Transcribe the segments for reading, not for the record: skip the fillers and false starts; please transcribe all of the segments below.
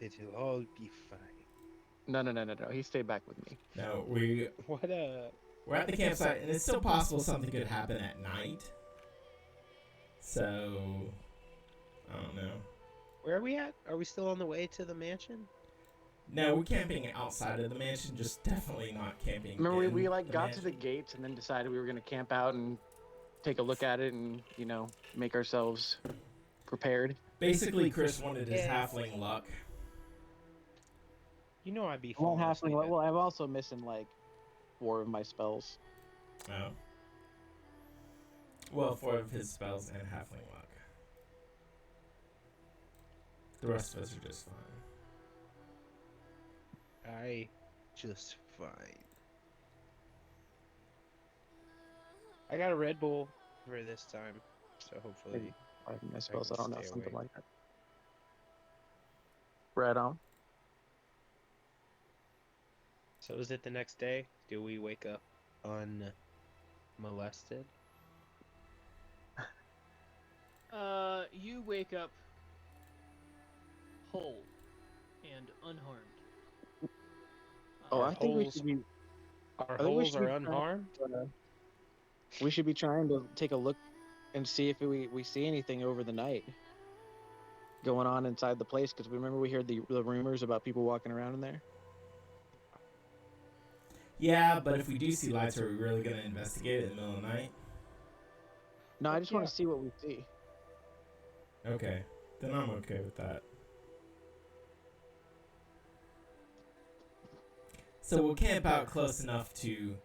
It'll all be fine. No. He stayed back with me. No, we're What at the campsite, and it's still possible something could happen at night. So I don't know. where are we at? Are we still on the way to the mansion? No, we're camping outside of the mansion, just definitely not camping Remember, in we like the got to the mansion. gates and then decided we were gonna camp out and take a look at it and make ourselves prepared. Basically, Chris wanted his Yeah. halfling luck. You know I'd be Well, falling asleep. well, I'm also missing like 4 of my spells. Oh. Well, 4 of his spells and halfling luck. The rest of us are just fine. I just fine. I got a Red Bull for this time, so hopefully. I suppose I can don't know, stay something awake. like that. Right on. So is it the next day? Do we wake up unmolested? You wake up whole and unharmed. Oh, Our I think we holes- should be. Our I think we holes should are be trying- unharmed? We should be trying to take a look and see if we see anything over the night going on inside the place, because remember we heard the rumors about people walking around in there. Yeah, but if we do see lights, are we really going to investigate it in the middle of the night? No, I just want Yeah. to see what we see. Okay. Then I'm okay with that. So we'll camp out close enough to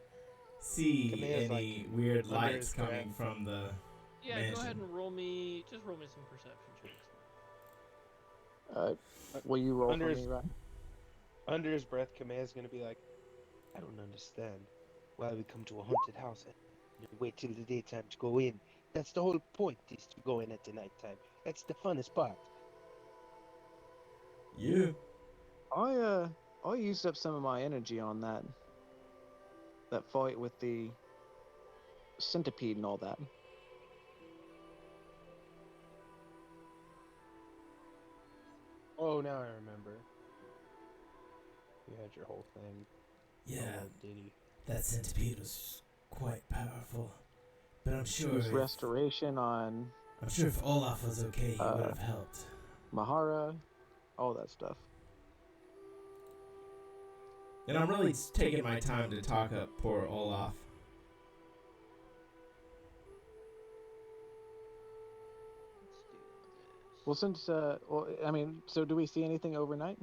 see Kamea's any weird under lights his coming breath. from the Yeah, mansion. go ahead and roll me some perception checks. Will you roll Under for his- me, Ryan? Under his breath, Kamea's gonna be like, I don't understand why we come to a haunted house and wait till the daytime to go in. That's the whole point, is to go in at the nighttime. That's the funnest part. You. I used up some of my energy on that fight with the centipede and all that. Oh, now I remember. You had your whole thing. Yeah, Oh, did he? that centipede was quite powerful. But I'm sure Use restoration on if Olaf was okay, he would have helped. Mahara, all that stuff. And I'm really taking my time to talk up poor Olaf. Let's do this. Well, since so do we see anything overnight?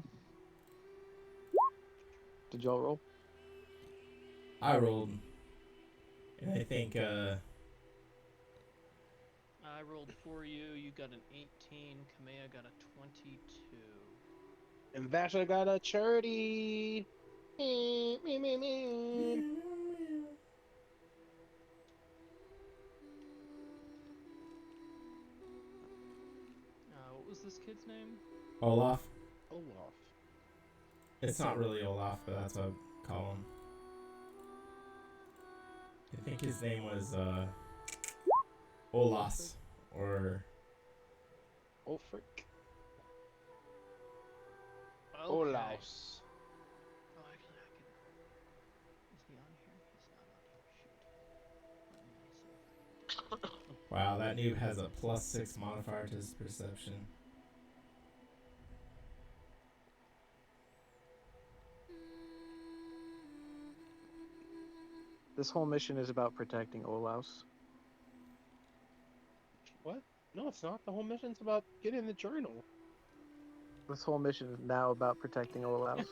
Did y'all roll? I rolled. And I think, I rolled for you. You got an 18. Kamea got a 22. And Vasha got a charity. Me. What was this kid's name? Olaf. Olaf. It's not really Olaf, but that's what I call him. I think his name was Olas, or Ulfric. Okay. Olaus. Oh, actually, I can. Is he on here? He's not on here. Shoot. Let me see if I can do it. wow, that noob has a +6 modifier to his perception. This whole mission is about protecting Olaus. What? No, it's not. The whole mission's about getting the journal. This whole mission is now about protecting Olaus.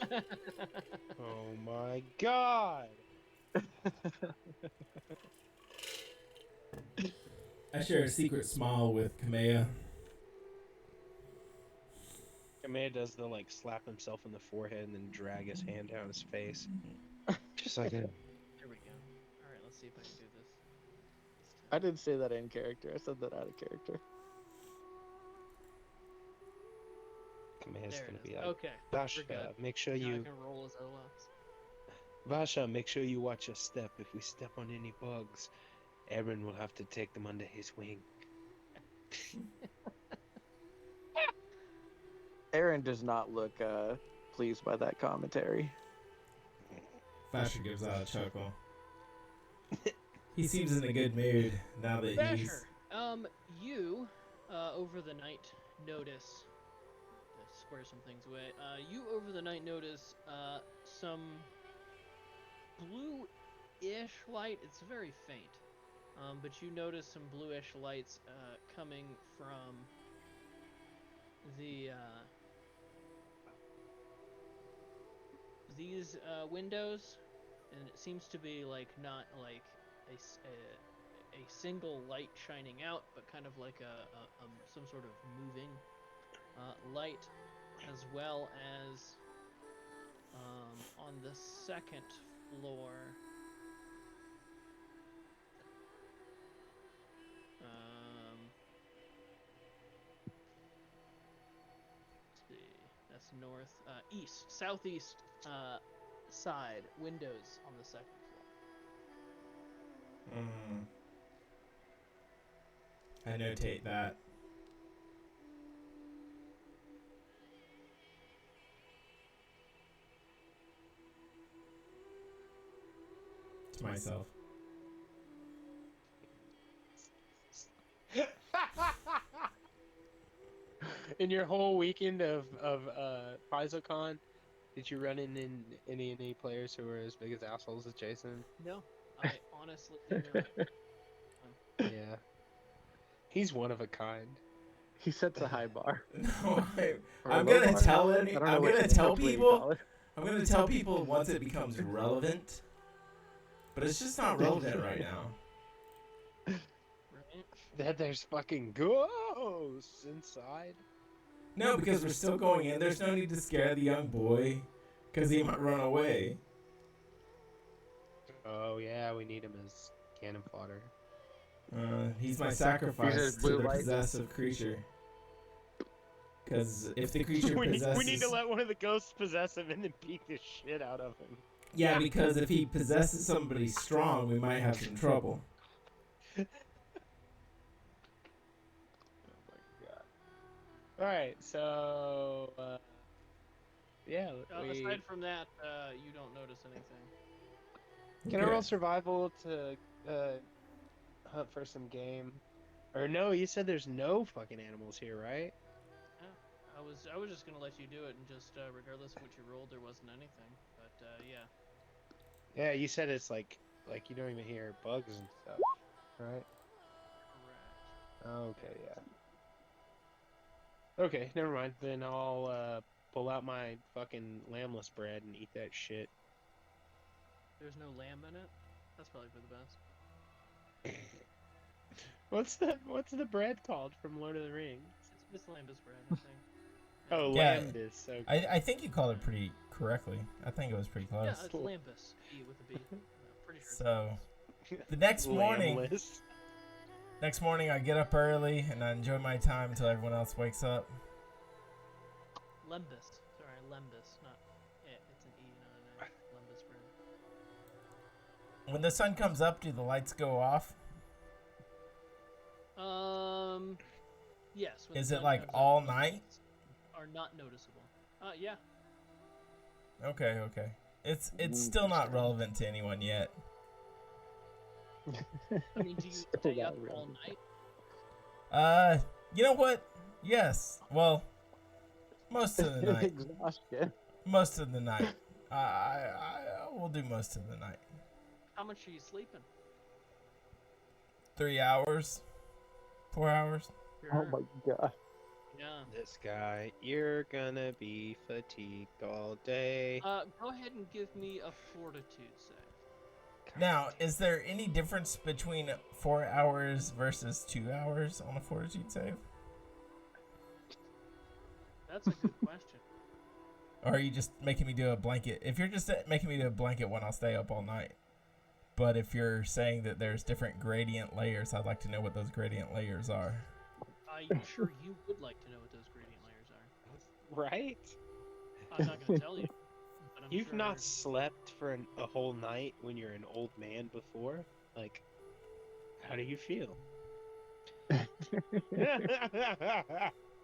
Oh my god! I share a secret smile with Kamea. Kamea does the slap himself in the forehead and then drag his hand down his face. Just like a. There we go. Alright, let's see if I can do this. I didn't say that in character. I said that out of character. Kamea's There gonna it is. be like, Okay. Vasha, we're good. make sure Now I you. can roll as Olaf's. Vasha, make sure you watch your step. If we step on any bugs, Aaron will have to take them under his wing. Aaron does not look pleased by that commentary. Vasher gives out a chuckle. He seems in a good mood now that he's. Basher, you, over the night notice. Let's square some things away. You over the night notice some blue-ish light. It's very faint, but you notice some bluish lights coming from the these windows, and it seems to be like not like a single light shining out, but kind of like some sort of moving light, as well as on the second floor. Let's see, that's north, southeast side windows on the second floor. I notate that. To myself. In your whole weekend of PaizoCon, did you run into any players who were as big as assholes as Jason? No, I honestly did not. Yeah. He's one of a kind. He sets a high bar. No, Or a I'm low gonna bar? tell I it. don't know I'm which gonna tell way you people. call it. I'm gonna tell people once it becomes relevant. But it's just not relevant right now. Right? That there's fucking ghosts inside. No, because we're still going in. There's no need to scare the young boy, because he might run away. Oh yeah, we need him as cannon fodder. He's my sacrifice These are to blue the lights. possessive creature. Because if the creature we possesses... need to let one of the ghosts possess him and then beat the shit out of him. Yeah, because if he possesses somebody strong, we might have some trouble. Oh my god. Alright, so yeah, Aside from that, you don't notice anything. can I roll survival to hunt for some game? Or no, you said there's no fucking animals here, right? I was just gonna let you do it, and just regardless of what you rolled, there wasn't anything. But yeah. Yeah, you said it's like you don't even hear bugs and stuff, right? Correct. Okay, yeah. Okay, never mind. Then I'll pull out my fucking lambless bread and eat that shit. There's no lamb in it. That's probably for the best. What's the bread called from Lord of the Rings? It's lambus bread, I think. Oh, Yeah. lambus. Okay. I think you called it pretty correctly. I think it was pretty close. Yeah, it's lambus. B with a B. I'm pretty sure. So the next morning, Lambless. I get up early and I enjoy my time until everyone else wakes up. Lembus. Sorry, lembus. Not. Yeah, it's an E, not an A. Lembus bread. When the sun comes up, do the lights go off? Yes. when Is the it sun like comes up, all the night? lights Are not noticeable. Yeah. Okay. It's still not relevant to anyone yet. I mean, do you Still stay not up really. all night? You know what? Yes. Well, most of the night. Exhaustion. Most of the night. I will do most of the night. How much are you sleeping? 3 hours, 4 hours. Oh my god. Yeah. This guy, you're gonna be fatigued all day. Go ahead and give me a fortitude save. Now, is there any difference between 4 hours versus 2 hours on a fortitude save? That's a good question. Or are you just making me do a blanket? If you're just making me do a blanket one, I'll stay up all night. But if you're saying that there's different gradient layers, I'd like to know what those gradient layers are. I'm sure you would like to know what those gradient layers are. Right? I'm not going to tell you. But I'm You've sure not slept for a whole night when you're an old man before? Like, how do you feel?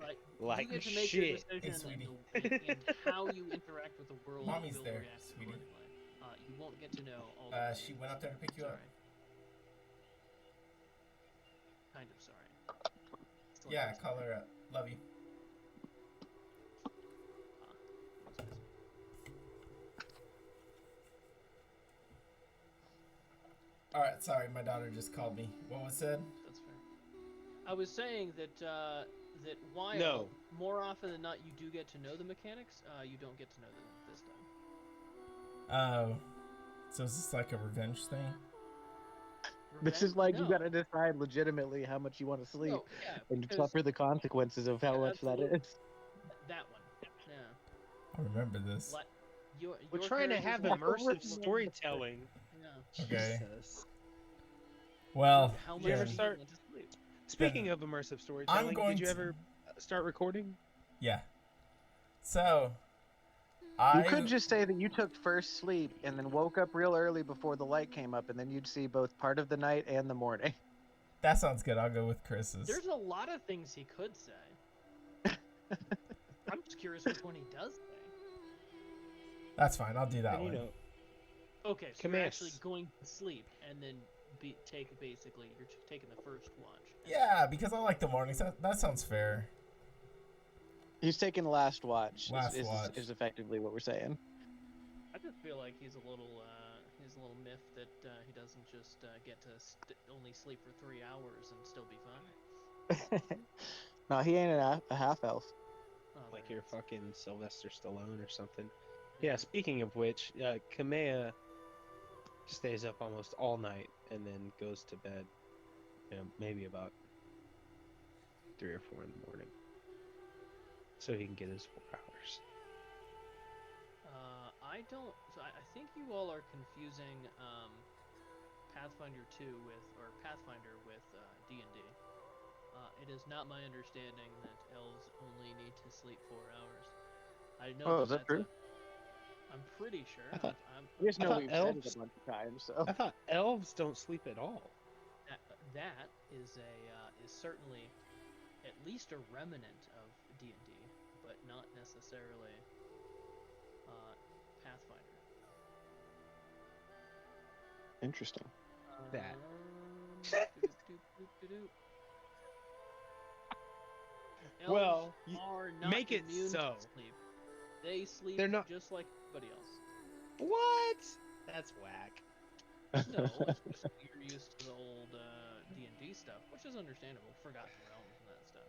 Right. Like you get to make your shit. decision Hey, sweetie. and how you interact with the world Mommy's will there, react sweetie. accordingly. You won't get to know all the She went up there to pick you up. Sorry. Kind of sorry. Slightly Yeah, sorry. call her up. Love you. All right, sorry, my daughter just called me. What was said? That's fair. I was saying that that while No. more often than not you do get to know the mechanics, you don't get to know them this time. Oh, so is this like a revenge thing? This is like you No. gotta decide legitimately how much you want to sleep No, yeah, and because suffer the consequences of how much that absolutely. is. that one. Yeah. I remember this. Let, We're your trying to characters have want- immersive storytelling. Yeah. Okay. Jesus. Well, How Did much you ever do you start- want to sleep? Speaking of immersive storytelling, going did you to- ever start recording? yeah. So, You could just say that you took first sleep and then woke up real early before the light came up, and then you'd see both part of the night and the morning. That sounds good. I'll go with Chris's. There's a lot of things he could say. I'm just curious which one he does say. That's fine. I'll do that And, you one. know, Okay, so Commands. you're actually going to sleep and then taking the first watch. Yeah, because I like the mornings. That sounds fair. He's taking the last watch. Last is, watch. is effectively what we're saying. I just feel like he's a little miffed that he doesn't just get to only sleep for 3 hours and still be fine. No, he ain't a half elf. Oh, like there you're it is. fucking Sylvester Stallone or something. Yeah, speaking of which, Kamea stays up almost all night and then goes to bed, maybe about 3 or 4 in the morning, so he can get his 4 hours. I don't. So I think you all are confusing Pathfinder 2 with Pathfinder with D&D. It is not my understanding that elves only need to sleep 4 hours. I know. Oh, is that that's true? I'm pretty sure. I thought- You just I know thought we've said it elves- a bunch of times, so. I thought elves don't sleep at all. that is certainly at least a remnant of D&D, but not necessarily Pathfinder. Interesting. That. Doo-doo-doo-doo-doo-doo. Well, Elves are not make it immune so. to sleep. They sleep They're not- just like everybody else. What? That's whack. No, it's just that you're used to the old D&D stuff, which is understandable. Forgotten Realms and that stuff.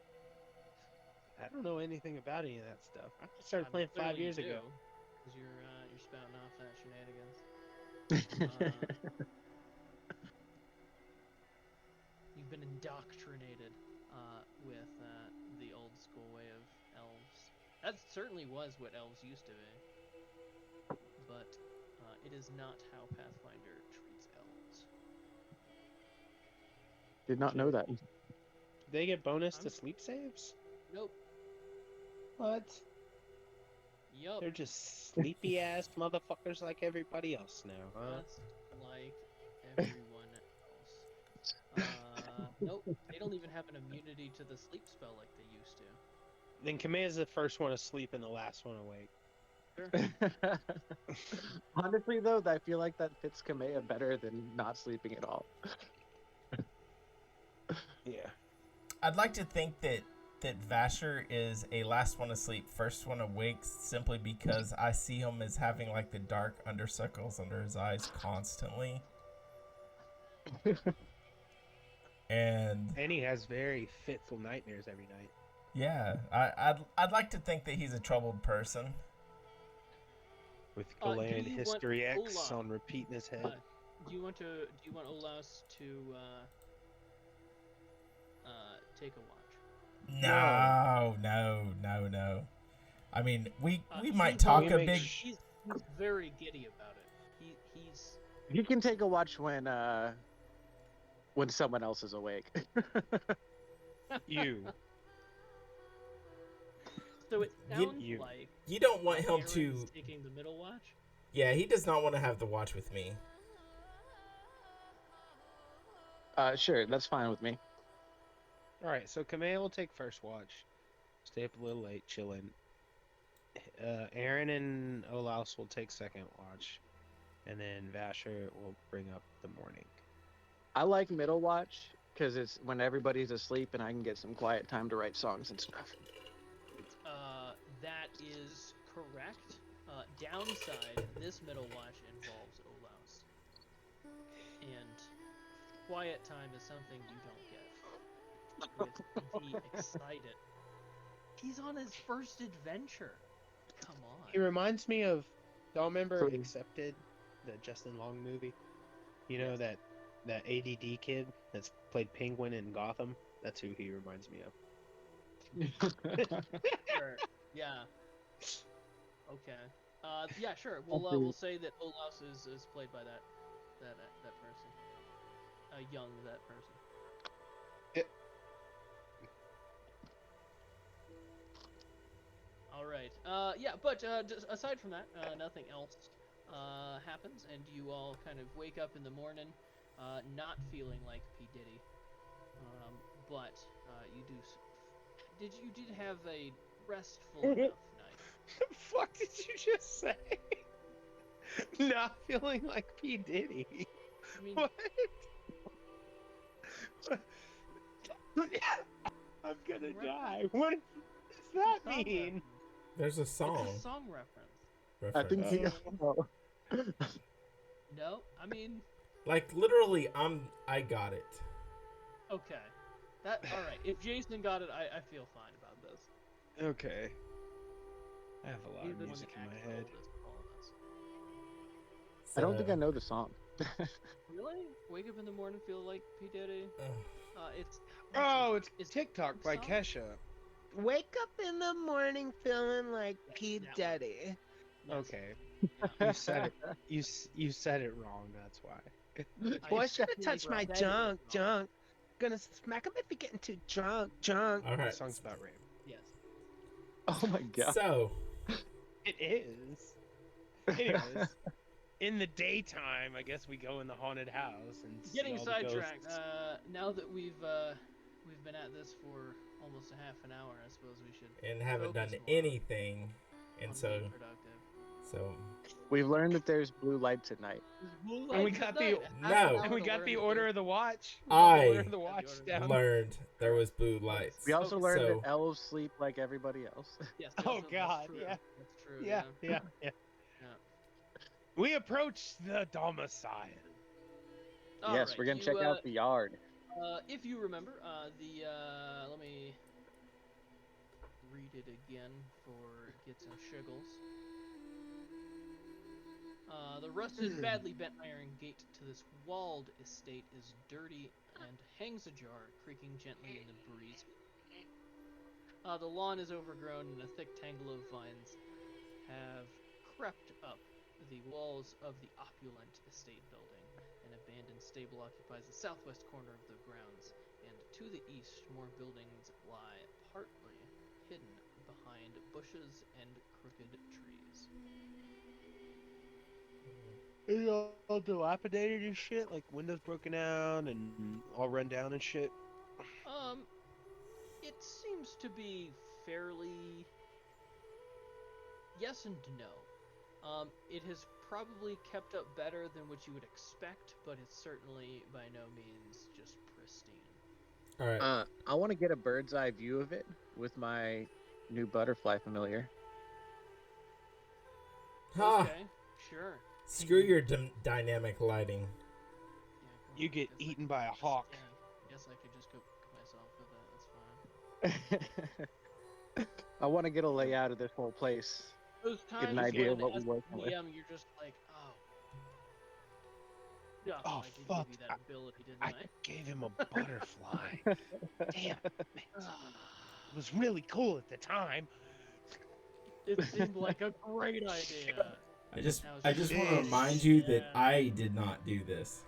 I don't know anything about any of that stuff. I started playing 5 years ago. Because you're spouting off that shenanigans. You've been indoctrinated with the old school way of elves. That certainly was what elves used to be. But it is not how Pathfinder treats elves. Did not know that. They get bonus I'm- to sleep saves? Nope. What? Yup. They're just sleepy ass motherfuckers like everybody else now, huh? Just like everyone else. Nope. They don't even have an immunity to the sleep spell like they used to. Then Kamea's the first one asleep and the last one awake. Sure. Honestly, though, I feel like that fits Kamea better than not sleeping at all. Yeah. I'd like to think that Vasher is a last one asleep, first one awake, simply because I see him as having like the dark undercircles under his eyes constantly. And And he has very fitful nightmares every night. yeah, I'd like to think that he's a troubled person. With Do Goliath you want History X Olaf? on repeat in his head. Do you want Olaus to take a watch? No. I mean, we He might talk we a make big. He's very giddy about it. He's You can take a watch when someone else is awake. You. so it sounds you- like You don't want him Aaron's to. taking the middle watch. Yeah, he does not want to have the watch with me. Sure, that's fine with me. Alright, so Kamea will take first watch. Stay up a little late, chilling. Aaron and Olaus will take second watch, and then Vasher will bring up the morning. I like middle watch because it's when everybody's asleep and I can get some quiet time to write songs and stuff. That is correct. Downside, this middle watch involves Olaus. And quiet time is something you don't get. With the excited. He's on his first adventure. Come on. He reminds me of. Y'all remember Pretty. Accepted, the Justin Long movie? You know Yes. that ADD kid that's played Penguin in Gotham. That's who he reminds me of. Sure. Yeah. Okay. Yeah, sure. We'll say that Olaus is played by that person. Young that person. All right. Yeah, but just aside from that, nothing else happens, and you all kind of wake up in the morning, not feeling like P Diddy, but you do. You did have a restful enough night. The fuck did you just say? Not feeling like P. Diddy. I mean, What? I'm gonna Reference. die. What does that song mean? reference. There's a It's song. a song reference. I think he. No, I mean, Like literally, I got it. okay. That all right. If Jason got it, I feel fine about this. Okay. I have a lot He's of the one music that in my actually head. told us all of this. I don't think I So, know the song. Really? Wake up in the morning, feel like P Diddy. It's Oh, it's It's TikTok a by song? Kesha. Wake up in the morning feeling like Yes, P. that one. Daddy. yes. Okay. You said it. You said it wrong. That's why. I Boy, should definitely have touched my said it junk, wrong. junk. Gonna smack him if he getting too drunk. All right. The song's about rape. Yes. Oh my god. So It is. Anyways, in the daytime, I guess we go in the haunted house and see Getting all the sidetracked. ghosts. Now that we've been at this for almost a half an hour, I suppose we should. and haven't done Focus more anything, and on so being productive. We've learned that there's blue lights at night. And we got the- No. And we got the order of the watch. We I- got the order of the watch Yeah, down. learned there was blue lights. We also learned So- that elves sleep like everybody else. Yes. Oh, that's God, true. yeah. That's true. Yeah. Yeah. We approach the domicile. All Yes, right, we're gonna you, check out the yard. If you remember, let me read it again for get some shiggles. The rusted, badly bent iron gate to this walled estate is dirty and hangs ajar, creaking gently in the breeze. The lawn is overgrown and a thick tangle of vines have crept up the walls of the opulent estate building. An abandoned stable occupies the southwest corner of the grounds, and to the east, more buildings lie partly hidden behind bushes and crooked trees. Is it all dilapidated and shit? Like windows broken out and all run down and shit? It seems to be fairly yes and no. It has probably kept up better than what you would expect, but it's certainly by no means just pristine. All right. I want to get a bird's eye view of it with my new butterfly familiar. Ha! Okay, sure. Screw your dynamic lighting. Yeah, come You on, get guess I eaten could by a just- hawk. yeah, guess I could just go myself with that. That's fine. I want to get a layout of this whole place. Those Get an times idea when, of what as we're a working with. DM, you're just like, oh. Yeah, Oh, I did fuck, give you that ability, didn't I I? gave him a butterfly. Damn it. It was really cool at the time. It seemed like a great idea. I just Now it's want to this. remind you that Yeah. I did not do this.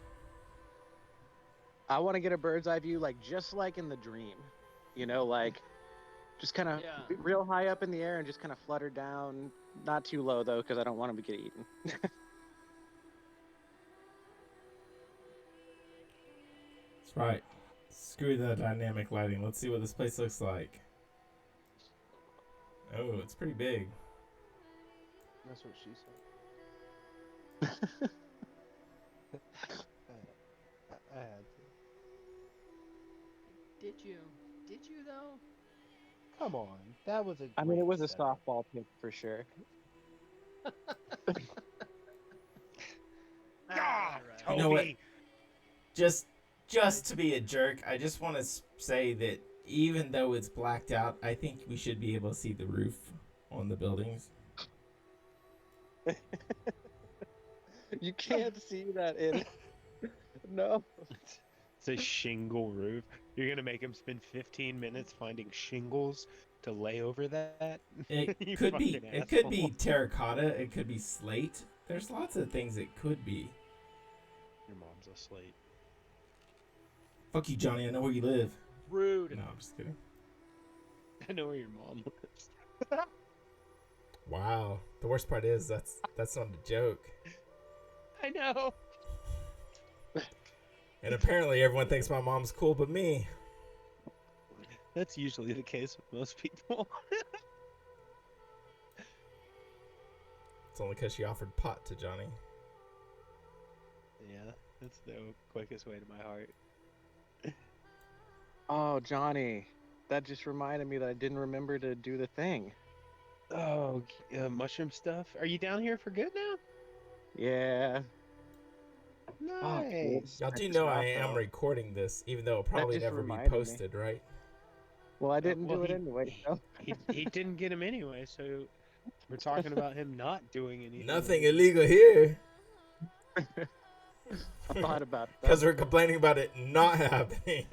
I want to get a bird's eye view, like just like in the dream. You know, like just kind of Yeah. real high up in the air and just kind of flutter down. Not too low though, because I don't want him to get eaten. That's right. Screw the dynamic lighting. Let's see what this place looks like. Oh, it's pretty big. That's what she said. I had to. Did you? Did you though? Come on, that was a. I mean, it was a setup. softball pick for sure. Ah, Alright. You know what? Toby! Just to be a jerk, I just want to say that even though it's blacked out, I think we should be able to see the roof on the buildings. You can't see that in. No. It's a shingle roof. You're gonna make him spend 15 minutes finding shingles to lay over that? It You could be. fucking It could be asshole. terracotta. It could be slate. There's lots of things it could be. Your mom's a slate. Fuck you, Johnny. I know where you live. Rude. No, I'm just kidding. I know where your mom lives. Wow. The worst part is that's not a joke. I know. And apparently everyone thinks my mom's cool but me. That's usually the case with most people. It's only because she offered pot to Johnny. Yeah, that's the quickest way to my heart. Oh, Johnny, that just reminded me that I didn't remember to do the thing. Oh, mushroom stuff. Are you down here for good now? Yeah. Nice. Y'all I do just know I dropped am out. recording this, even though it'll probably just never be reminded me. posted, right? Well, I didn't well, do it he- anyway. So. He didn't get him anyway, so we're talking about him not doing anything. Nothing illegal here. I thought about it. Because we're complaining about it not happening.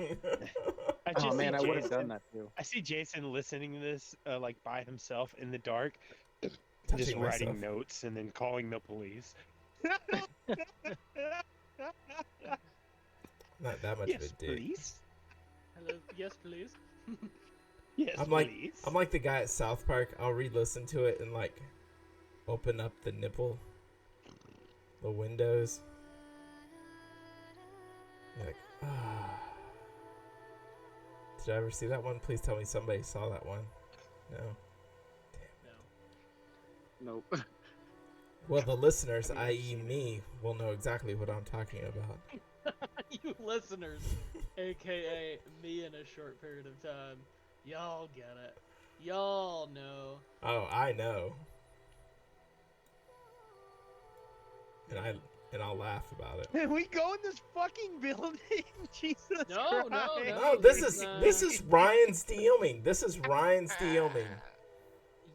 I Oh just man, see I would have Jason- done that too. I see Jason listening to this like by himself in the dark, just Touching writing myself. notes and then calling the police. Not that much of a Yes, dick. please. Hello. Yes, please. Yes, I'm like- please. I'm like the guy at South Park. I'll re-listen to it and like open up the nipple, the windows. Like, ah. Did I ever see that one? Please tell me somebody saw that one. No. No. Nope. Well, the listeners, I've never i.e., seen it. me, will know exactly what I'm talking about. You listeners, aka me in a short period of time, y'all get it. Y'all know. Oh, I know. And I'll laugh about it. Can we go in this fucking building? Jesus No, Christ. no. No, this there's, is Ryan Steelming. This is Ryan Steelming.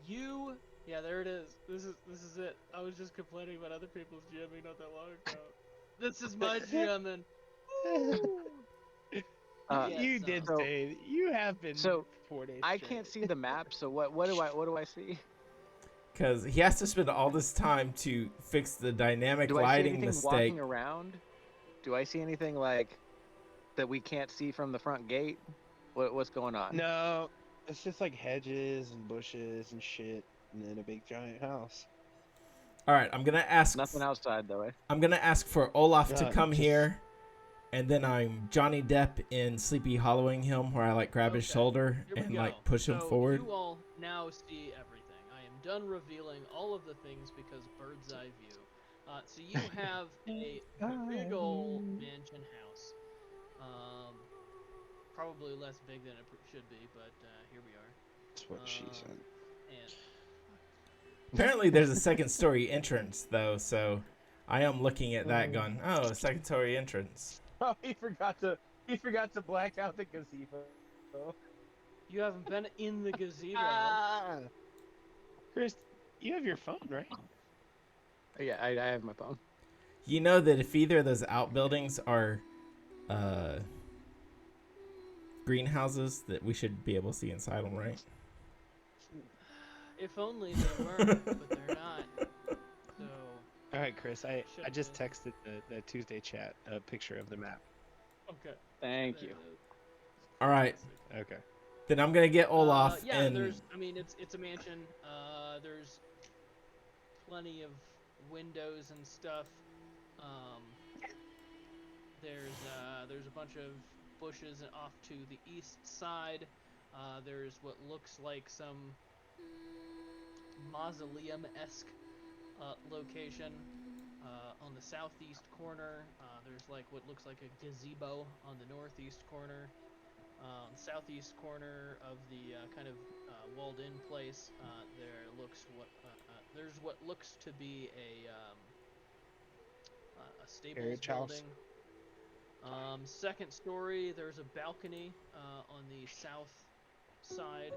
You. Yeah, there it is. This is it. I was just complaining about other people's GMing not that long ago. This is my GMing. Yeah, You so- did So- say you have been so, 4 days. I straight. can't see the map, so what do I see? Because he has to spend all this time to fix the dynamic Do I see lighting anything mistake. walking around? Do I see anything like that we can't see from the front gate? What's going on? No, it's just like hedges and bushes and shit, and then a big giant house. All right, I'm gonna ask. Nothing outside though, eh? I'm gonna ask for Olaf to Yeah, come just- here, and then I'm Johnny Depp in Sleepy Hollowing him, where I like grab his Okay, shoulder Here we and go. like push him So forward. You all now see everything. I am done revealing all of the things because bird's eye view. So you have a big old mansion house. Probably less big than it should be, but here we are. That's what she said. And Apparently, there's a second story entrance though, so I am looking at that gun. Oh, a second story entrance. Oh, he forgot to black out the gazebo. you haven't been in the gazebo. Ah. Chris, you have your phone, right? Yeah, I have my phone. You know that if either of those outbuildings are greenhouses, that we should be able to see inside them, right? If only they were, but they're not. So All right, Chris. I Should've just been. texted the Tuesday chat a picture of the map. okay. Thank there you. it is. All right, Okay. then I'm gonna get Olaf Yeah, and there's. I mean, it's a mansion. There's plenty of windows and stuff. There's a bunch of bushes off to the east side. There's what looks like some mausoleum-esque location. On the southeast corner, there's like what looks like a gazebo on the northeast corner. On the southeast corner of the kind of walled-in place, there's what looks to be a stables Carriage house. building. Second story, there's a balcony on the south side,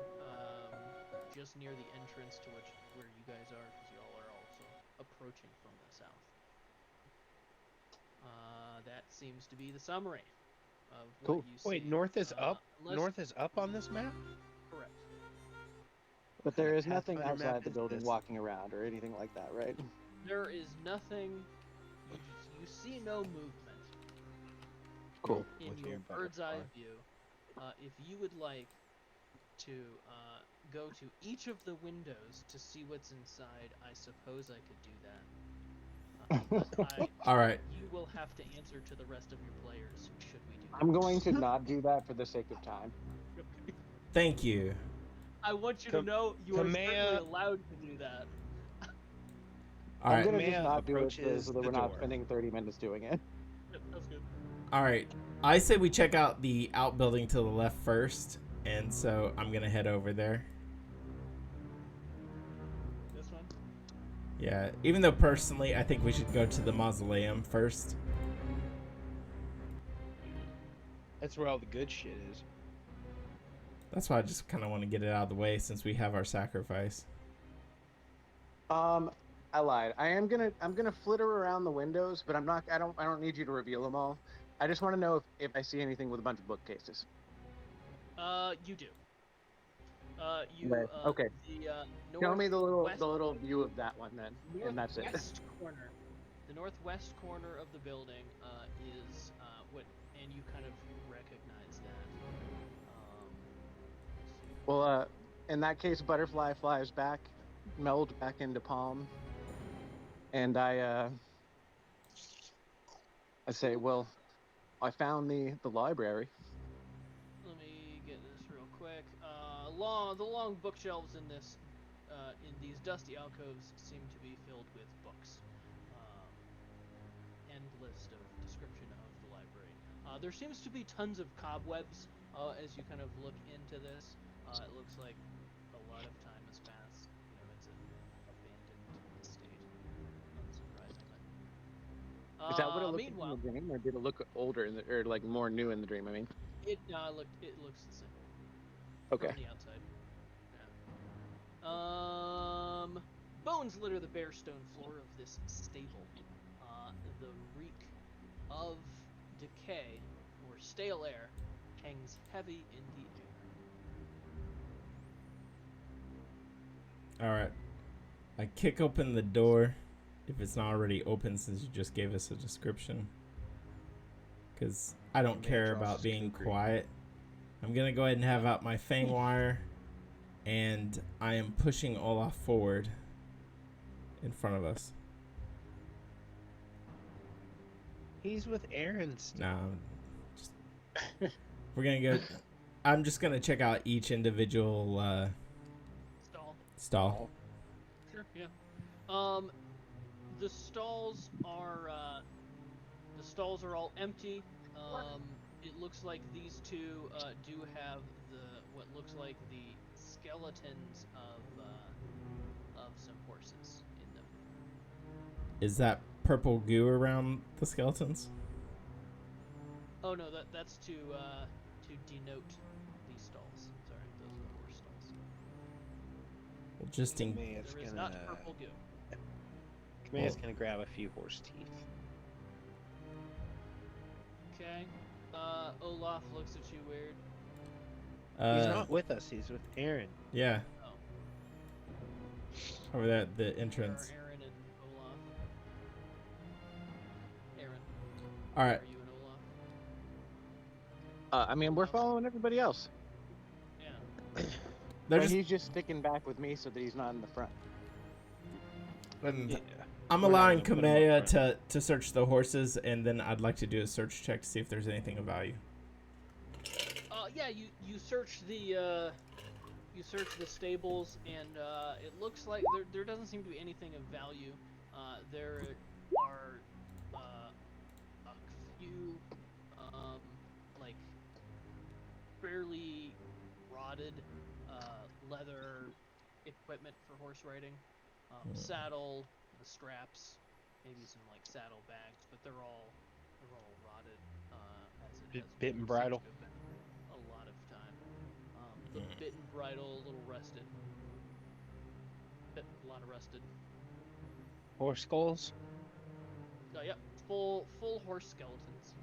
just near the entrance to where you guys are, because y'all are also approaching from the south. That seems to be the summary of what Cool. you see. Wait, north is up. unless- North is up on this map. Correct. But there is nothing Pathfinder map outside the is building this? walking around or anything like that, right? There is nothing. You see no movement. Cool. In With your your bird's eye butterfly. view, if you would like to go to each of the windows to see what's inside, I suppose I could do that. But All right. you will have to answer to the rest of your players. Should we do that? I'm going to not do that for the sake of time. Thank you. I want you to Kam- know you are certainly Kamea- allowed to do that. All I'm right. gonna just Maya not do it approaches so that the we're not door. spending 30 minutes doing it. Yep, that's good. All right. I say we check out the outbuilding to the left first, and so I'm gonna head over there. This one. Yeah. Even though personally, I think we should go to the mausoleum first. That's where all the good shit is. That's why I just kind of want to get it out of the way since we have our sacrifice. I lied. I'm gonna flitter around the windows, but I don't need you to reveal them all. I just want to know if I see anything with a bunch of bookcases. You do. You. Right, okay. The Tell me the little northwest- view of that one then, and that's it. northwest corner. The northwest corner of the building is what, and you kind of recognize that. Let's see. Well, in that case, Butterfly flies back, meld back into Palm, and I say, well, I found the library. Let me get this real quick. The long bookshelves in these dusty alcoves seem to be filled with books. End list of description of the library. There seems to be tons of cobwebs as you kind of look into this. It looks like a lot of time has passed. It's an abandoned estate, unsurprisingly. Is that what it looked like Meanwhile, in the dream, or did it look older or like more new in the dream? I mean, it looks the same. okay. From the outside. Yeah. Bones litter the bare stone floor of this stable. The reek of decay or stale air hangs heavy in the air. All right. I kick open the door if it's not already open since you just gave us a description. Because I don't Man, care Charles about is being kooky. quiet. I'm going to go ahead and have out my fang wire. And I am pushing Olaf forward in front of us. He's with Aaron still. Nah, we're going to go. I'm just going to check out each individual stall. Sure, yeah. The stalls are all empty. It looks like these two do have what looks like the skeletons of some horses in them. Is that purple goo around the skeletons? Oh no, that's to denote these stalls. Sorry, those are the horse stalls. Well, just in Kamea's There is gonna not purple goo. Kamea's gonna grab a few horse teeth. Okay. Olaf looks at you weird. He's not with us. He's with Aaron. Yeah, Oh, over there at the where entrance. are Aaron and Olaf? Aaron, All where right. are you and Olaf? I mean, we're following everybody else. Yeah. They're But just. he's just sticking back with me so that he's not in the front. Yeah. I'm We're not allowing gonna put 'em Kamea up front. to search the horses, and then I'd like to do a search check to see if there's anything of value. Yeah. You search the You search the stables, and it looks like there doesn't seem to be anything of value. There are a few like fairly rotted leather equipment for horse riding, saddle, the straps, maybe some like saddle bags, but they're all rotted. As it has Bit and seems bridle. to have been a lot of time. The bit and bridle, a little rusted. A lot of rusted. Horse skulls. Yep, full horse skeletons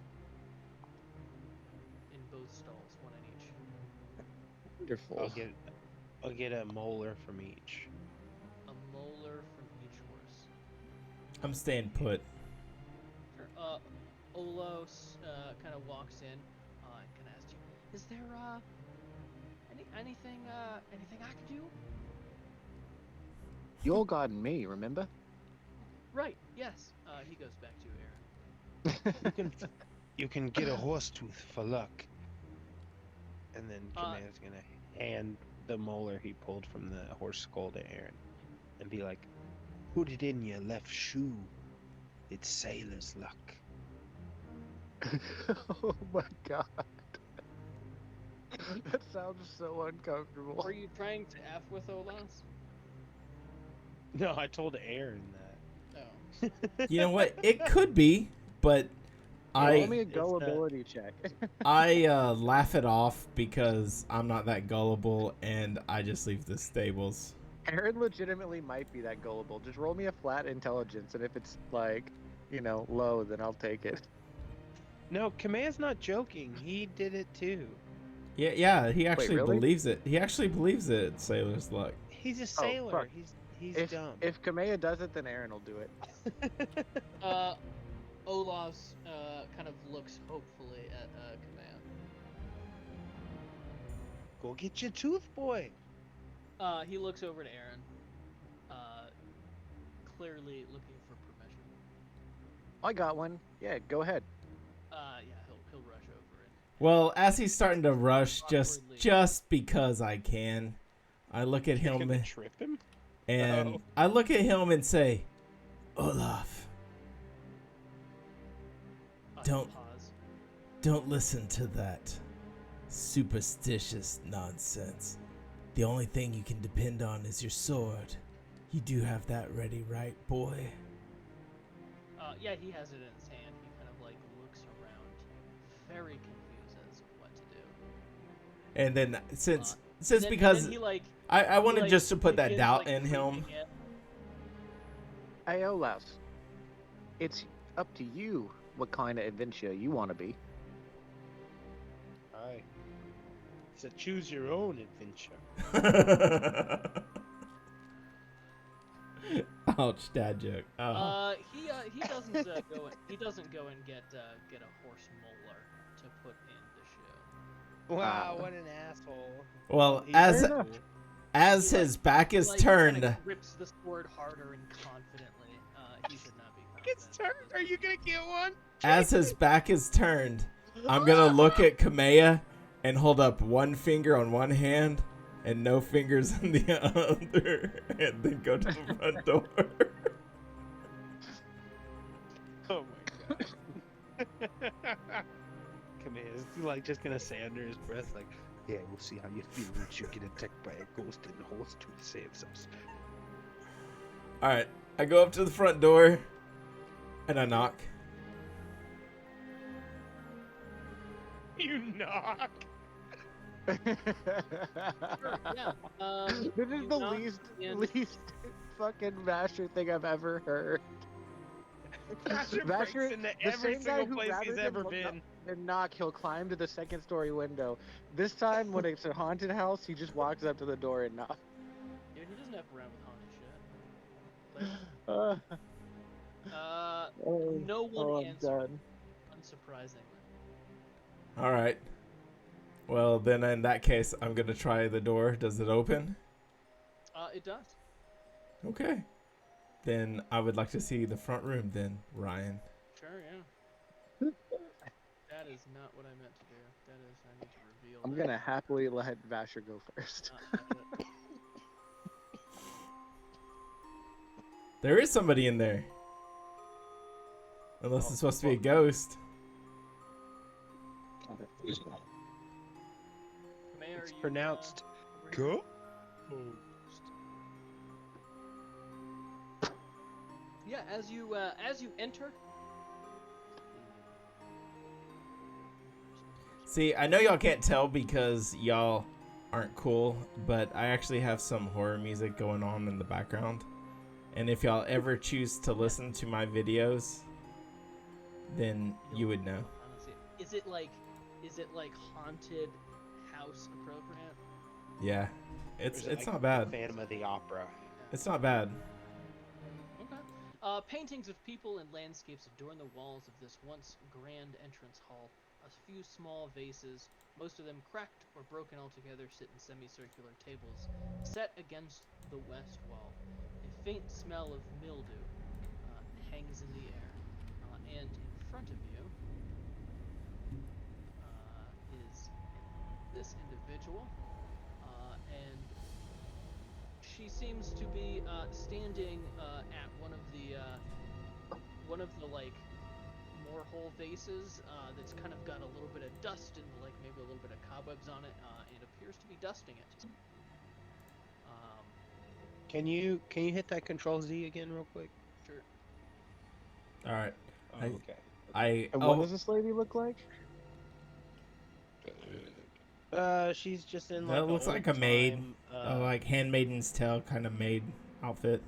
in both stalls, one in each. Wonderful. I'll get a molar from each. A molar from each horse. I'm staying put. Sure. Olos kind of walks in and kind of asks you, "Is there anything I could do?" You all got me, remember? Right. Yes. He goes back to Aaron. You can get a horse tooth for luck. And then Kameha's gonna hand the molar he pulled from the horse skull to Aaron, and be like, "Put it in your left shoe. It's sailor's luck." Oh my god. That sounds so uncomfortable. Are you trying to F with Olos? No, I told Aaron that. No. You know what? It could be, but Roll me I a gullibility check. I laugh it off because I'm not that gullible, and I just leave the stables. Aaron legitimately might be that gullible. Just roll me a flat intelligence, and if it's like, low, then I'll take it. No, Kameha's not joking. He did it too. Yeah, he actually really? believes it. He actually believes it. It's sailor's luck. He's a Oh, sailor. fuck. He's dumb. If Kamea does it, then Aaron will do it. Olos kind of looks hopefully at Kamea. Go get your tooth, boy. He looks over to Aaron, clearly looking for permission. I got one. Yeah, go ahead. Yeah, he'll rush over it. Well, as he's starting to rush, Awkwardly. just because I can, I look at You're him gonna trip him? and Oh. I look at him and say, Olaf, He'll Don't- pause. don't listen to that superstitious nonsense. The only thing you can depend on is your sword. You do have that ready, right, boy? Yeah, he has it in his hand. He kind of like looks around, very confused as to what to do. And then since And then because he like I wanted like, just to put that begins, doubt like, in him. freaking it. Hey, Olaf. It's up to you what kind of adventure you want to be. Aye. It's a choose your own adventure. Ouch, dad joke. Oh. He doesn't go and get a horse molar to put in the shoe. Wow, what an asshole. Well, He's as very cool. as He, his back is Like, turned, kinda grips the sword harder and confidently. He should not be confident. It's turned. Are you gonna get one? as his back is turned, I'm gonna look at Kamea and hold up one finger on one hand and no fingers on the other, and then go to the front door. Oh my god. Come here. Is like just gonna say under his breath, like, yeah, we'll see how you feel once you get attacked by a ghost and the horse tooth saves us. All right, I go up to the front door, and I knock. You knock. Sure, yeah. This is you the knock and- least fucking Vasher thing I've ever heard. Vasher breaks Vasher, into the every same guy single who place rather he's than ever look been. up and knock, he'll climb to the second story window. This time, when it's a haunted house, he just walks up to the door and knocks. Yeah, he doesn't F around with haunted shit. No one answered, done. unsurprisingly. All right. Well, then in that case, I'm gonna try the door. Does it open? It does. Okay. Then I would like to see the front room. Then Ryan. Sure, yeah. That is not what I meant to do. That is, I need to reveal. I'm that. gonna happily let Vasher go first. It. There is somebody in there. Unless it's supposed to be a ghost. Mayor, It's you, pronounced over here? go. Yeah, as you enter. See, I know y'all can't tell because y'all aren't cool, but I actually have some horror music going on in the background. And if y'all ever choose to listen to my videos, then you would know. Honestly, is it like haunted house appropriate? Yeah. Or It's is it like not bad. Phantom of the Opera. It's not bad. Okay. Paintings of people and landscapes adorn the walls of this once grand entrance hall. A few small vases, most of them cracked or broken altogether, sit in semicircular tables set against the west wall. A faint smell of mildew hangs in the air, and in front of you is this individual, and she seems to be standing at one of the like more whole vases that's kind of got a little bit of dust and like maybe a little bit of cobwebs on it, and appears to be dusting it. Can you hit that Control Z again real quick? Sure. All right. Oh, I- okay. And what does this lady look like? She's just in That like looks like a maid. old-time, Like Handmaiden's Tale kind of maid outfit.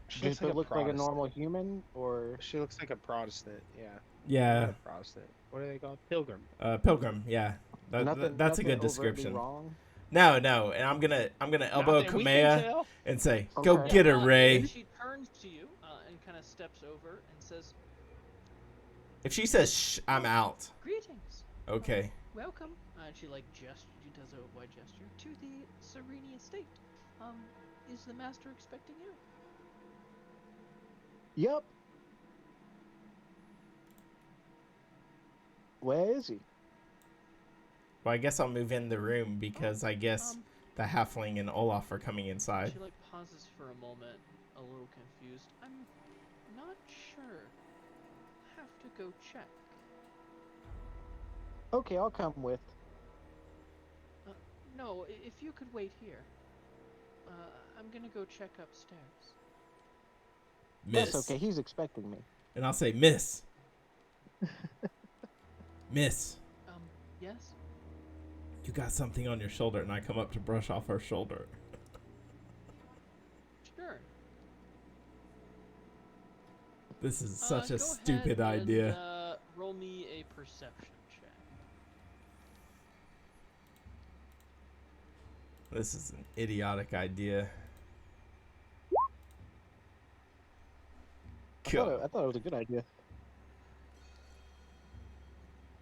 she Does looks it look like a Protestant. normal human, or She looks like a Protestant. Yeah. Not Yeah. a Protestant. What are they called? Pilgrim. Pilgrim. Yeah. That's nothing, a nothing good overtly description. Wrong? No. And I'm gonna elbow Not that we can Kamea tell. and say, "Go Okay. get her, And Ray." she turns to you and kind of steps over and says, If she says shh, I'm out. "Greetings. Okay. Welcome." And she like she does a wide gesture to the Sereni estate. Is the master expecting you? Yep. Where is he? Well, I guess I'll move in the room because I guess the halfling and Olaf are coming inside. She like pauses for a moment, a little confused. I'm not sure. Have to go check. Okay, I'll come with. No, if you could wait here. I'm gonna go check upstairs. Miss. That's okay. He's expecting me. And I'll say, Miss. Miss. Yes? You got something on your shoulder, and I come up to brush off her shoulder. Sure. This is such a Go stupid ahead idea. And, roll me a perception check. This is an idiotic idea. I thought it was a good idea.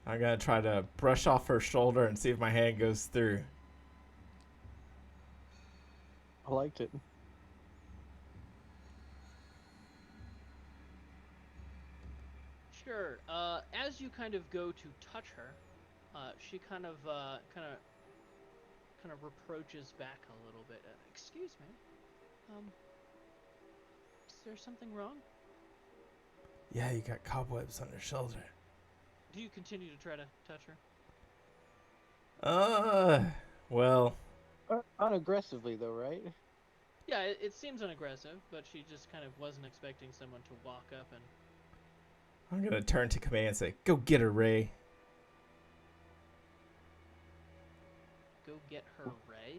I'm gonna try to brush off her shoulder and see if my hand goes through. I liked it. Sure. As you kind of go to touch her, she kind of reproaches back a little bit. Excuse me. Is there something wrong? Yeah, you got cobwebs on your shoulder. Do you continue to try to touch her? Well, Unaggressively, though, right? Yeah, it seems unaggressive, but she just kind of wasn't expecting someone to walk up and... I'm gonna turn to Kamea and say, "Go get her, Ray." Go get her, Ray?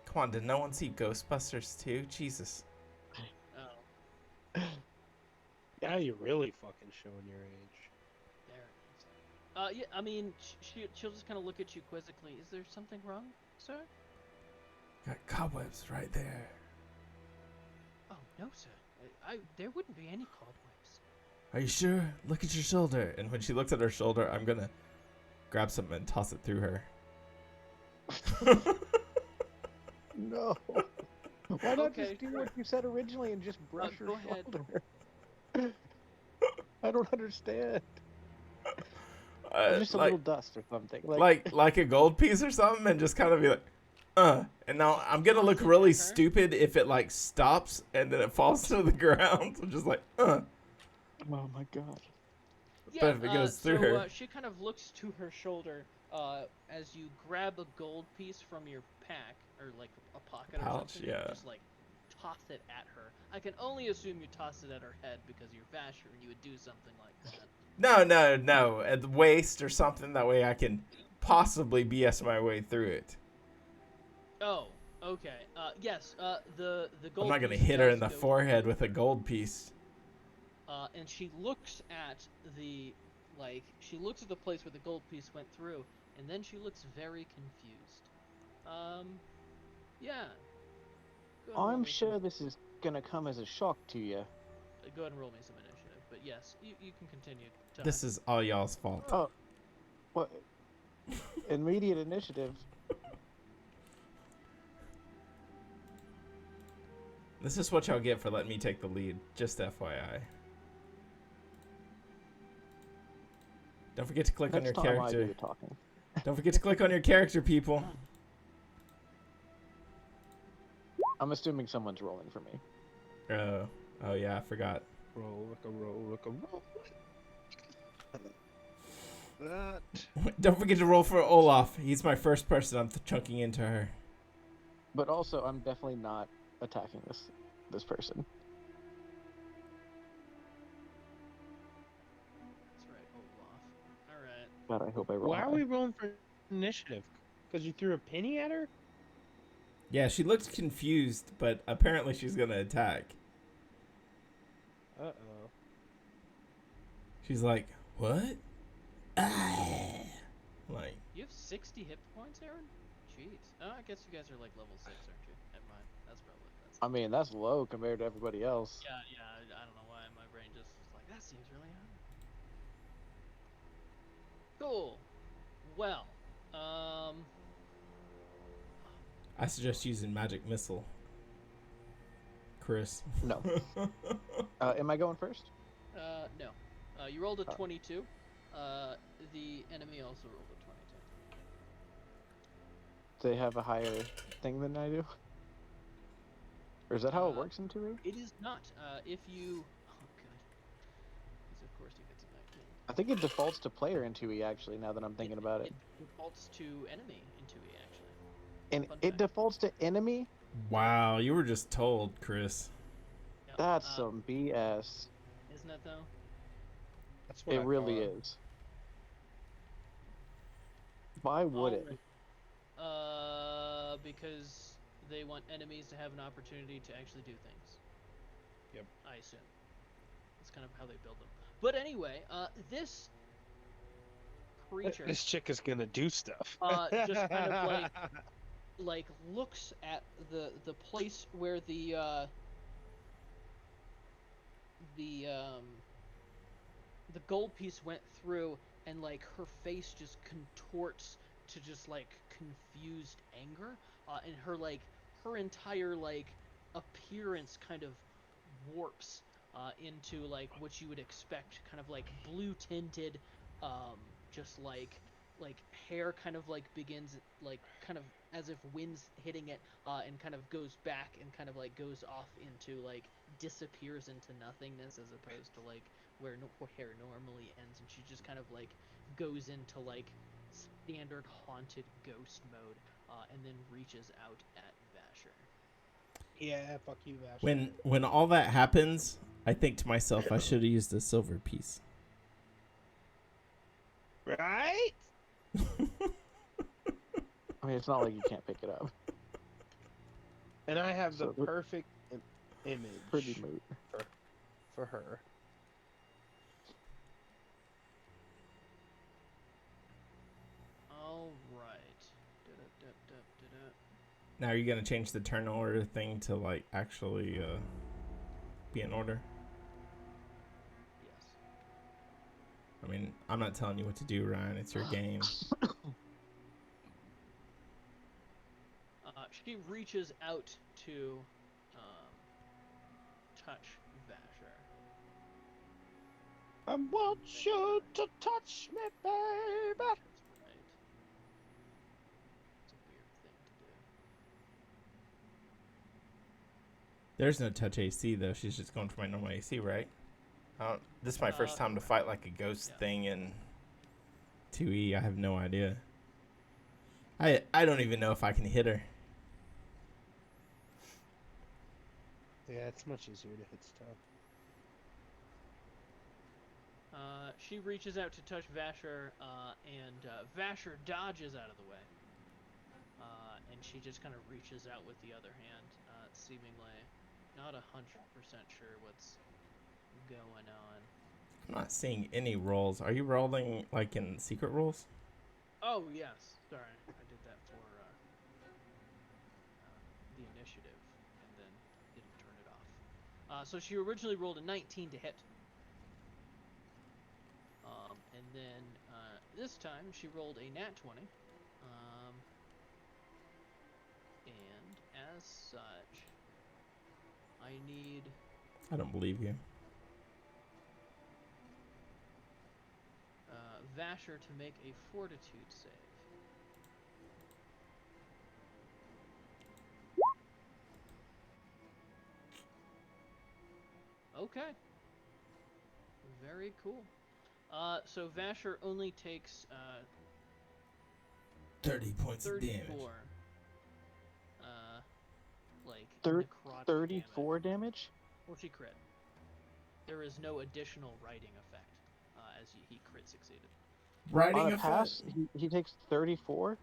Come on, did no one see Ghostbusters too? Jesus. Oh, Now you're really fucking showing your age. there it is. Yeah, I mean, she'll just kind of look at you quizzically. Is there something wrong, sir? Got cobwebs right there. Oh, no, sir. There wouldn't be any cobwebs. Are you sure? Look at your shoulder. And when she looks at her shoulder, I'm gonna grab something and toss it through her. No. Why not Okay, just do sure. what you said originally and just brush her go ahead. shoulder? I don't understand. Or just a like little dust or something. Like, like a gold piece or something, and just kind of be like, And now I'm gonna look Toss it really at her. stupid if it like stops and then it falls to the ground. So just like, oh my god. Yeah, if it goes through so her. she kind of looks to her shoulder as you grab a gold piece from your pack, or like a pocket or Pouch, something, yeah. and just like toss it at her. I can only assume you toss it at her head because you're Vasher and you would do something like that. No, at the waist or something. That way I can possibly BS my way through it. Oh, okay. Yes. The gold. I'm not gonna piece hit her does in the go forehead through, with a gold piece. and she looks at she looks at the place where the gold piece went through, and then she looks very confused. Yeah. Go ahead and roll I'm me some- sure this is gonna come as a shock to you. Go ahead and roll me some initiative. But yes, you can continue. This is all y'all's fault. Oh, what? Immediate initiative. This is what y'all get for letting me take the lead. Just FYI. Don't forget to click on your Next time I do character. the talking. Don't forget to click on your character, people. I'm assuming someone's rolling for me. Oh yeah, I forgot. Roll, like a roll. That. Don't forget to roll for Olaf. He's my first person I'm chunking into her. But also, I'm definitely not attacking this person. That's right, Olaf. All right. God, I hope I roll. Why are high. we rolling for initiative? Because you threw a penny at her? Yeah, she looks confused, but apparently she's gonna attack. Uh-oh. She's like, what? Ah. Like, You have 60 hit points, Aaron? Jeez. Oh, I guess you guys are like level 6, aren't you? Never mind. That's probably. I mean, that's low compared to everybody else. Yeah. I don't know why my brain just was like, that seems really high. Cool. Well, I suggest using magic missile. Chris. No. Am I going first? no. You rolled a Oh. 22. The enemy also rolled a 22. Do they have a higher thing than I do? Or is that how it Uh, works in 2E? It is not. If you. Oh, good. Because of course you get to 19. I think it defaults to player in 2E, actually, now that I'm thinking about it. It defaults to enemy in 2E, actually. And fun it fact. defaults to enemy? Wow, you were just told, Chris. Yeah, That's some BS. Isn't it, though? That's what It I really thought. is. Why would it? Because they want enemies to have an opportunity to actually do things. Yep. I assume. That's kind of how they build them. But anyway, this creature This chick is gonna do stuff. just kind of like looks at the place where the gold piece went through, and like her face just contorts to just like confused anger, and her entire like appearance kind of warps into like what you would expect, kind of like blue tinted, just like hair kind of like begins like kind of as if wind's hitting it, and kind of goes back and kind of like goes off into like disappears into nothingness, as opposed to like where hair normally ends, and she just kind of like goes into like standard haunted ghost mode, and then reaches out at Vasher. Yeah, fuck you, Ash. When all that happens, I think to myself, I should have used a silver piece. Right? I mean, it's not like you can't pick it up. And I have the So look- perfect image Pretty moot. for her. All right. Da-da-da-da-da-da. Now, are you gonna change the turn order thing to like actually be in order? Yes. I mean, I'm not telling you what to do, Ryan. It's your game. She reaches out to touch Vasher. I want you to touch me, baby. Right. It's a weird thing to do. There's no touch AC though. She's just going for my normal AC, right? This is my first time to Correct. fight like a ghost Yeah. thing in 2E. I have no idea. I don't even know if I can hit her. Yeah, it's much easier to hit stuff. She reaches out to touch Vasher, and Vasher dodges out of the way. And she just kind of reaches out with the other hand, seemingly not 100% sure what's going on. I'm not seeing any rolls. Are you rolling like in secret rolls? Oh, yes. Sorry. I did that for the initiative and then didn't turn it off. So she originally rolled a 19 to hit. And then this time she rolled a nat 20. And as such, I need I don't believe you. Vasher to make a fortitude save. Okay. Very cool. So Vasher only takes 30 points of 34. damage. Like Thir- necrotic 34 damage. damage? Well, she crit. There is no additional writing effect, as he crit succeeded. Writing On a effect? pass, he takes 34?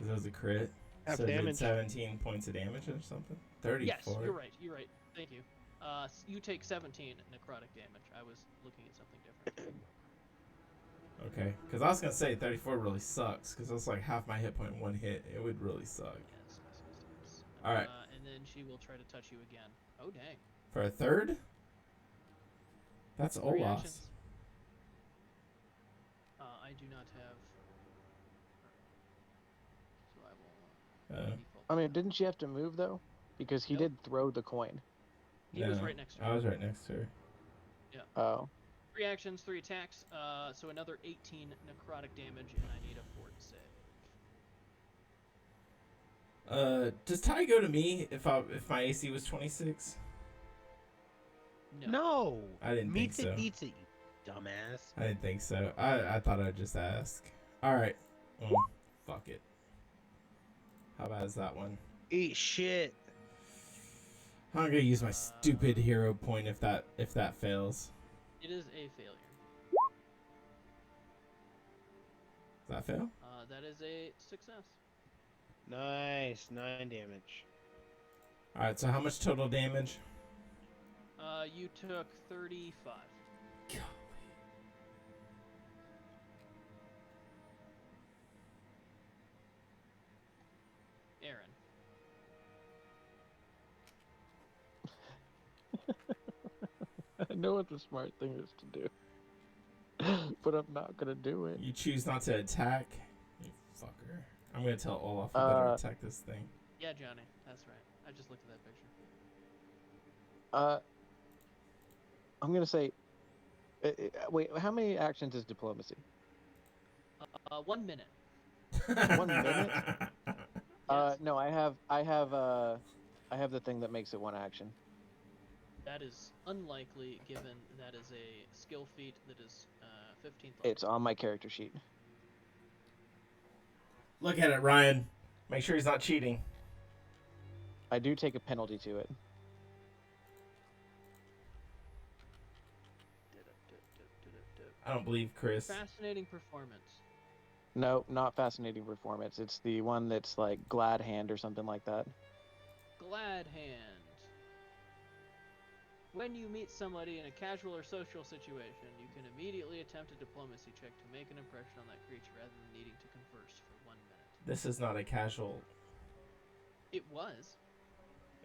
That was a crit. Half So it did damage. 17 points of damage or something? 34. Yes, you're right. You're right. Thank you. You take 17 necrotic damage. I was looking at something different. Okay, because I was going to say 34 really sucks, because that's like half my hit point in one hit. It would really suck. Yes. All right. And then she will try to touch you again. Oh, dang. For a third? That's 3 Olaf's. actions. I do not have. So I will. Default I mean, that. didn't she have to move, though? Because he Nope. did throw the coin. He was No, right next to I her. was right next to her. Oh. 3 actions, 3 attacks. So another 18 necrotic damage, and I need a fort save. Does tie go to me if my AC was 26? No. No. I didn't think Meets so. it, eats it, you dumbass. I didn't think so. I thought I'd just ask. Alright. Fuck it. How bad is that one? Eat shit. I'm gonna use my stupid hero point if that fails. It is a failure. Does that fail? That is a success. Nice. 9 damage. Alright, so how much total damage? You took 35. Aaron. I know what the smart thing is to do. But I'm not going to do it. You choose not to attack? You fucker. I'm gonna tell Olaf you better attack this thing. Yeah, Johnny. That's right. I just looked at that picture. I'm going to say... wait, how many actions is diplomacy? 1 minute. 1 minute? Yes. No, I have the thing that makes it 1 action. That is unlikely, given that is a skill feat that is 15th level. It's on my character sheet. Look at it, Ryan. Make sure he's not cheating. I do take a penalty to it. I don't believe Chris. Fascinating performance. No, not fascinating performance. It's the one that's like glad hand or something like that. Glad hand. When you meet somebody in a casual or social situation, you can immediately attempt a diplomacy check to make an impression on that creature rather than needing to converse for 1 minute. This is not a casual. It was.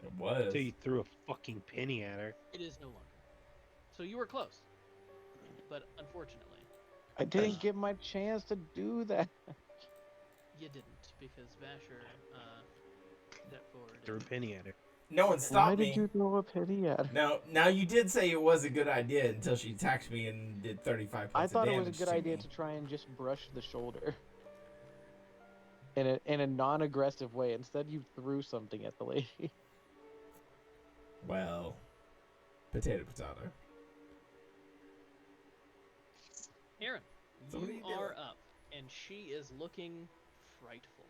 It was. So you threw a fucking penny at her. It is no longer. So you were close. But unfortunately, I didn't get my chance to do that. you didn't, because Vasher stepped forward. Threw a and penny at her. No one Why stopped did me. you throw a pity at her? No, now you did say it was a good idea until she attacked me and did 35 I points thought of it was a damage good to idea me. to try and just brush the shoulder in a non-aggressive way. Instead, you threw something at the lady. Well, potato. Aaron, So what are you you doing? are up, and she is looking frightful.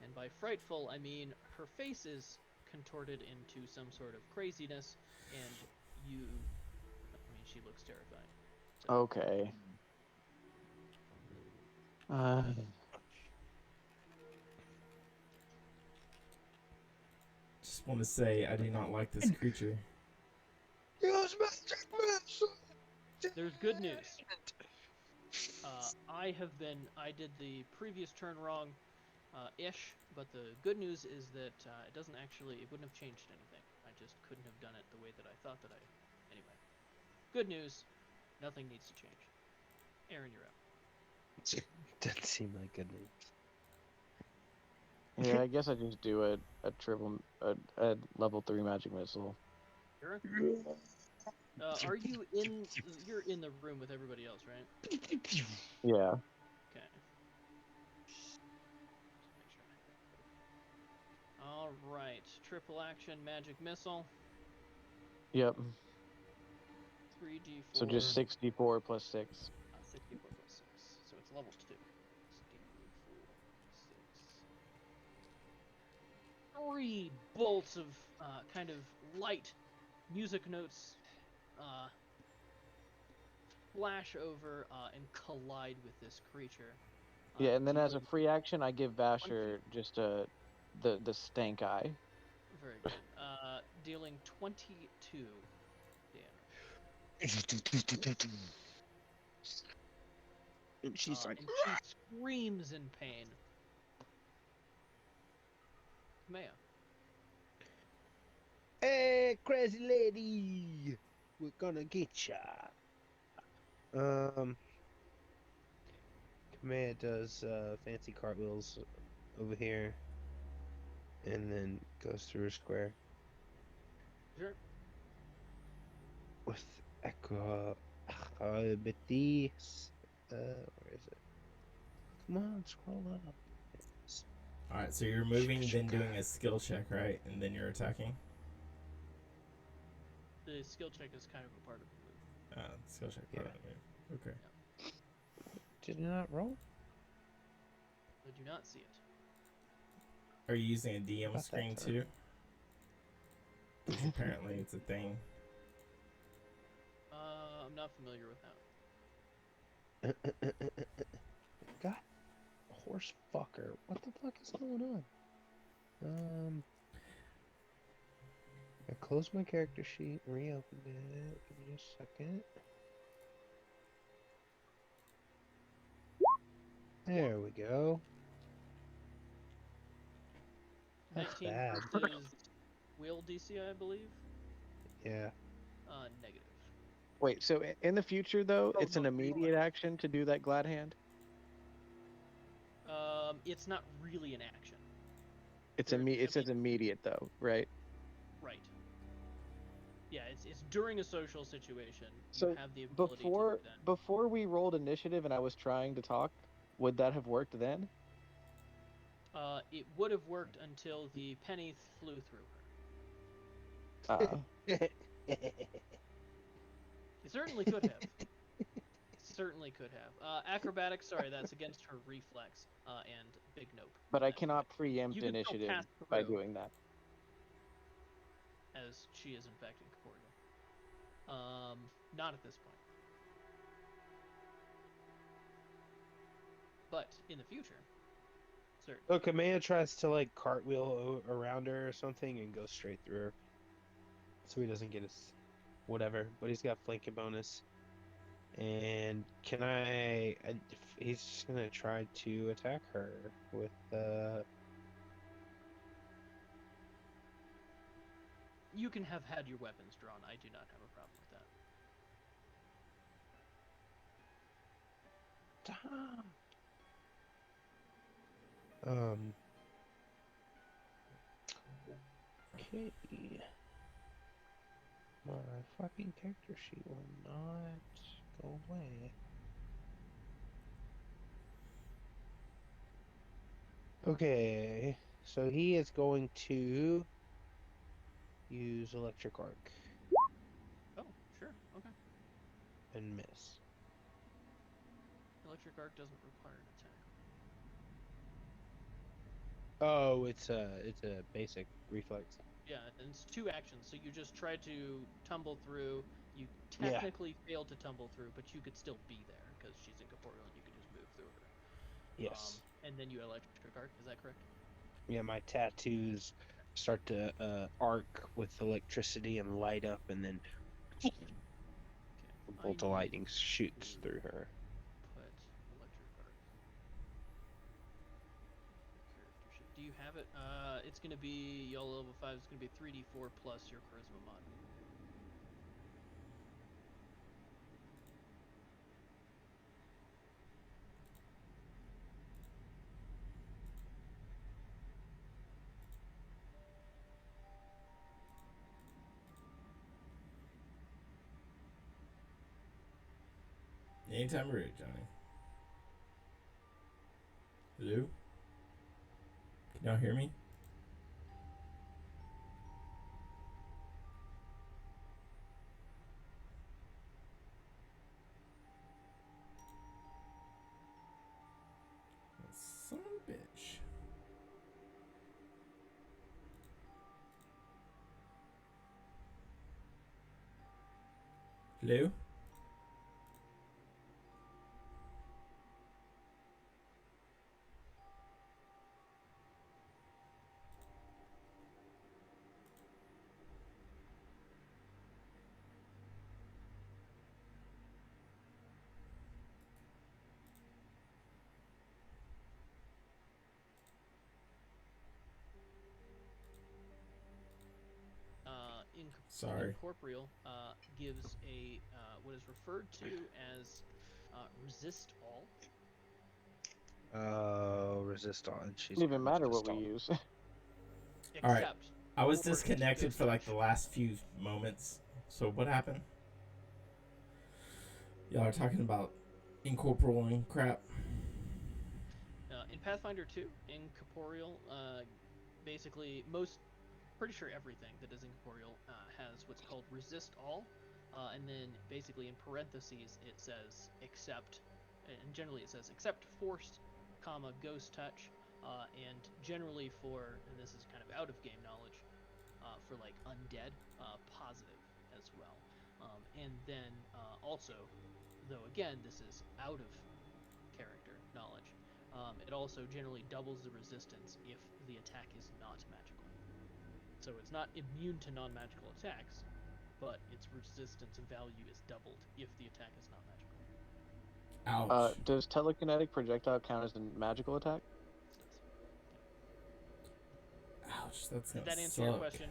And by frightful, I mean her face is contorted into some sort of craziness, and she looks terrifying. So, Okay. Just want to say I do not like this creature. Use magic missile. there's good news. I did the previous turn wrong, ish, but the good news is that it wouldn't have changed anything. I just couldn't have done it the way that I thought that anyway. Good news, nothing needs to change. Aaron, you're up. Doesn't seem like good news. Yeah, I guess I just do a level 3 magic missile. Aaron? You're in the room with everybody else, right? Yeah. Okay. Alright, triple action magic missile, Yep. 3d4. So just 64 plus 6. 64 plus 6, so it's level 2. 3 bolts of kind of light music notes flash over and collide with this creature. Yeah, and then as a dealing- free action, I give Vasher just the stank eye. Very good. Dealing 22 damage. She's like, And she screams in pain. Maya. Hey, crazy lady, we're gonna get ya. Kamea does fancy cartwheels over here, and then goes through a square Sure. with acrobatics. Where is it? Come on, scroll up. Alright, so you're moving, then doing a skill check, right? And then you're attacking? The skill check is kind of a part of the move. Skill check. Yeah. part of the move. Okay. Did it not roll? I do not see it. Are you using a DM About that screen turn. too? 'Cause apparently it's a thing. I'm not familiar with that. God, horse fucker. What the fuck is going on? I closed my character sheet, reopened it. Give me a second. There we go. That's 19 bad. versus will DC, I believe. Yeah. Negative. Wait, so in the future though, Oh, it's an no, immediate action to do that glad hand? It's not really an action. It's There- it says immediate though, right? Right. Yeah, it's during a social situation. So, you have the ability Before to do that. before we rolled initiative and I was trying to talk, would that have worked then? It would have worked until the penny flew through her. It certainly could have. Certainly could have. Acrobatics, sorry, that's against her reflex. And big nope. But I That's cannot fine. preempt You can still initiative pass by through. doing that. As she is in fact incorporeal. Not at this point. But in the future, certainly. So Kamea tries to like cartwheel around her or something and go straight through her. So he doesn't get his whatever, but he's got flanking bonus. And he's just gonna try to attack her with You can have had your weapons drawn. I do not have a problem with that. Okay. My fucking character sheet will not go away. Okay, so he is going to use electric arc Oh, sure. Okay. and miss. Electric arc doesn't require an attack. Oh, it's a basic reflex. Yeah, and it's 2 actions. So you just try to tumble through. You Yeah. technically failed to tumble through, but you could still be there because she's incorporeal and you could just move through her. Yes. And then you electric arc. Is that correct? Yeah, my tattoos start to arc with electricity and light up, and then Okay. a bolt of lightning shoots through her. Put electric arc. Character sheet. Do you have it? It's gonna be YOLO level 5. It's gonna be 3d4 plus your charisma mod. Anytime you're ready, Johnny. Hello? Can y'all hear me? Son of a bitch. Hello? Sorry. Incorporeal gives a what is referred to as resist all. Resist all. And she's Doesn't even matter what resist we all. use. Except All right. I was for disconnected for like ghost the last few moments. So what happened? Y'all are talking about incorporeal and crap. in Pathfinder 2, incorporeal, basically pretty sure everything that is incorporeal has what's called resist all, and then basically in parentheses it says except, and generally it says except force, comma, ghost touch, and generally for, and this is kind of out of game knowledge, for like undead, positive as well. And then also, though again this is out of character knowledge, it also generally doubles the resistance if the attack is not magical. So it's not immune to non-magical attacks, but its resistance and value is doubled if the attack is not magical. Ouch. Does telekinetic projectile count as a magical attack? Ouch. That's Did gonna that answer your suck. question,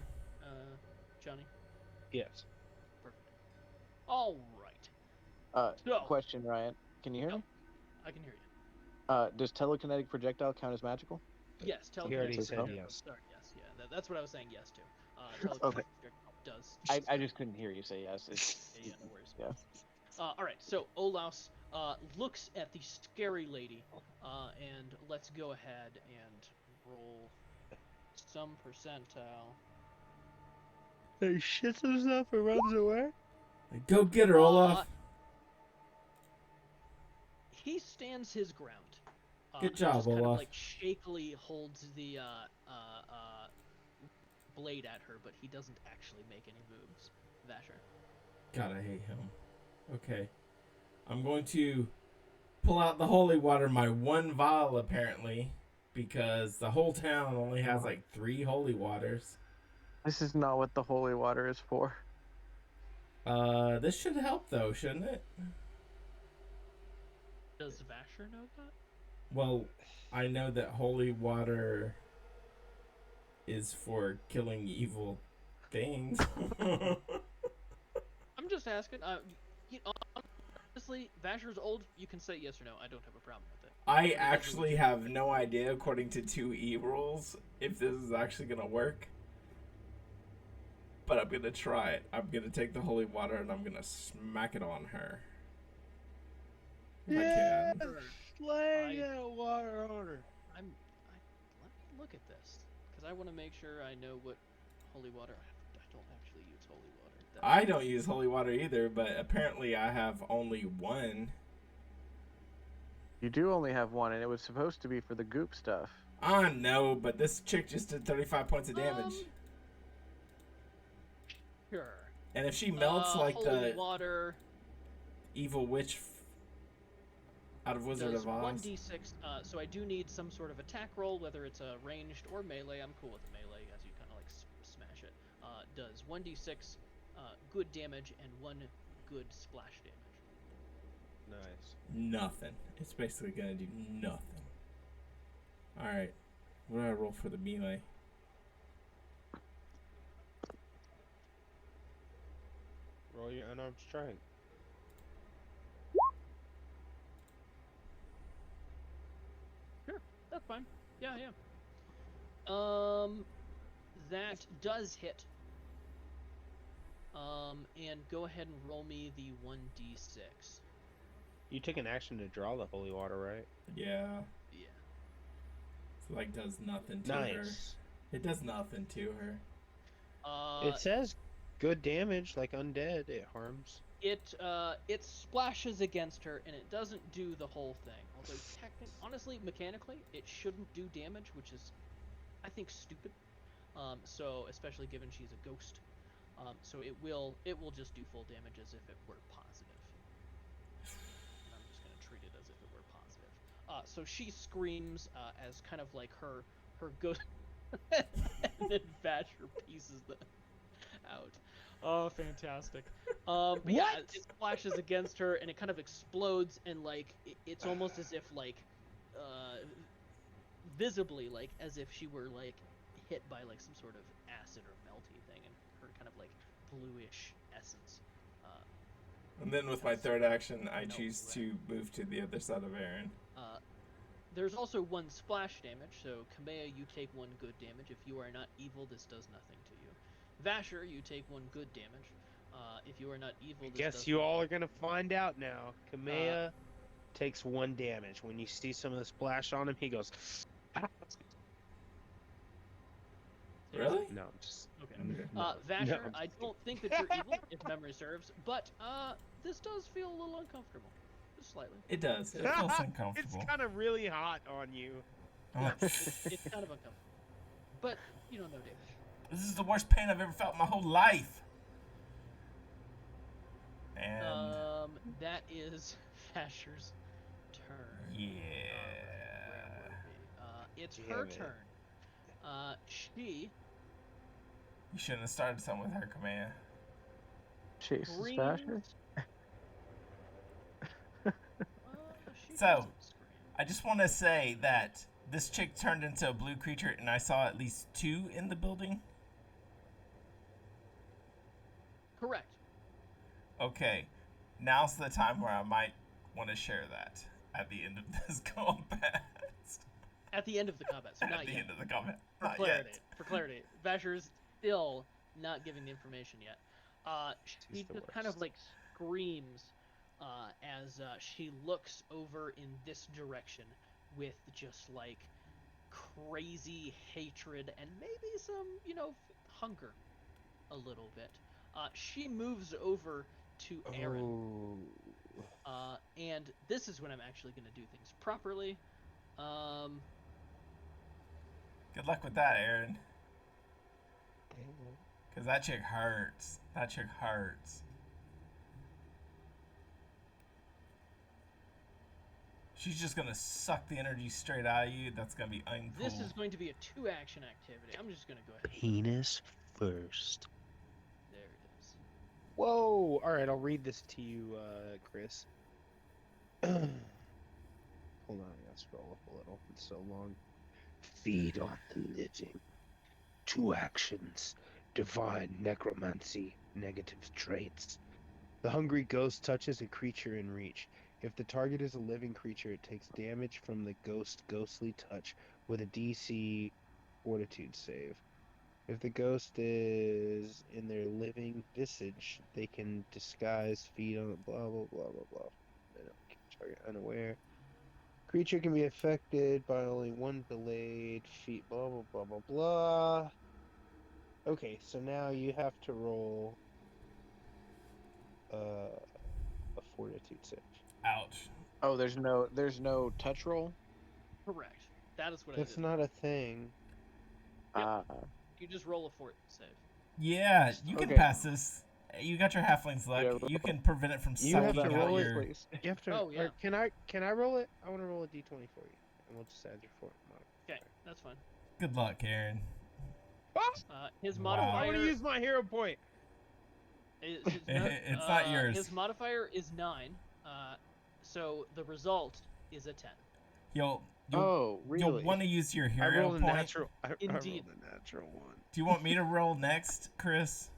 Johnny? Yes. Perfect. All right. So, Question, Ryan. Can you hear me? I can hear you. Does telekinetic projectile count as magical? Yes, He already telekinetic said projectile- yes. Sorry, yes, yeah, that's what I was saying yes to. Telekinetic Okay. projectile does. I just couldn't hear you say yes. Yeah, no worries. Yeah. All right, so Olaus looks at the scary lady, and let's go ahead and roll some percentile. He shits himself and runs away. Go get her, Olaf. He stands his ground. Good and job, just kind of Olaf. like shakily holds the blade at her, but he doesn't actually make any moves. Vasher. God, I hate him. Okay. I'm going to pull out the holy water, my one vial apparently, because the whole town only has like 3 holy waters. This is not what the holy water is for. This should help though, shouldn't it? Does Vasher know that? Well, I know that holy water is for killing evil things. I'm just asking. Honestly, Vasher's old. You can say yes or no. I don't have a problem with it. I actually have no idea, according to 2E rules, if this is actually gonna work. but I'm gonna try it. I'm gonna take the holy water and I'm gonna smack it on her. If I can. Slang I- that water on her. Let me look at this because I want to make sure I know what holy water. I don't actually use holy water. I don't use holy water either, but apparently I have only one. You do only have one, and it was supposed to be for the goop stuff. No, but this chick just did 35 points of damage. Sure. And if she melts like holy the water evil witch out of Wizard does of Oz. 1d6. So I do need some sort of attack roll, whether it's a ranged or melee. I'm cool with melee, as you kind of like smash it. Does 1d6 good damage and 1 good splash damage. Nice. Nothing. It's basically gonna do nothing. Alright. What do I roll for the melee? Roll your unarmed strike. That's fine. Yeah. That does hit. And go ahead and roll me the 1d6. You took an action to draw the holy water, right? Yeah. Yeah. So like does nothing to her. Nice. It does nothing to her. It says good damage, like undead. It harms. It splashes against her and it doesn't do the whole thing. Although honestly, mechanically, it shouldn't do damage, which is, I think, stupid. So especially given she's a ghost. So it will just do full damage as if it were positive. I'm just gonna treat it as if it were positive. So she screams as kind of like her ghost, and then Vasher pieces them out. Oh, fantastic. But yeah, it splashes against her and it kind of explodes and like it's almost as if like visibly like as if she were like hit by like some sort of acid or melty thing and her kind of like bluish essence. And then with my third action, I choose to move to the other side of Aaron. There's also 1 splash damage, so Kamea, you take 1 good damage. If you are not evil, this does nothing to you. Vasher, you take 1 good damage. If you are not evil, this Guess does you all nothing. are gonna find out now. Kamea takes 1 damage. When you see some of the splash on him, he goes. "Ah." Really? No, I'm just. Okay. Okay. Vasher, No, I'm I just don't think that you're evil, if memory serves, but this does feel a little uncomfortable. Just slightly. It does. It feels It's uncomfortable. kind of really hot on you. I'm like, It's kind of uncomfortable. But you don't know, David. this is the worst pain I've ever felt in my whole life. And That is Vasher's turn. yeah. Where would it be? It's Damn her it. turn. She You shouldn't have started something with her, Kamea. Jesus, screams. Vasher. She So, doesn't scream. I just want to say that this chick turned into a blue creature, and I saw at least 2 in the building. Correct. Okay, now's the time where I might want to share that at the end of this combat. At the end of the combat, so At not the yet. end of the combat. For Not clarity, yet. for clarity, Vasher's still not giving the information yet. She She's the just kind of worst. like screams as she looks over in this direction with just like crazy hatred and maybe some, hunger a little bit. She moves over to Aaron, Oh. and this is when I'm actually going to do things properly. Good luck with that, Aaron. Because that chick hurts. That chick hurts. She's just going to suck the energy straight out of you. That's going to be uncool. This is going to be a 2-action activity. I'm just going to go ahead. Penis first. There it is. Whoa! All right, I'll read this to you, Chris. Hold on, I gotta scroll up a little. It's so long. Feed on the living. 2 actions. Divine necromancy. Negative traits. The hungry ghost touches a creature in reach. If the target is a living creature, it takes damage from the ghostly touch with a DC fortitude save. If the ghost is in their living visage, they can disguise, feed on blah blah blah blah blah. They don't keep target unaware. Creature can be affected by only one delayed feat. Blah blah blah blah blah. Okay, so now you have to roll a fortitude save. Ouch. Oh, there's no touch roll. Correct. That is what That's I did. not a thing. Yep. Ah, You just roll a fort save. Yeah, you can Okay. pass this. You got your halfling's luck. Yeah, You can prevent it from You have sucking to out roll it, your. please. You have to. Oh, yeah. Or can I roll it? I want to roll a d20 for you, and we'll just add your fort modifier. Okay, that's fine. Good luck, Aaron. His Wow. I modifier. want to use my hero point. It's not yours. His modifier is 9. So the result is a 10. You'll Oh, really? want to use your I hero rolled a point. natural. I rolled Indeed. a natural one. Do you want me to roll next, Chris?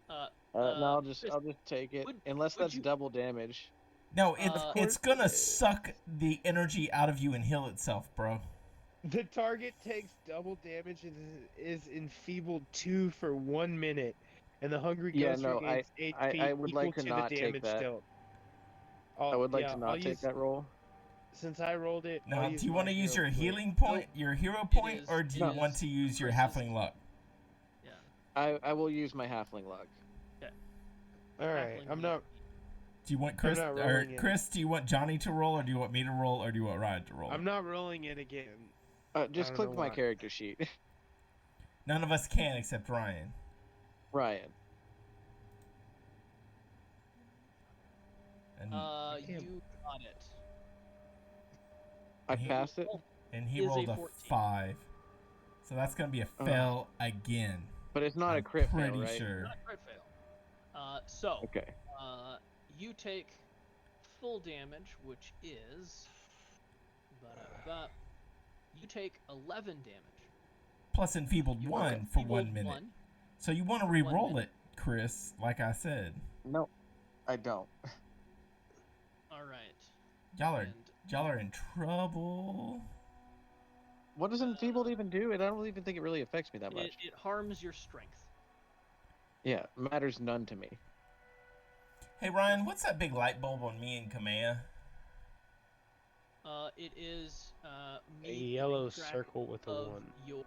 No, I'll just Chris, take it. would- Unless would that's you- double damage. No, it's gonna course. suck the energy out of you and heal itself, bro. The target takes double damage and is enfeebled 2 for 1 minute, and the hungry Yeah, ghost no, regains HP I would equal like to to not the take damage that. dealt. I would like yeah, to not I'll take use, that roll. Since I rolled it. Now, I'll do you my want to use hero your point. healing point, your hero point, is- or do you No. want to use your Chris's- halfling luck? Yeah. I will use my halfling luck. All right, Halfling I'm luck. not. Do you want Chris not or rolling it. Chris? Do you want Johnny to roll, or do you want me to roll, or do you want Ryan to roll? I'm not rolling it again. Just don't click know my why. character sheet. None of us can except Ryan. Ryan. And can't- You got it. I He- passed it, he is a rolled a 14. 5, so that's gonna be a Ugh. fail again. but it's not I'm a crit fail, pretty right? sure. Not a crit fail. So, Okay. you take full damage, which is. You take 11 damage. Plus enfeebled You 1 are for enfeebled 1 minute. 1. So you want to for 1 re-roll minute. it, Chris? Like I said, No, I don't. All right. y'all And are in trouble. What does enfeebled even do? I don't even think it really affects me that much. it harms your strength. Yeah, matters none to me. Hey Ryan, what's that big light bulb on me and Kamea? It is me A keeping yellow track circle with a of 1. your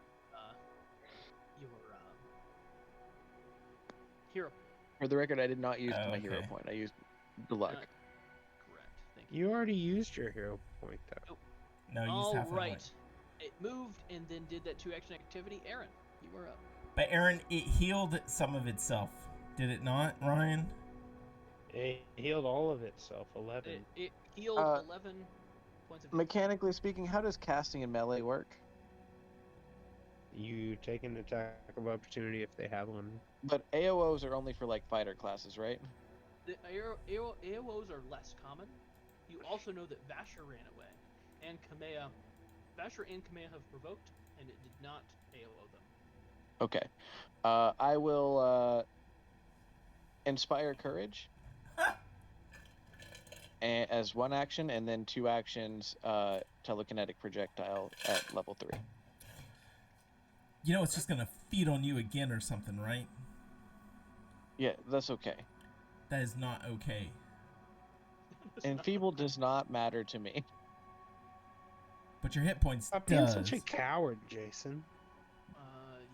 hero. For the record, I did not use Oh, my hero okay. point. I used the luck. Correct. Thank you. You already used your hero point though. No, use All halfling right. light. It moved and then did that 2-action activity. Aaron, you are up. But Aaron, it healed some of itself, did it not, Ryan? It healed all of itself. 11. It healed Uh, 11 points of Mechanically speaking, how does casting in melee work? You take an attack of opportunity if they have one. But AOOs are only for like fighter classes, right? The AOs are less common. You also know that Vasher ran away, and Kamea. Vasher and Kamea have provoked, and it did not AOO them. Okay. I will inspire courage as 1 action, and then 2 actions telekinetic projectile at level 3. You know it's just gonna feed on you again or something, right? Yeah, that's okay. That is not okay. Enfeebled does not matter to me. But your hit points Stop being does. such a coward, Jason.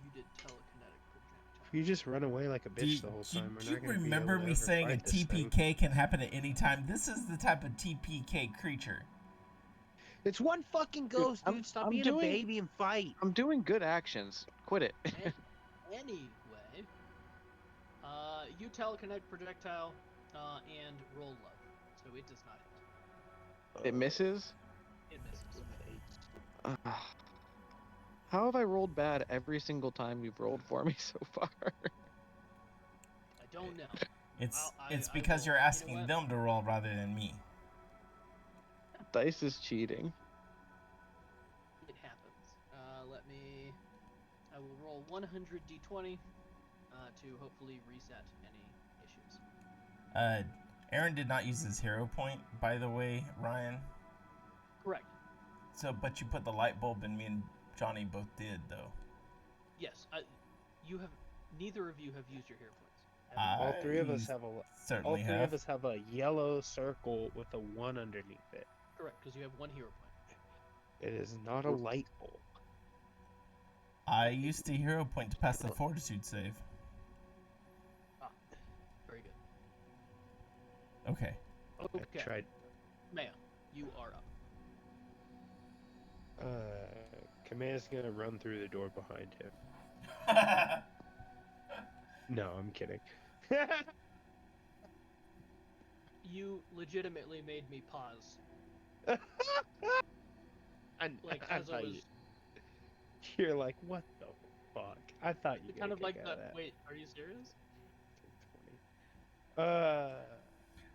You did telekinetic projectile. If you just run away like a bitch the whole time, do we're you not gonna be remember able to me ever saying a fight this thing. TPK can happen at any time? This is the type of TPK creature. It's one fucking ghost, I'm- dude. Stop I'm being doing- a baby and fight. I'm doing good actions. Quit it. Anyway, you telekinetic projectile and roll love, so it does not hit. It misses. It misses. How have I rolled bad every single time you've rolled for me so far? I don't know. It's I because will- you're you know asking what? them to roll rather than me. Dice is cheating. It happens. I will roll 100 d20 to hopefully reset any issues. Aaron did not use his hero point, by the way, Ryan. Correct. So, but you put the light bulb in. Me and Johnny both did, though. Yes. You have neither of you have used your hero points. All I three of us have a all certainly three have. of us have a yellow circle with a 1 underneath it. Correct, because you have one hero point. It is not a light bulb. I used a hero point to pass the fortitude save. Very good. Okay. Okay. I tried. Maya, you are up. Kameha's gonna run through the door behind him. No, I'm kidding. You legitimately made me pause. Like I as I thought was you're like, what the fuck? I thought you kind of like out that. of that. Wait, are you serious?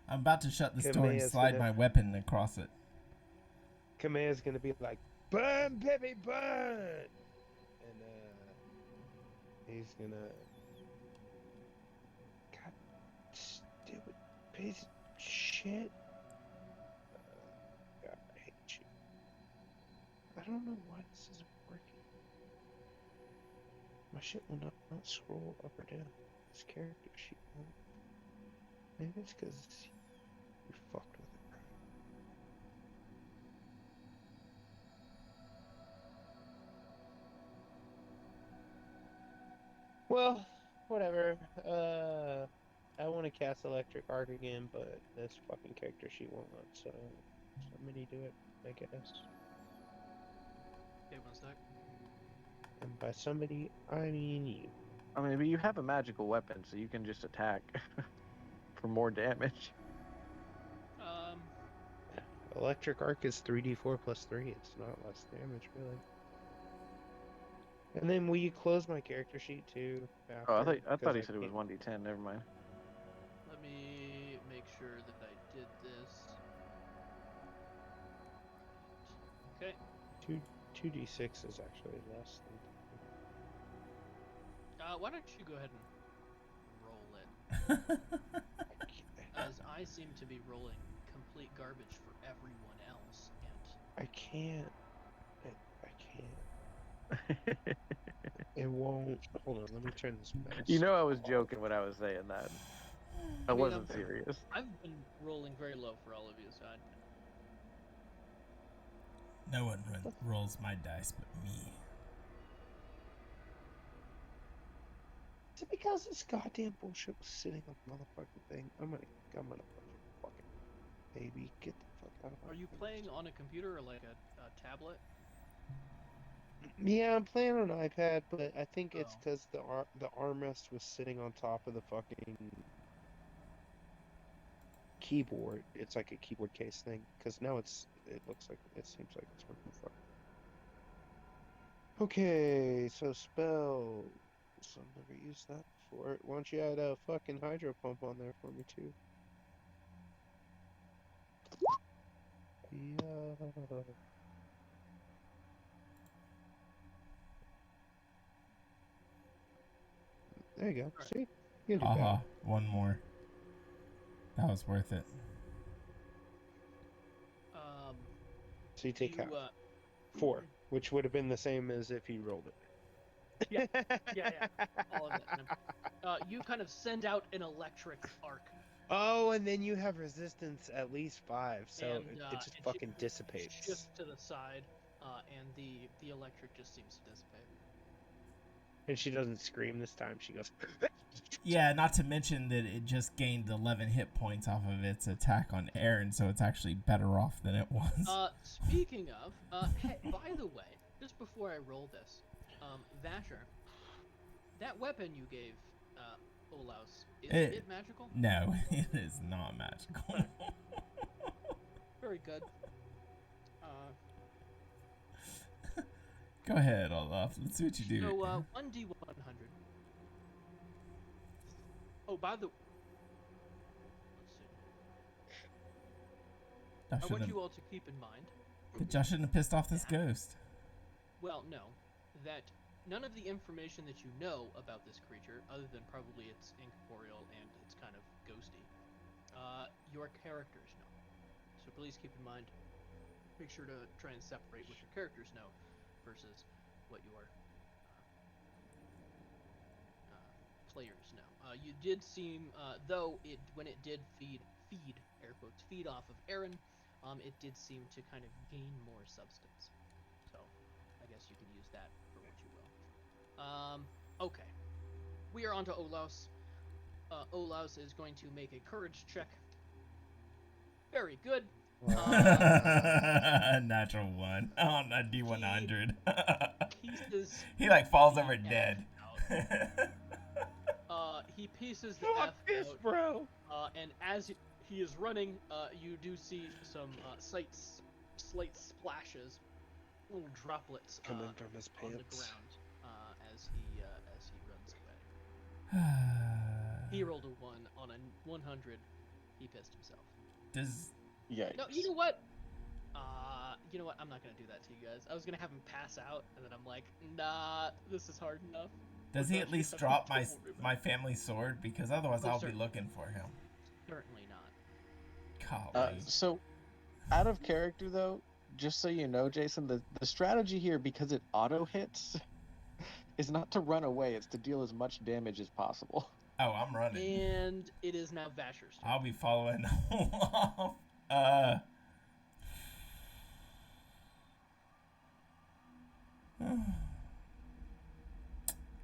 I'm about to shut this door and Kameha's slide gonna- my weapon across it. Kameha's gonna be like, burn, baby, burn! And, he's gonna... God, stupid piece of shit. God, I hate you. I don't know why this isn't working. My shit will not scroll up or down. This character sheet won't. Maybe it's because you fucked with it, bro. Well, whatever. I want to cast Electric Arc again, but this fucking character sheet won't let, so somebody do it, I guess. Okay, one sec. And by somebody, I mean you. I mean, but you have a magical weapon, so you can just attack for more damage. Electric Arc is 3d4 plus 3. It's not less damage, really. And then will you close my character sheet too? Oh, After? I thought he 'Cause said it was can't- 1d10. Never mind. Let me make sure that I did this. Okay. 2d6 is actually less than. Why don't you go ahead and roll it? As I seem to be rolling complete garbage for everyone else, and I can't. I can't. It won't. Hold on, let me turn this mouse. You know I was joking when I was saying that. I mean, wasn't I'm- serious. I've been rolling very low for all of you, so No one rolls my dice but me. Is it because this goddamn bullshit was sitting on the motherfucking thing? I'm gonna fucking baby, get the fuck out of my are you face. playing on a computer or like a tablet? Yeah, I'm playing on iPad, but I think it's Oh. because the armrest was sitting on top of the fucking keyboard. It's like a keyboard case thing. Because now it seems like it's working fine. Okay, so spells. I've never used that before. Why don't you add a fucking hydro pump on there for me too? Yeah. There you go. Alright. See? You do Haha, better. one more. That was worth it. So you take you, half. 4, which would have been the same as if he rolled it. Yeah, all of it. You kind of send out an electric arc. Oh, and then you have resistance at least 5, so And, it just it fucking dissipates. Shifts to the side, and the electric just seems to dissipate. And she doesn't scream this time. She goes. Yeah, not to mention that it just gained 11 hit points off of its attack on Aaron, so it's actually better off than it was. Speaking of, hey, by the way, just before I roll this, Vasher, that weapon you gave Olaus, is it magical? No, it is not magical. Very good. Go ahead, Olaf. Let's see what you do. So 1d100. Oh, by the let's see. I want you all to keep in mind. Josh shouldn't have pissed off this ghost. Well, no, that none of the information that you know about this creature, other than probably it's incorporeal and it's kind of ghosty, your characters know. So please keep in mind. Make sure to try and separate what your characters know versus what your players know. You did seem, though when it did feed air quotes feed off of Aaron, it did seem to kind of gain more substance. So, I guess you can use that for what you will. Okay, we are on to Olaus. Olaus is going to make a courage check. Very good. Natural one on a D100. Pieces. He like falls over the dead. He pieces the Fuck F this, out, bro. and as he is running, you do see some slight splashes, little droplets Coming from his on the pants. ground as he runs away. He rolled a 1 on a 100. He pissed himself. Does Yikes. No, you know what? I'm not gonna do that to you guys. I was gonna have him pass out, and then I'm like, nah, this is hard enough. does he Let's at actually least have drop him my double remember. my family sword? Because otherwise Oh, I'll be certainly. looking for him. Certainly not. Golly. So, out of character though, just so you know, Jason, the strategy here, because it auto hits, is not to run away. It's to deal as much damage as possible. Oh, I'm running. And it is now Vasher's turn. I'll be following along.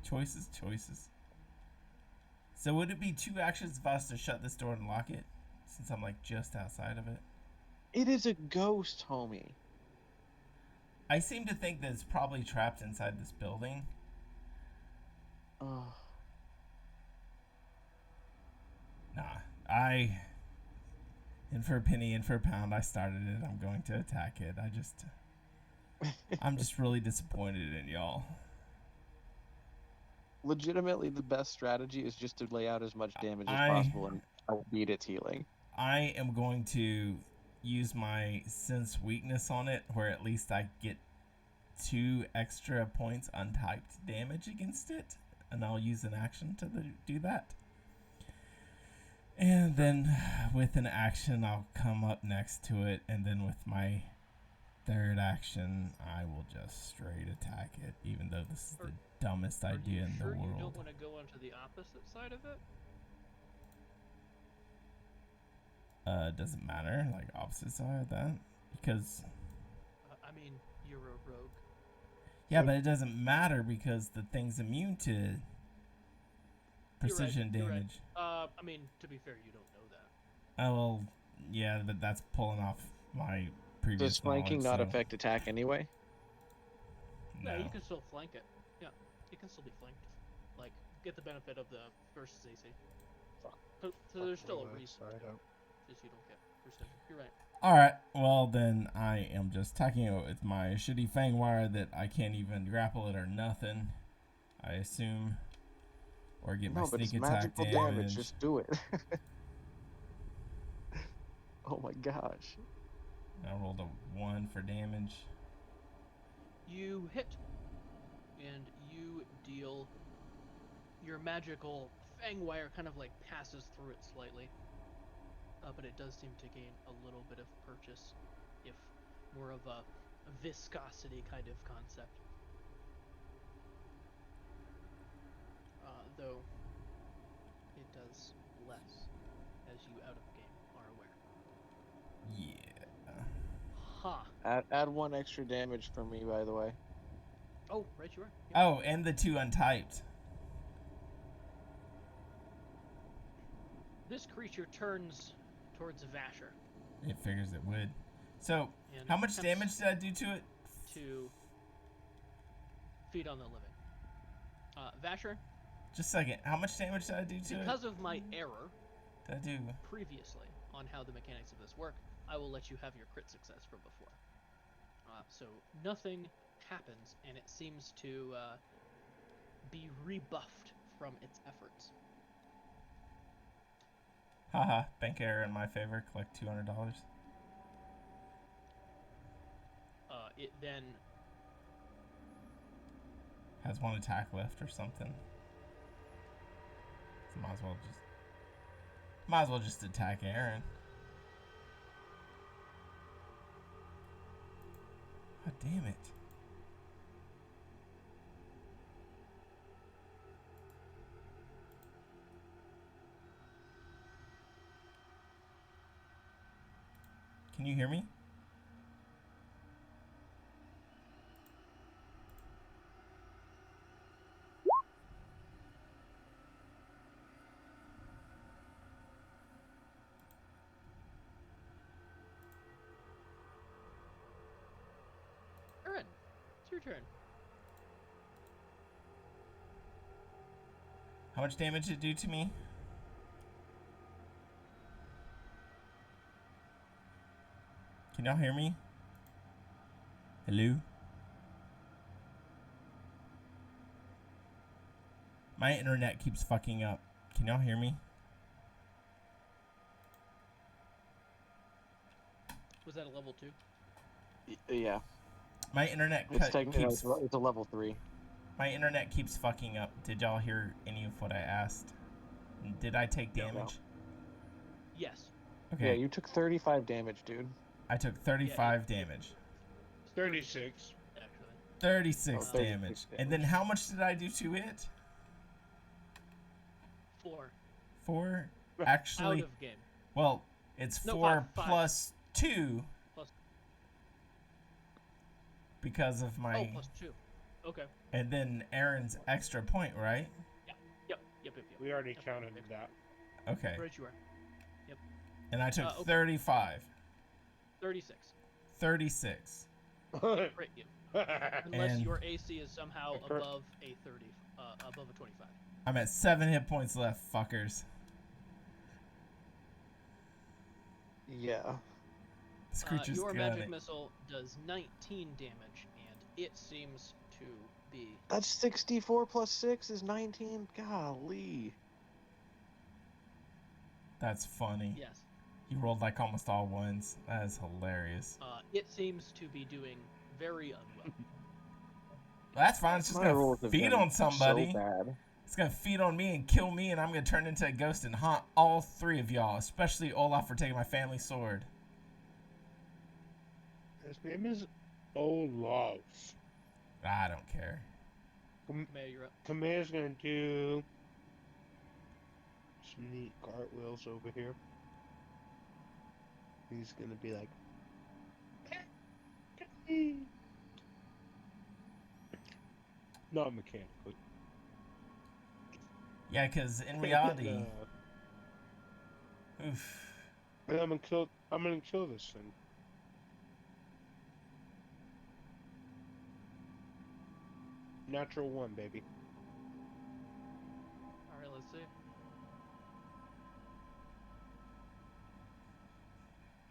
Choices. So would it be 2 actions if I was to shut this door and lock it? Since I'm like just outside of it. It is a ghost, homie. I seem to think that it's probably trapped inside this building. Oh. Nah, in for a penny, in for a pound, I started it. I'm going to attack it. I'm just really disappointed in y'all. Legitimately, the best strategy is just to lay out as much damage as I- possible and outbeat its healing. I am going to use my sense weakness on it, where at least I get 2 extra points untyped damage against it, and I'll use an action to do that. And then with an action, I'll come up next to it, and then with my 3rd action, I will just straight attack it, even though this is the dumbest idea in the Are you sure you don't world. want to go onto the opposite side of it? Doesn't matter, like opposite side of that, because I mean, you're a rogue. yeah, but it doesn't matter because the thing's immune to precision you're right. damage. I mean, to be fair, you don't know that. Oh well, yeah, but that's pulling off my previous. Does flanking knowledge, not so affect attack anyway? No. Yeah, you can still flank it. Yeah, it can still be flanked. Like, get the benefit of the versus AC. So there's still a reason. Just you don't get precision. You're right. All right, well then I am just attacking it with my shitty fang wire that I can't even grapple it or nothing. I assume, or get my No, but sneak it's attack magical damage. damage. Just do it. Oh my gosh. I rolled a 1 for damage. You hit, and you deal. Your magical fang wire kind of like passes through it slightly, but it does seem to gain a little bit of purchase, if more of a viscosity kind of concept. Though it does less, as you out of game are aware. Yeah. Ha! Add 1 extra damage for me, by the way. Oh, right you are. Yeah. Oh, and the 2 untyped. This creature turns towards Vasher. It figures it would. So, And how much attempts damage did I do to it? to feed on the living. Vasher, Just a second. How much damage did I do to because of my error it? Did I do? previously on how the mechanics of this work, I will let you have your crit success from before. So nothing happens, and it seems to be rebuffed from its efforts. Haha, bank error in my favor. Collect $200. It then Has 1 attack left or something. So might as well just attack Aaron. God damn it. Can you hear me? Aaron, it's your turn. How much damage did it do to me? Can y'all hear me? Hello? My internet keeps fucking up. Can y'all hear me? Was that a level 2? Yeah, My internet it's technically keeps it's a level 3. my internet keeps fucking up. Did y'all hear any of what I asked? Did I take Yeah. damage? Yes. Okay. Yeah, you took 35 damage, dude. I took 35 damage. 36. Actually. 36 Oh, 36 damage. And then how much did I do to it? 4. 4? Out Actually, of game. well, it's No, 4 5. plus 2 Plus. because of my... Oh, plus 2. Okay. And then Aaron's extra point, right? Yep. We already Yep. counted that. Okay. Right you are. And I took Okay. 35. 36. 36. Right you. Unless And- your AC is somehow Of course. above a 30, above a 25. I'm at 7 hit points left, fuckers. Yeah. Scrooge is Your got magic it. missile does 19 damage, and it seems to be. That's 64 plus 6 is 19. Golly. That's funny. Yes. You rolled like almost all ones. That is hilarious. It seems to be doing very unwell. Well, that's fine. It's just My rolls gonna have feed been on somebody. So bad. It's gonna feed on me and kill me, and I'm gonna turn into a ghost and haunt all 3 of y'all, especially Olaf for taking my family sword. His name is Olaf. I don't care. May, you're up. Kame's gonna do some neat cartwheels over here. He's gonna be like, not mechanically. Yeah, because in reality, No. oof. And I'm gonna kill this thing. Natural 1, baby. Alright, let's see.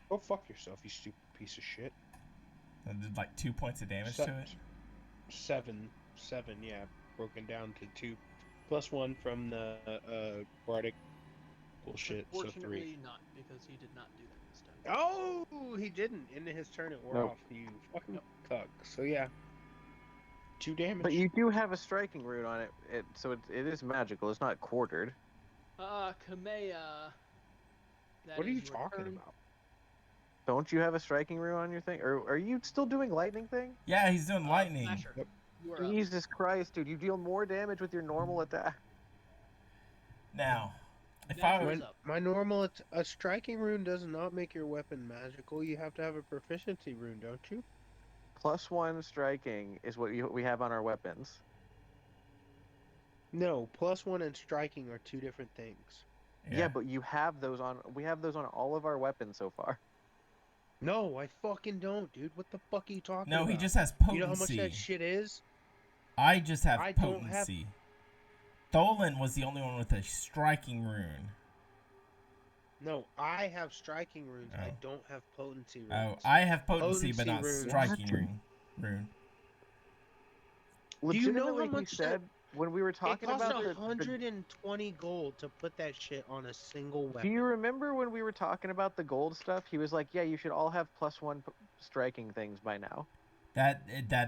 Go fuck yourself, you stupid piece of shit. I did like 2 points of damage Se- to it. 7, yeah, broken down to 2, plus 1 from the bardic bullshit, so 3. Unfortunately, not, because he did not do that this time. Oh, he didn't. In his turn, it wore Nope. off. You fucking cuck. So yeah, 2 damage. But you do have a striking rune on it, so it is magical. It's not quartered. Kamea. that What are you is your talking turn. about? Don't you have a striking rune on your thing? Or are you still doing lightning thing? Yeah, he's doing lightning. Smasher, Yep. you are up. Jesus Christ, dude! You deal more damage with your normal attack. Now, if Now I you're was... up. My normal a striking rune does not make your weapon magical. You have to have a proficiency rune, don't you? +1 striking is what we have on our weapons. No, +1 and striking are 2 different things. Yeah, but you have those on. We have those on all of our weapons so far. No, I fucking don't, dude. What the fuck are you talking No, about? he just has potency. You know how much that shit is? I just have I don't have- potency. Tholen was the only one with a striking rune. No, I have striking runes. I Oh. don't have potency runes. Oh, I have potency, but Potency not rune. striking rune. Do you know how Legitimately, he much said when we were It talking costs about the 120 gold to put that shit on a single Do weapon. you remember when we were talking about the gold stuff? He was like, "Yeah, you should all have +1 striking things by now." That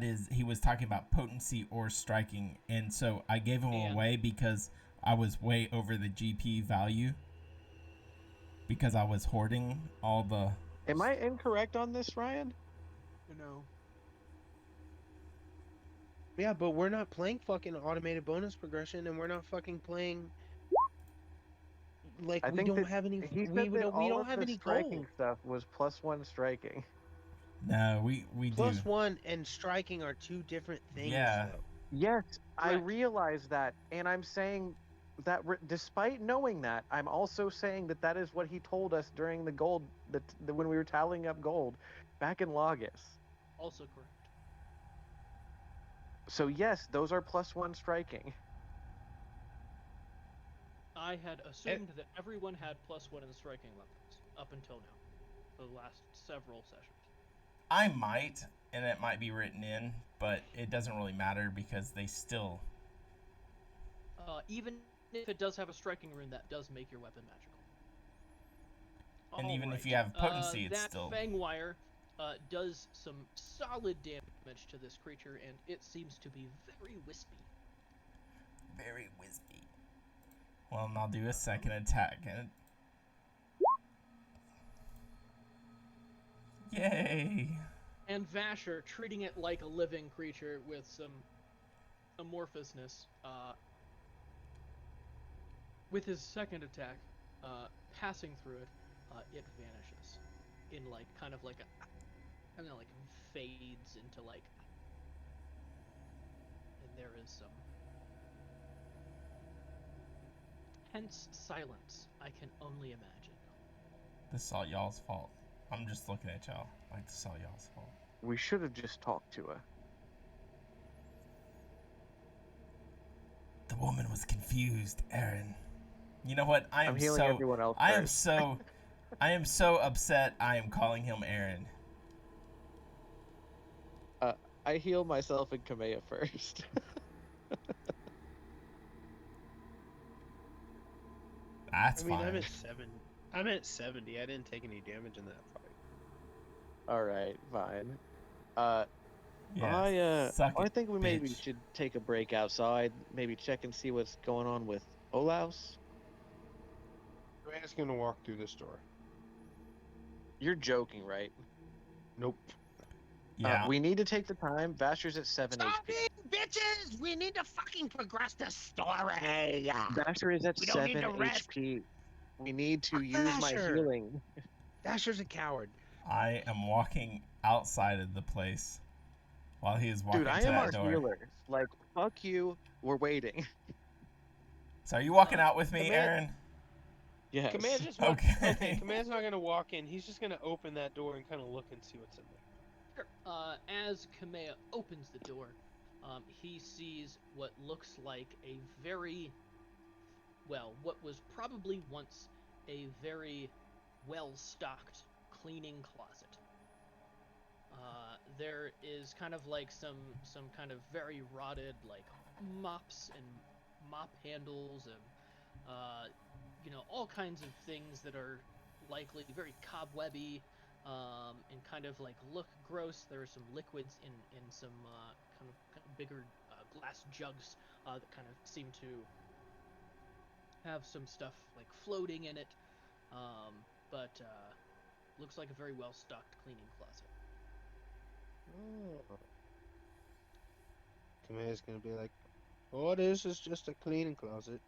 is, he was talking about potency or striking, and so I gave him And- away because I was way over the GP value. Because I was hoarding all the... Am I incorrect on this, Ryan? No. Yeah, but we're not playing fucking automated bonus progression, and we're not fucking playing like I we think don't that have any. he We said that don't. We all don't of have the any striking gold. stuff was +1 striking. No, we do. +1 and striking are two different things, Yeah. though. Yes, I Correct. realize that, and I'm saying that despite knowing that, I'm also saying that that is what he told us during the gold when we were tallying up gold back in Lagos. Also correct. So yes, those are +1 striking. I had assumed that everyone had +1 in striking weapons up until now, for the last several sessions. I might, and it might be written in, but it doesn't really matter because they still. Even if it does have a striking rune, that does make your weapon magical. And even if Alright, you have potency, it's that still. Fang Wire does some solid damage to this creature, and it seems to be very wispy. Very wispy. Well, and I'll do a second attack. And... Yay! And Vasher, treating it like a living creature with some amorphousness, with his second attack, passing through it, it vanishes in like kind of like a, like fades into like, and there is some tense silence. I can only imagine. This is all y'all's fault. I'm just looking at y'all like this is all y'all's fault. We should have just talked to her. The woman was confused, Aaron. You know what? I'm healing everyone else I am first. I am so upset. I am calling him Aaron. I heal myself and Kamea first. That's I mean, fine. I'm at 7. I'm at 70. I didn't take any damage in that fight. All right, fine. Yeah, suck I it, think we maybe bitch. should take a break outside, maybe check and see what's going on with Olaus. Grant's gonna walk through this door. You're joking, right? Nope. Yeah. We need to take the time. Vasher's at 7 HP. bitches! We need to fucking progress the story! Vasher is at We don't need 7 to rest. HP. We need to use my Vasher! healing. Dasher's a coward. I am walking outside of the place while he is walking Dude, I to am that our door. healer. Like, fuck you. We're waiting. So are you walking out with me, Command- Aaron? Yes. Command just Okay. Command's not gonna walk in. He's just gonna open that door and kind of look and see what's in there. As Kamea opens the door, he sees what looks like a very, well, what was probably once a very well-stocked cleaning closet. There is kind of like some kind of very rotted like mops and mop handles and all kinds of things that are likely very cobwebby and kind of like look gross. There are some liquids in some kind of bigger glass jugs that kind of seem to have some stuff like floating in it, but looks like a very well stocked cleaning closet. Command's gonna be like, "Oh, this is just a cleaning closet."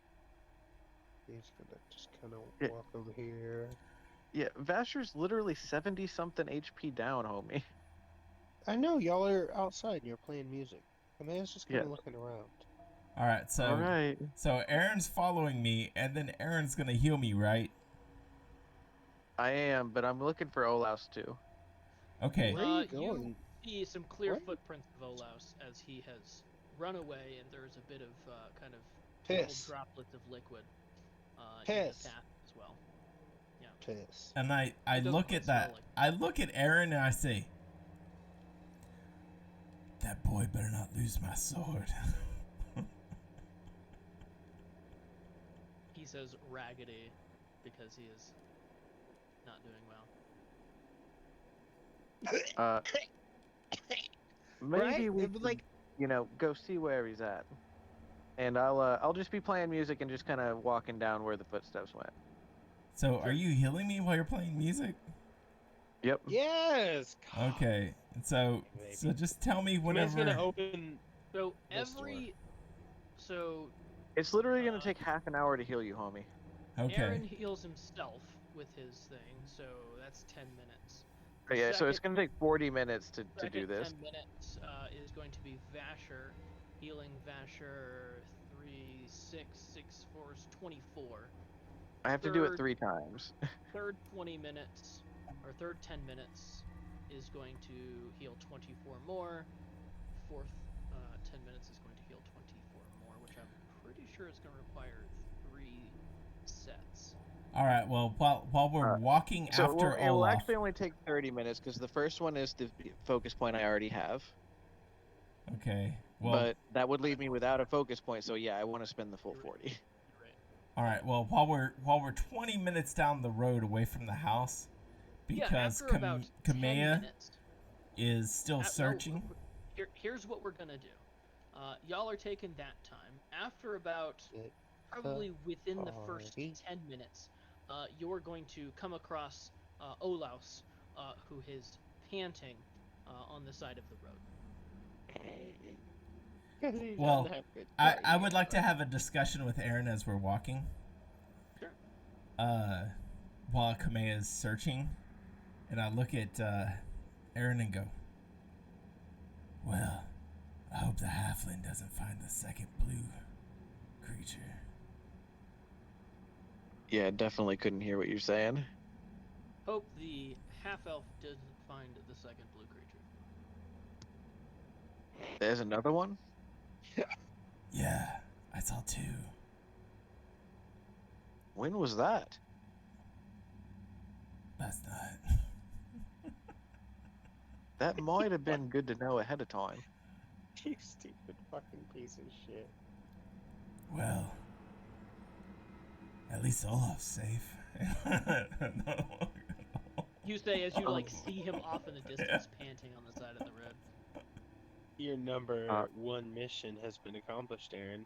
He's gonna just kind of walk over here. Yeah, Vasher's literally 70-something HP down, homie. I know y'all are outside and you're playing music. Command's just kind of Yeah. looking around. All right. So All right. so Aaron's following me, and then Aaron's gonna heal me, right? I am, but I'm looking for Olaus too. Okay. Where are you going? You see some clear What? footprints of Olaus as he has run away, and there's a bit of kind of Piss. little droplets of liquid in Piss. the path as well. Piss. And I doesn't look quite at that. smell like- I look at Aaron and I say, "That boy better not lose my sword." He says raggedy because he is not doing well. Maybe Right? we It was like, go see where he's at, and I'll just be playing music and just kind of walking down where the footsteps went. So are you healing me while you're playing music? Yep. yes. God. Okay. So Maybe. just tell me Command's whenever. gonna open. So This door. so It's literally gonna take half an hour to heal you, homie. Okay. Aaron heals himself with his thing, so that's 10 minutes. Oh, yeah, so it's Second- gonna take 40 minutes to do second this. 10 minutes is going to be Vasher, healing Vasher 3, 6, 6, 4 is 24. I have to do it Third- 3 times. Third 20 minutes, or third 10 minutes, is going to heal 24 more. Fourth 10 minutes is going to heal 24 more, which I'm pretty sure is going to require 3 sets. All right. Well, while we're walking So after it will Olaf, actually only take 30 minutes because the first one is the focus point I already have. okay. Well, But that would leave me without a focus point, so yeah, I want to spend the full 40. Right. all right. Well, while we're 20 minutes down the road away from the house, Yeah, because after about 10 Kamea minutes, is still no, searching. here's what we're gonna do. Y'all are taking that time. After about Get probably within the first party. 10 minutes, you're going to come across Olaus, who is panting on the side of the road. Well, I would like to have a discussion with Aaron as we're walking. Sure. While Kamea is searching, and I look at Aaron and go, "Well, I hope the halfling doesn't find the second blue creature." Yeah, definitely couldn't hear what you're saying. Hope the half-elf doesn't find the second blue creature. There's another one? Yeah, I saw 2. When was that? Last night. That might have been good to know ahead of time. You stupid fucking piece of shit. Well, at least Olaf's safe. You say as you like see him off in the distance, panting on the side of the road. Your number 1 mission has been accomplished, Aaron.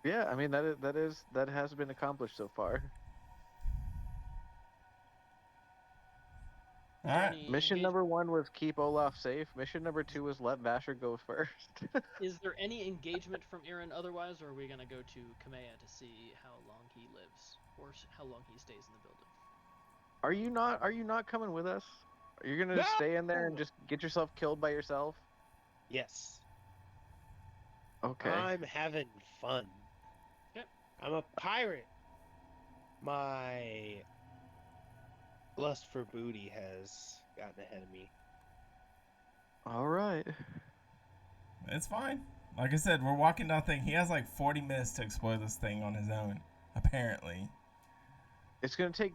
Yeah, I mean that has been accomplished so far. All right. Any Mission engage- number 1 was keep Olaf safe. Mission number 2 was let Vasher go first. Is there any engagement from Aaron otherwise, or are we gonna go to Kamea to see how long he lives, or how long he stays in the building? Are you not coming with us? Are you gonna No! stay in there and just get yourself killed by yourself? Yes. Okay. I'm having fun. Yep. I'm a pirate. My lust for booty has gotten ahead of me. All right. It's fine. Like I said, we're walking down thing. He has like 40 minutes to explore this thing on his own, apparently. It's gonna take,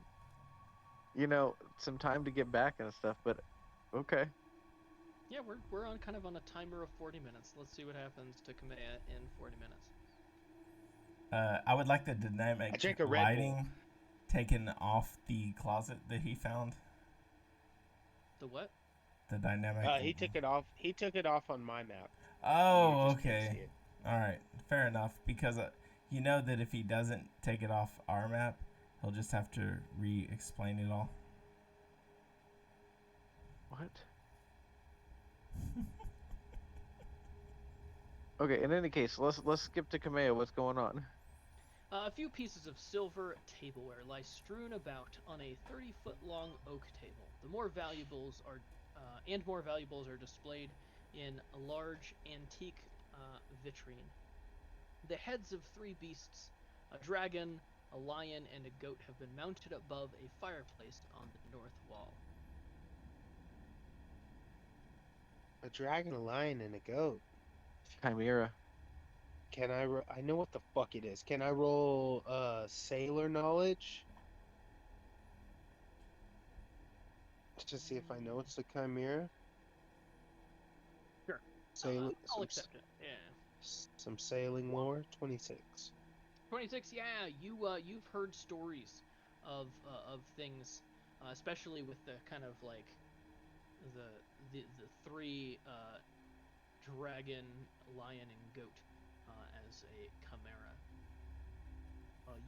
some time to get back and stuff, but okay. Yeah, we're on kind of on a timer of 40 minutes. Let's see what happens to Kamea in 40 minutes. I would like the dynamic I drank a Red Bull. lighting taken off the closet that he found. The what? The dynamic. He took it off. He took it off on my map. Oh, You just can't see okay. it. All right. Fair enough. Because you know that if he doesn't take it off our map, he'll just have to re-explain it all. What? Okay, in any case, let's skip to Kamea. What's going on? A few pieces of silver tableware lie strewn about on a 30-foot-long oak table. More valuables are displayed in a large antique vitrine. The heads of 3 beasts, a dragon, a lion, and a goat, have been mounted above a fireplace on the north wall. A dragon, a lion, and a goat. Chimera. Can I? I know what the fuck it is. Can I roll sailor knowledge? To see if I know it's the chimera. Sure. Sail I'll accept it. Yeah. some sailing lore. 26. 26. Yeah, you've heard stories of things, especially with the kind of like the 3 dragon, lion, and goat as a chimera.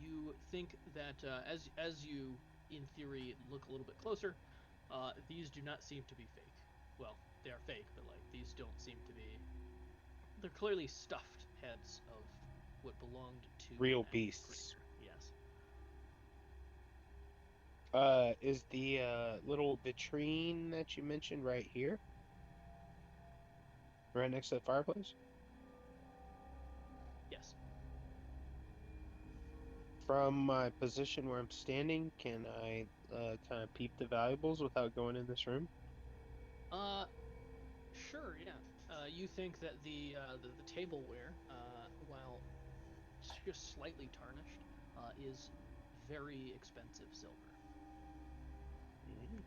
You think that as you in theory look a little bit closer, these do not seem to be fake. Well, they are fake, but like these don't seem to be. They're clearly stuffed heads of what belonged to Real an beasts. creature. Is the little vitrine that you mentioned right here? Right next to the fireplace? Yes. From my position where I'm standing, can I kind of peep the valuables without going in this room? Sure, yeah. You think that the tableware, while just slightly tarnished, is very expensive silver Mm.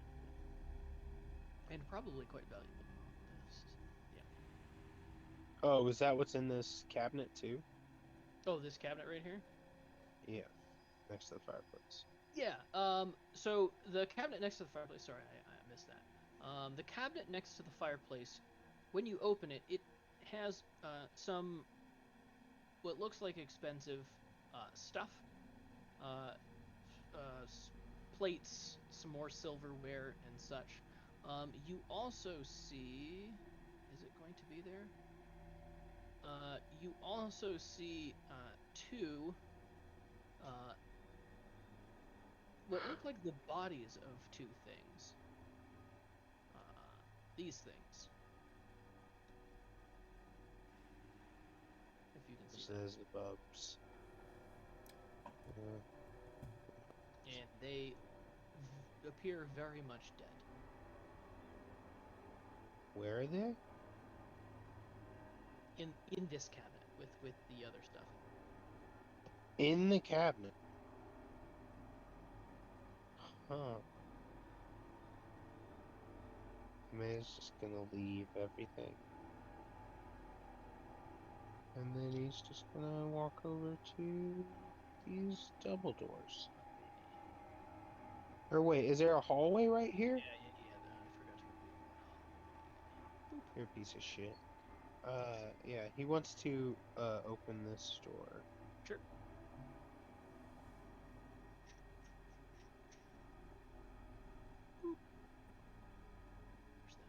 and probably quite valuable. Yes. Yeah. Oh, is that what's in this cabinet too? Oh, this cabinet right here? Yeah, next to the fireplace. Yeah. So the cabinet next to the fireplace. Sorry, I missed that. The cabinet next to the fireplace, when you open it, it has some what looks like expensive stuff. Uh, Plates, some more silverware and such. You also see. Is it going to be there? You also see two uh, what look like the bodies of two things. These things, if you can see them, Says the bubs. and they appear very much dead. Where are they? In this cabinet with the other stuff. In the cabinet. Huh. Man's just gonna leave everything. And then he's just gonna walk over to these double doors. Or wait, is there a hallway right here? Yeah. I forgot to. You're a piece of shit. Yeah, he wants to open this door. Sure. There's that.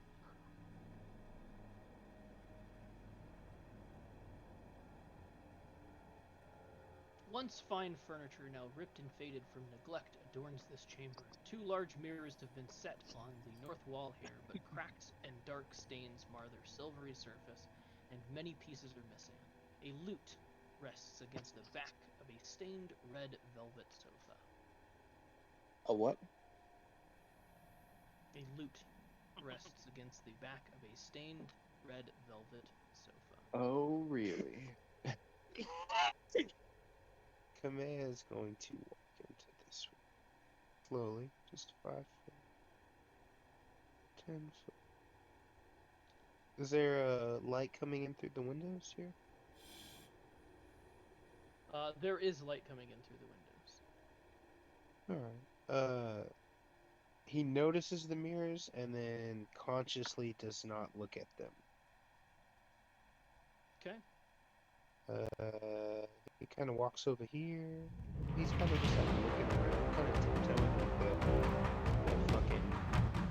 Once fine furniture, now ripped and faded from neglect, adorns this chamber. Two large mirrors have been set on the north wall here, but cracks and dark stains mar their silvery surface, and many pieces are missing. A lute rests against the back of a stained red velvet sofa. A what? A lute rests against the back of a stained red velvet sofa. Oh, really? Kamea is going to walk into this room. Slowly, just 5 foot, 10 foot. Is there a light coming in through the windows here? There is light coming in through the windows. Alright. He notices the mirrors and then consciously does not look at them. Okay. He kind of walks over here. He's kind of just like looking around, kind of tiptoeing like the fucking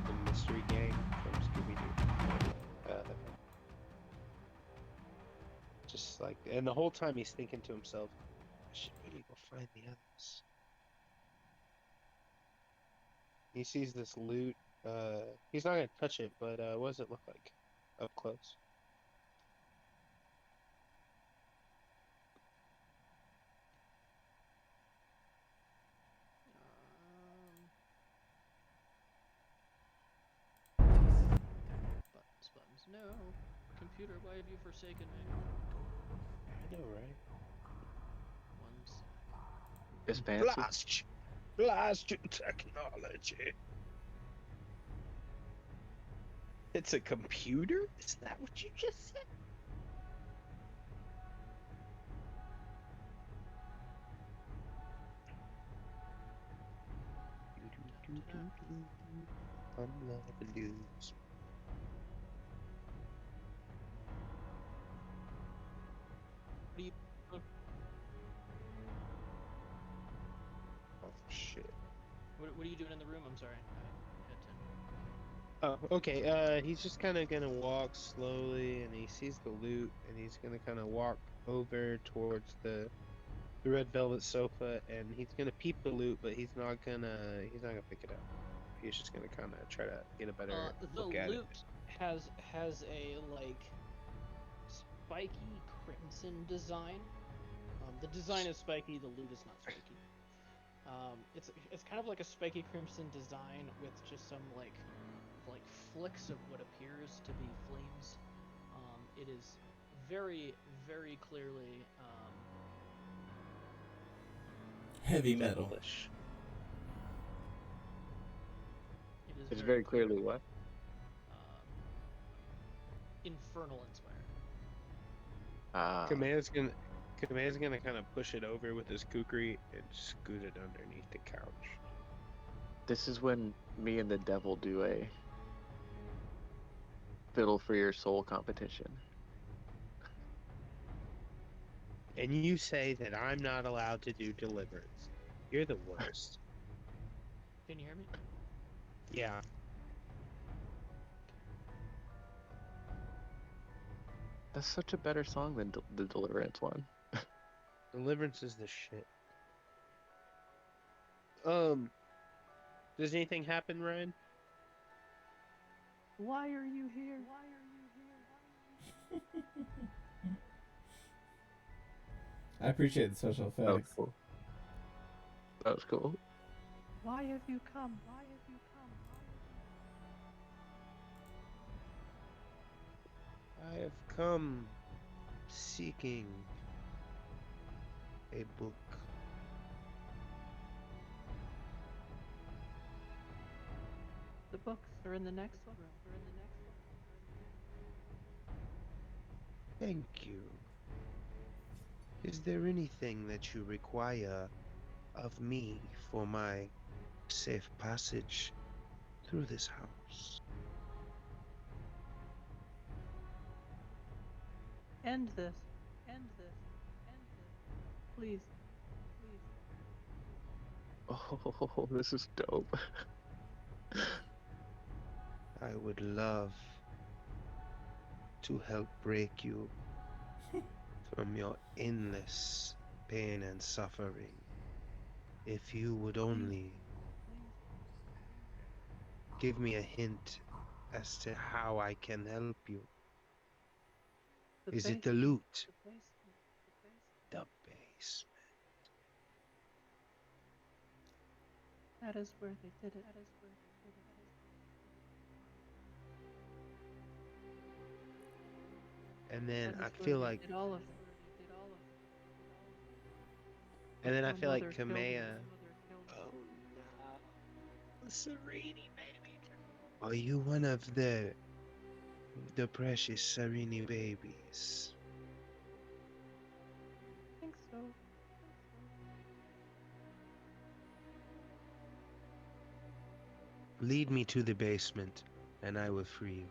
the mystery gang from Scooby-Doo. Just like, and the whole time he's thinking to himself, I should really go find the others. He sees this loot. He's not gonna touch it, but what does it look like up close? Buttons. No. Computer, why have you forsaken me? I know, right? One sec. It's fancy. Blast your technology. It's a computer? Is that what you just said? Unloving dudes. What are you? Oh shit. What are you doing in the room? I'm sorry. Oh, okay. He's just kind of gonna walk slowly, and he sees the loot, and he's gonna kind of walk over towards the the red velvet sofa, and he's gonna peep the loot, but he's not gonna pick it up. He's just gonna kind of try to get a better The look at it. loot has a like spiky crimson design. The design is spiky. The loot is not spiky. It's kind of like a spiky crimson design with just some like flicks of what appears to be flames. It is very, very clearly Heavy metal. Devilish. It's very clearly what? infernal inspired. Kameha's gonna kind of push it over with his kukri and scoot it underneath the couch. This is when me and the devil do a fiddle for your soul competition. And you say that I'm not allowed to do deliverance. You're the worst. Can you hear me? Yeah. That's such a better song than the Deliverance one. Deliverance is the shit. Does anything happen, Ryan? Why are you here? I appreciate the special That was effects. cool. That was cool. Why have you come? I have come seeking a book. The books are in the next room. Thank you. Is there anything that you require of me for my safe passage through this house? End this. Please. Oh, this is dope. I would love to help break you from your endless pain and suffering. If you would only give me a hint as to how I can help you. Is it the loot? The basement. That is where they did it. And then That I is where feel they like, did all of and then I Your feel like mother killed me. Kamea. Oh no, Serenity baby. Are you one of the precious Serenity babies? I think so. Lead me to the basement, and I will free you.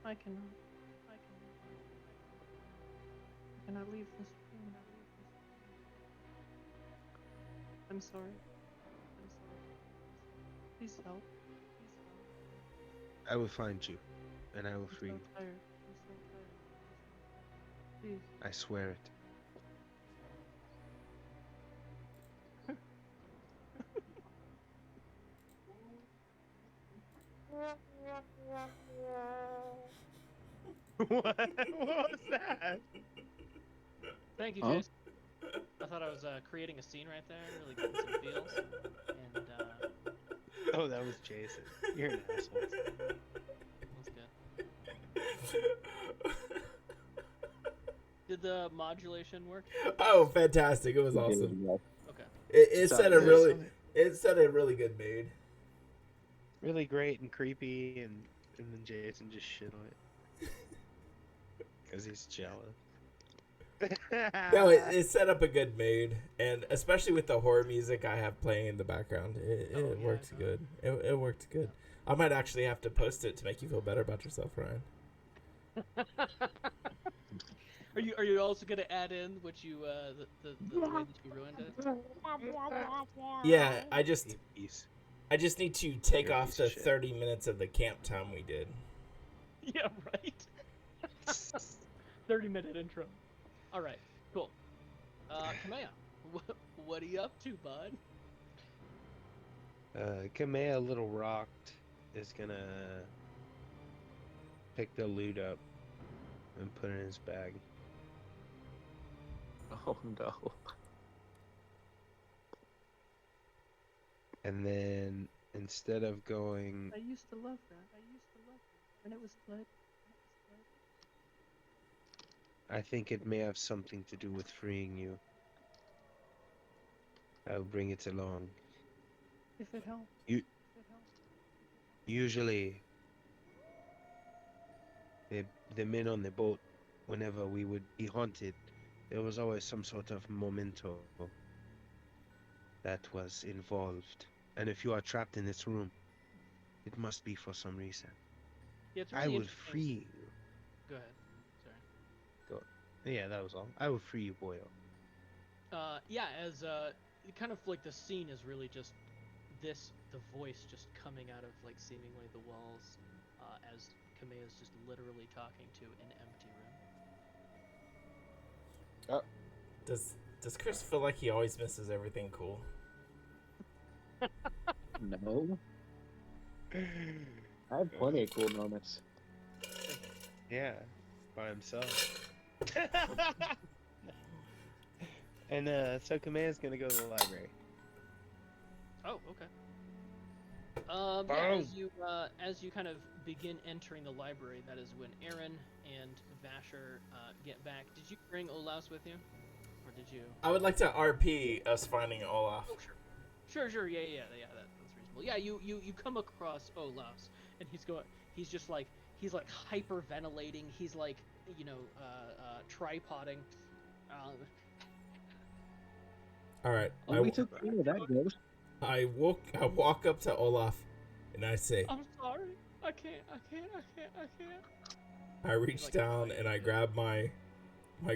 I cannot. I cannot leave this room. I'm sorry. Please help. I will find you, and I will I'm free so you. tired. Please. I swear it. What was that? Thank you, Huh? Jason. I thought I was creating a scene right there, really getting some feels. And Oh, that was Jason. You're an asshole. that's good. Did the modulation work? Oh, fantastic! It was awesome. Okay. It set a Sounded really, good. it set a really good mood. Really great and creepy, and then Jason just shit on it. Because he's jealous. No, it set up a good mood, and especially with the horror music I have playing in the background, it Oh, yeah, worked I good. It worked good. I might actually have to post it to make you feel better about yourself, Ryan. Are you also gonna add in what you the way that you ruined it? Yeah, I just He's- need to take You're a off piece the of shit. 30 minutes of the camp time we did. Yeah, right. 30-minute intro. All right, cool. Kamea, what are you up to, bud? Kamea, a little rocked, is gonna pick the loot up and put it in his bag. Oh no. And then instead of going, I used to love that. And it was good. I think it may have something to do with freeing you. I'll bring it along. If it helps. Usually, the men on the boat, whenever we would be haunted, there was always some sort of memento that was involved. And if you are trapped in this room, it must be for some reason. Yeah, it's I really will interesting. free you. Go ahead. Sorry. Yeah, that was all. I will free you, boyo. Yeah, as kind of like the scene is really just the voice just coming out of like seemingly the walls, as Kamea is just literally talking to an empty room. Does Chris feel like he always misses everything cool? No. I have plenty of cool moments. Yeah, by himself. And so Kamea's gonna go to the library. Oh, okay. Yeah, as you kind of begin entering the library, that is when Aaron and Vasher get back. Did you bring Olaus with you, or did you? I would like to RP us finding Olaf. Oh, sure. Yeah. That's reasonable. Yeah, you come across Olaus, and he's just like hyperventilating. He's like, tripoding. All right. Oh, we took care of that ghost. I walk up to Olaf, and I say, I'm sorry. I can't. I reach down and I grab my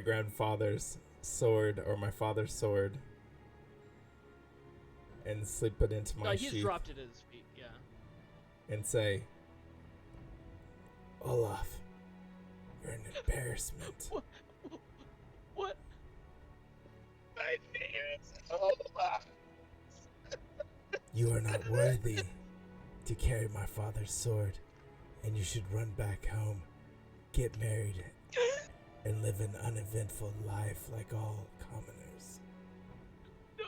grandfather's sword, or my father's sword, and slip it into my He's sheath dropped it at his feet. Yeah. and say, Olaf, you're an embarrassment. What? My name is Olaf. You are not worthy to carry my father's sword, and you should run back home, get married, and live an uneventful life like all commoners. No,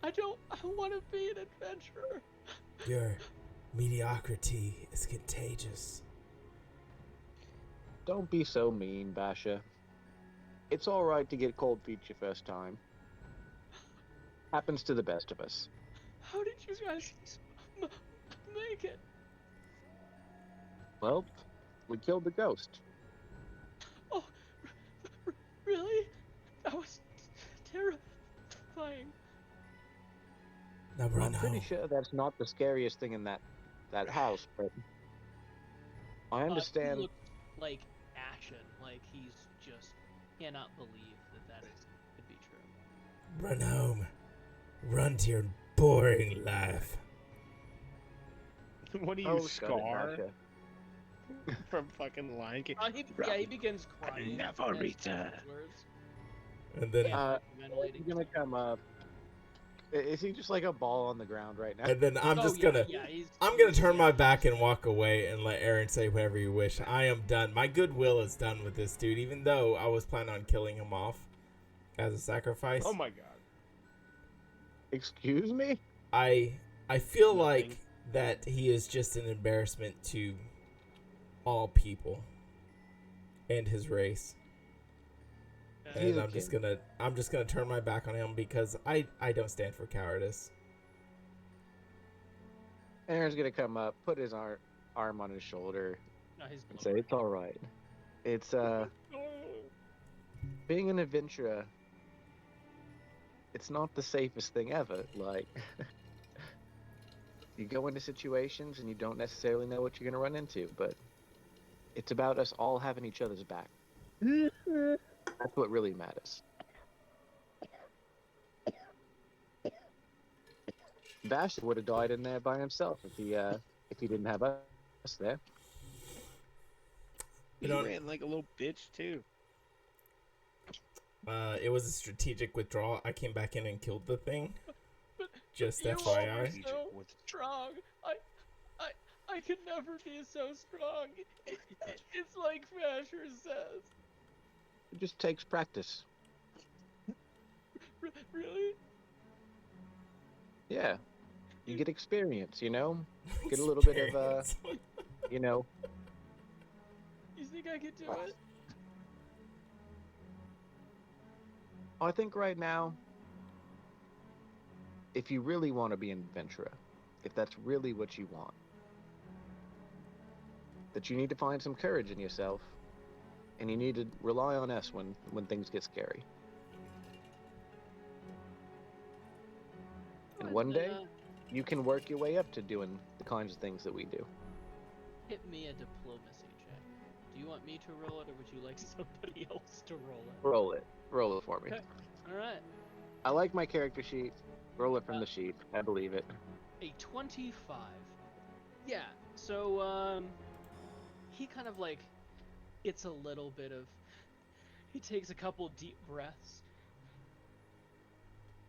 I don't. I want to be an adventurer. Your mediocrity is contagious. Don't be so mean, Basha. It's all right to get cold feet your first time. Happens to the best of us. How did you guys make it? Well, we killed the ghost. Oh, really? That was terrifying. Now run I'm pretty home. sure that's not the scariest thing in that house, but I He understand. looked like ashen, like he's just cannot believe that could be true. Run home. Run to your boring life. What do you, Oh, got it, Scar? Basha. From fucking Lion King? He begins crying. never as return. words. And then He's gonna come up. Is he just like a ball on the ground right now? I'm gonna turn my back and walk away and let Aaron say whatever you wish. I am done. My goodwill is done with this dude, even though I was planning on killing him off as a sacrifice. Oh my god. Excuse me? I feel Nothing. like that he is just an embarrassment to all people and his race. He's And a I'm just gonna turn my back on him because I don't stand for cowardice. Aaron's gonna come up, put his arm on his shoulder, No, he's and say, "It's all right. It's being an adventurer. It's not the safest thing ever. Like, you go into situations and you don't necessarily know what you're gonna run into, but it's about us all having each other's back. That's what really matters." Bash would have died in there by himself if he didn't have us there. We He don't. ran like a little bitch too. It was a strategic withdrawal. I came back in and killed the thing. But Just you all FYI. were Strategic so with- strong. I could never be so strong. It's like Vasher says. It just takes practice. Really? Yeah. You get experience, you know? Get a little bit of, Experience. you know. You think I could do it? I think right now, if you really want to be an adventurer, if that's really what you want, that you need to find some courage in yourself, and you need to rely on us when things get scary. And Well, one then, day, you can work your way up to doing the kinds of things that we do. hit me a diplomacy check. Do you want me to roll it, or would you like somebody else to roll it? Roll it. Roll it for me. Okay. All right. I like my character sheet. Roll it from the sheet. I believe it. A 25. Yeah. So he kind of like gets a little bit of. He takes a couple deep breaths.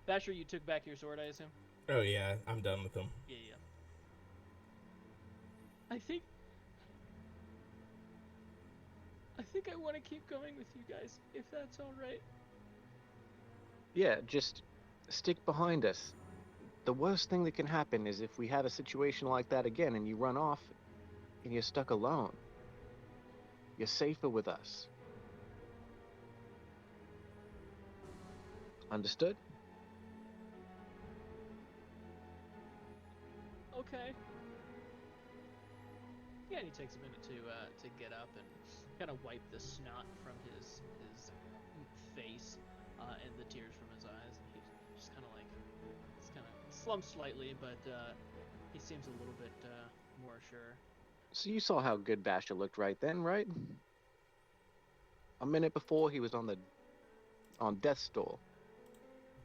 Basher, you took back your sword, I assume. Oh yeah, I'm done with them. Yeah. I think I want to keep going with you guys, if that's all right. Yeah, just stick behind us. The worst thing that can happen is if we have a situation like that again and you run off and you're stuck alone. You're safer with us. Understood? Okay. Yeah, and he takes a minute to get up and kind of wipe the snot from his face and the tears from his eyes, and he's just kind of like, he's kind of slumped slightly, but he seems a little bit more sure. So you saw how good Basher looked right then, right? A minute before he was on death's door.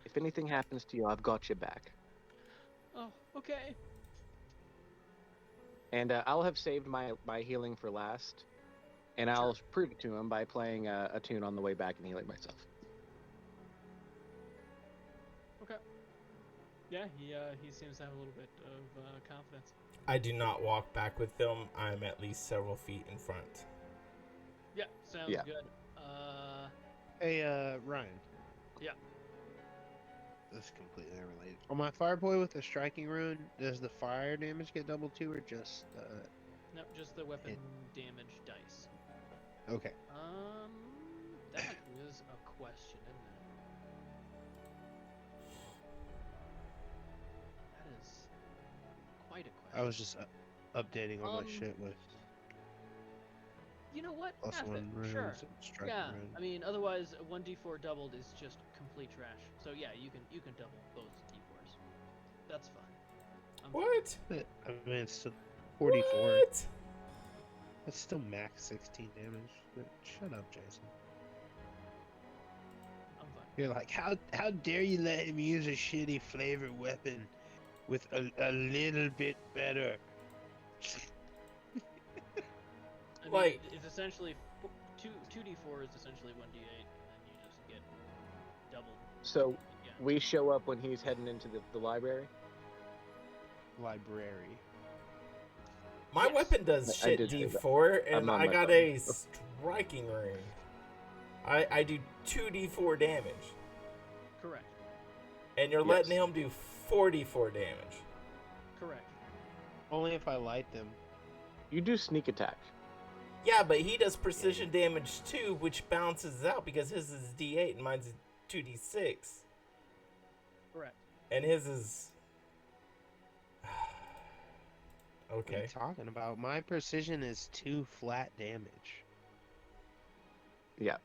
If anything happens to you, I've got your back. Oh, okay. And I'll have saved my healing for last. And I'll prove it to him by playing a tune on the way back and healing myself. Okay. Yeah, he seems to have a little bit of confidence. I do not walk back with them. I'm at least several feet in front. Yeah, sounds Yeah. good. Hey, Ryan. Yeah. This is completely unrelated. On my Fireboy with the striking rune, does the fire damage get doubled too, or just No, just the weapon damage dice. Okay. That is a question, isn't it? That is quite a question. I was just updating all my Um, shit with You know what? plus Have it. one runes Sure. and striking Yeah. rune. I mean, otherwise, a 1d4 doubled is just complete trash. So yeah, you can double both d4s. That's fine. I'm fine. What? But, I mean, it's still 44. What? That's still max 16 damage. But shut up, Jason. I'm fine. You're like, how dare you let him use a shitty flavored weapon with a little bit better? I mean, Like- it's essentially 2d4 is essentially 1d8, and then you just get doubled. So Yeah. we show up when he's heading into the library. Library. My Yes. weapon does I shit did say that. D4, I'm and on I my got phone. a striking rune. I do 2d4 damage, Correct. and you're Yes. letting him do 44 damage. Correct. Only if I light them. You do sneak attack. Yeah, but he does precision damage too, which balances out because his is D8 and mine's 2d6, Correct. and his is. What are Okay. you talking about? My precision is 2 flat damage. Yeah.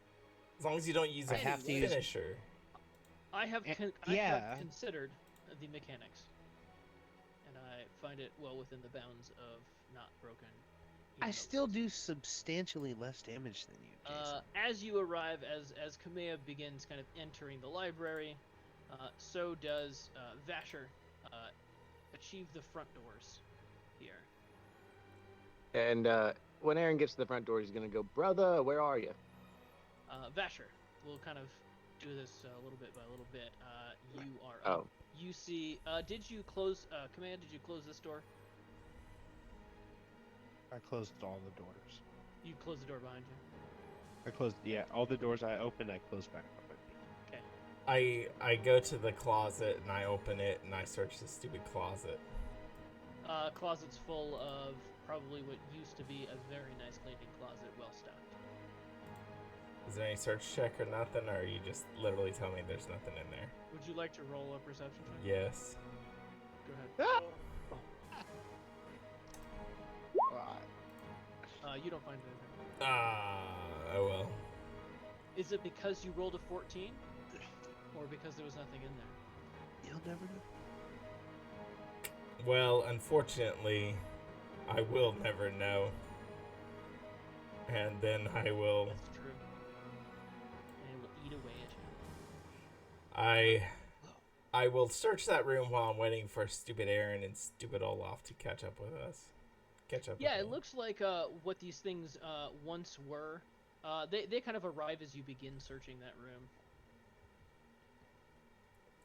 As long as you don't use a I have to use- finisher. I have Eh, I yeah. have considered the mechanics, and I find it well within the bounds of not broken. I even still though- do substantially less damage than you, Jason. As you arrive, as Kamea begins kind of entering the library, so does Vasher achieve the front doors here. And when Aaron gets to the front door, he's gonna go, "Brother, where are you?" Vasher, we'll kind of do this a little bit by a little bit. You are Oh. up. You see, did you close, Command, did you close this door? I closed all the doors. You closed the door behind you. I closed, yeah, all the doors I opened, I closed back up. I go to the closet and I open it and I search the stupid closet. Closet's full of probably what used to be a very nice cleaning closet, well stocked. Is there any search check or nothing, or you just literally tell me there's nothing in there? Would you like to roll a perception check? Yes. Go ahead. You don't find anything. Oh well. Is it because you rolled a 14? Or because there was nothing in there? You'll never know. Well, unfortunately, I will never know. And then I will... That's true. And it will eat away at you. I will search that room while I'm waiting for stupid Aaron and stupid Olaf to catch up with us. Yeah, it with me. looks like what these things once were. They kind of arrive as you begin searching that room.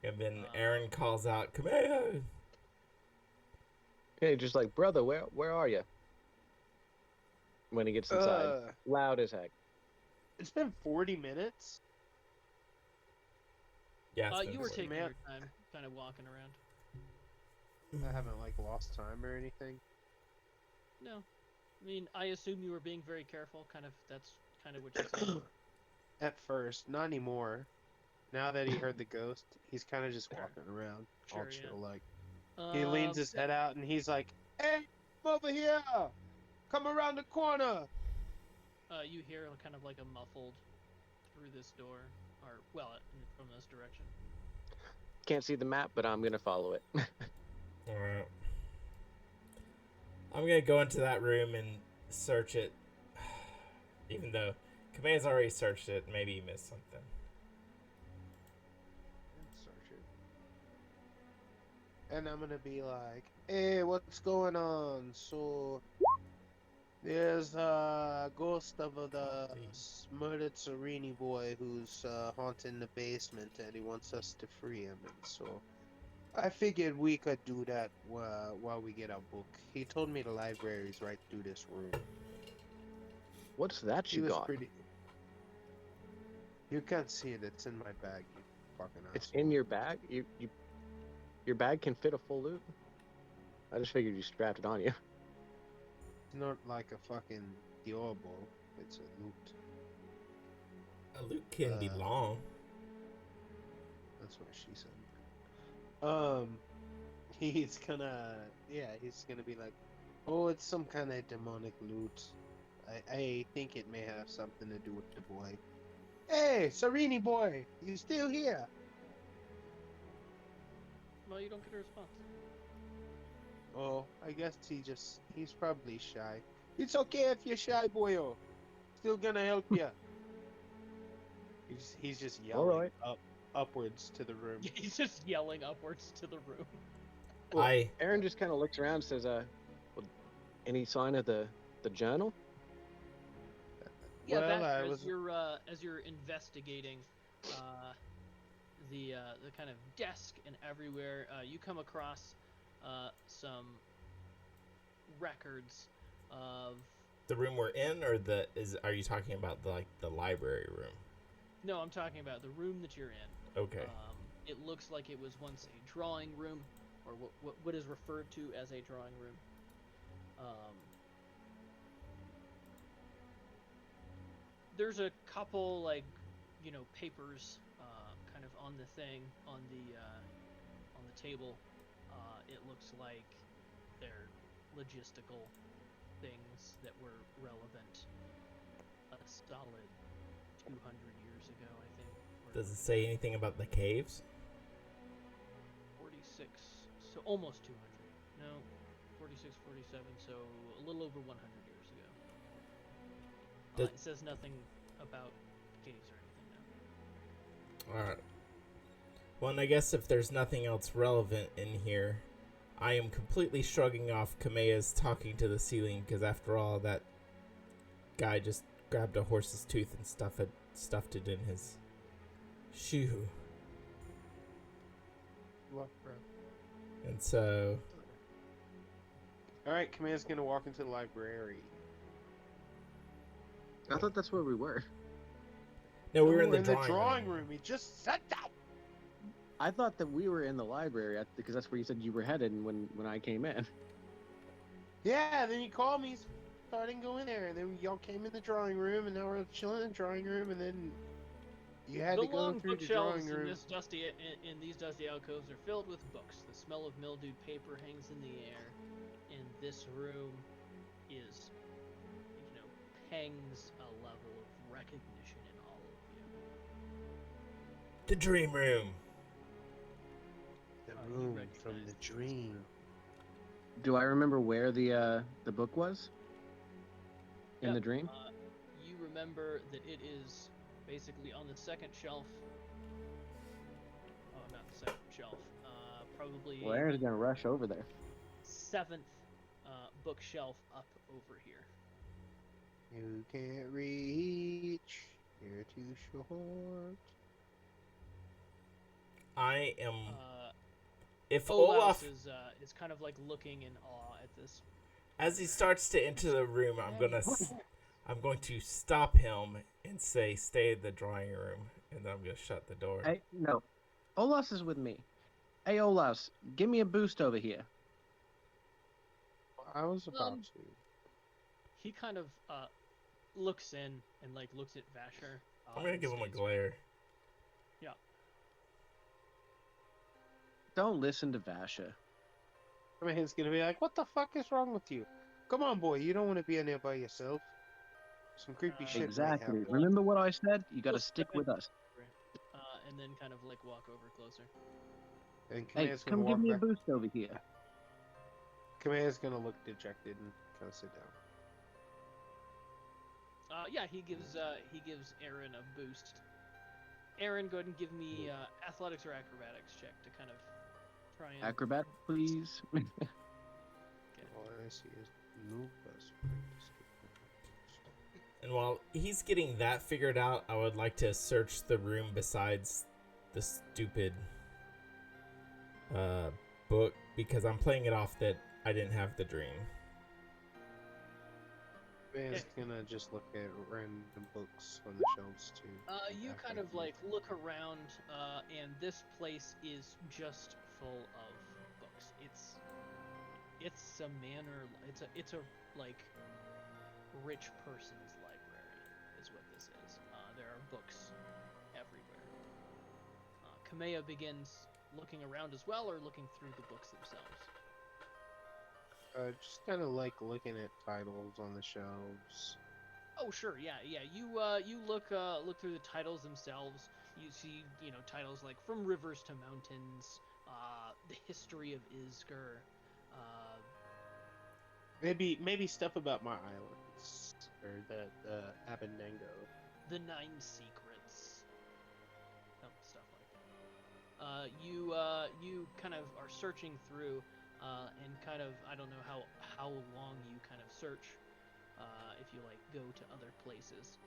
And then Aaron calls out, "Come here!" Okay, just like, "Brother, where are you?" When he gets inside, loud as heck. It's been 40 minutes. Yeah, it's been You were 40. taking your time, kind of walking around. I haven't, like, lost time or anything. No. I mean, I assume you were being very careful, that's kind of what you're saying. At first, not anymore. Now that he heard the ghost, he's kind of just walking around, all Sure, yeah. chill, like. He leans his head out and he's like, "Hey, I'm over here! Come around the corner!" You hear kind of like a muffled through this door, or, well, from this direction. Can't see the map, but I'm gonna follow it. Alright. I'm gonna go into that room and search it. Even though Kame's already searched it, maybe he missed something. Search it. And I'm gonna be like, "Hey, what's going on? So, there's a ghost of the murdered Serini boy who's haunting the basement, and he wants us to free him. And so, I figured we could do that while we get our book. He told me the library's right through this room. What's that He you was got? pretty. You can't see it. It's in my bag. You fucking It's asshole. in your bag. Your bag can fit a full loot. I just figured you strapped it on you. It's not like a fucking Dior ball. It's a loot. A loot can be long. That's what she said. He's gonna be like, "Oh, it's some kind of demonic loot. I think it may have something to do with the boy. Hey, Serini boy, you still here?" Well, you don't get a response. Oh, I guess he's probably shy. It's okay if you're shy, boyo. Still gonna help you. He's just yelling Alright. upwards to the room. He's just yelling upwards to the room. Well, Aaron just kind of looks around and says, well, any sign of the journal?" Yeah, Well, Baxter, I was- as you're investigating the kind of desk and everywhere, you come across some records of. The room we're in, or are you talking about the library room? No, I'm talking about the room that you're in. Okay. It looks like it was once a drawing room, or what is referred to as a drawing room. There's a couple papers kind of on the thing on the table. It looks like they're logistical things that were relevant a solid 200 years ago, I think. Does it say anything about the caves? 46, so almost 200. No, 46, 47, so a little over 100 years ago. It says nothing about caves or anything now. Alright. Well, and I guess if there's nothing else relevant in here, I am completely shrugging off Kameya's talking to the ceiling because, after all, that guy just grabbed a horse's tooth and stuffed it in his shoe. Luck, bro. And so, All right, Kameha's gonna walk into the library. I thought that's where we were. no, we were Oh, in the drawing room. He just said that. I thought that we were in the library because that's where you said you were headed when I came in. Yeah, then you called me, so I didn't go in there, and then y'all came in the drawing room, and now we're chilling in the drawing room, and then you had The to go long through the bookshelves drawing in room. this dusty in these dusty alcoves are filled with books. The smell of mildewed paper hangs in the air, and this room is, pangs a level of recognition in all of you. The dream room. The you room recognize from the this dream. Do I remember where the book was? In Yep, the dream? You remember that it is basically on the second shelf. Oh, not the second shelf. Probably Well, Aaron's gonna rush over there. seventh bookshelf up over here. You can't reach. You're too short. I am. If Olaf Olaf, is kind of like looking in awe at this. as he starts to enter the room, I'm going to stop him and say, "Stay in the drawing room," and then I'm going to shut the door. Hey, no. Olas is with me. Hey, Olas, give me a boost over here. I was about Um, to. He kind of looks in and like looks at Vasher. I'm going to and give him a stays- glare. Yeah. Don't listen to Vasha. Kameha's gonna be like, "What the fuck is wrong with you? Come on, boy. You don't want to be in there by yourself. Some creepy shit might Exactly. happen." Remember what I said? You gotta We'll stick step with us. and then kind of like walk over closer. And Hey, Kameha's gonna come give walk me a back. boost over here. Kameha's gonna look dejected and kind of sit down. Yeah, he gives Aaron a boost. Aaron, go ahead and give me athletics or acrobatics check to kind of try and. Acrobat, please. All I see is new bus. And while he's getting that figured out, I would like to search the room besides the stupid book, because I'm playing it off that I didn't have the dream. Kameha's gonna just look at random books on the shelves too. You kind of like look around, and this place is just full of books. It's a manor. It's a like rich person's library, is what this is. There are books everywhere. Kamea begins looking around as well, or looking through the books themselves. Just kind of like looking at titles on the shelves. Oh sure, yeah. You look through the titles themselves. You see, titles like From Rivers to Mountains, The History of Isger, Maybe stuff about my islands or the Abandango. The Nine Secrets, stuff like that. You kind of are searching through, and kind of, I don't know how long you kind of search, if you like go to other places,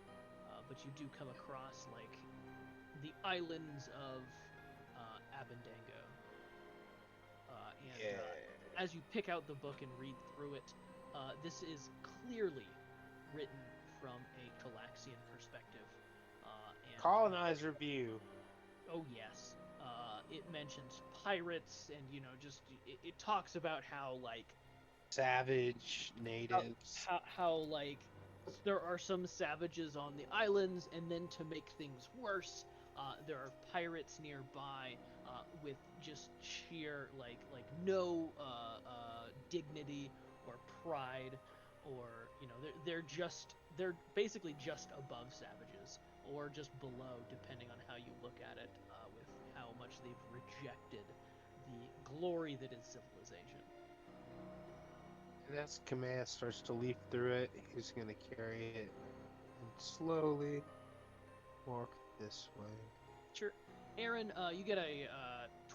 but you do come across like the islands of Abandango, and as you pick out the book and read through it, this is clearly written from a Calaxian perspective. And Colonizer view. oh yes, it mentions pirates, and it talks about how like Savage natives. how like there are some savages on the islands, and then to make things worse, there are pirates nearby with just sheer like no dignity or pride, or they're basically just above savages or just below, depending on how you look at it, with how much they've rejected the glory that is civilization. And as Kameha starts to leaf through it, he's gonna carry it and slowly walk this way. Sure. Aaron, you get a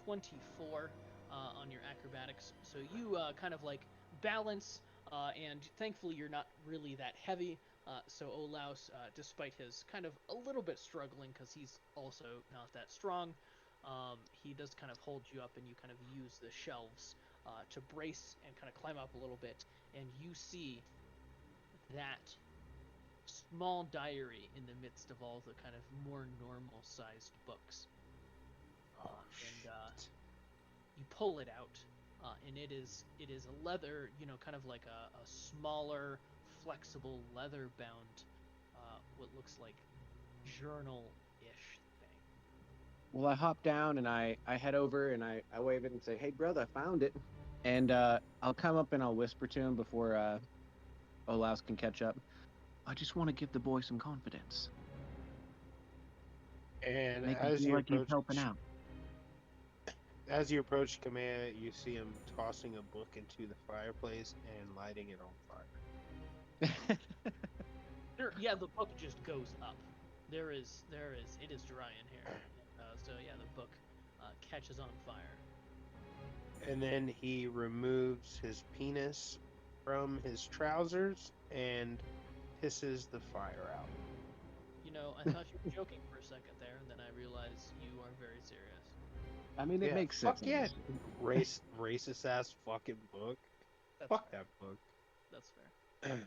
24 on your acrobatics. So you kind of like balance, and thankfully you're not really that heavy. So Olaus, despite his kind of a little bit struggling because he's also not that strong, he does kind of hold you up, and you kind of use the shelves to brace and kind of climb up a little bit, and you see that small diary in the midst of all the kind of more normal sized books. And you pull it out, and it is a leather, kind of like a smaller, flexible leather bound, what looks like journal-ish thing. Well, I hop down and I head over and I wave it and say, "Hey, brother, I found it." And I'll come up and I'll whisper to him before Olaus can catch up. I just want to give the boy some confidence. And Make him as feel you like he's approach, helping out. as you approach Kamea, you see him tossing a book into the fireplace and lighting it on fire. Yeah, the book just goes up. It is dry in here. So yeah, the book catches on fire. And then he removes his penis from his trousers and pisses the fire out. I thought you were joking for a second there, and then I realized you are very serious. I mean, it Yeah, makes fuck sense. yeah. Racist ass fucking book. That's Fuck fair. that book. That's fair.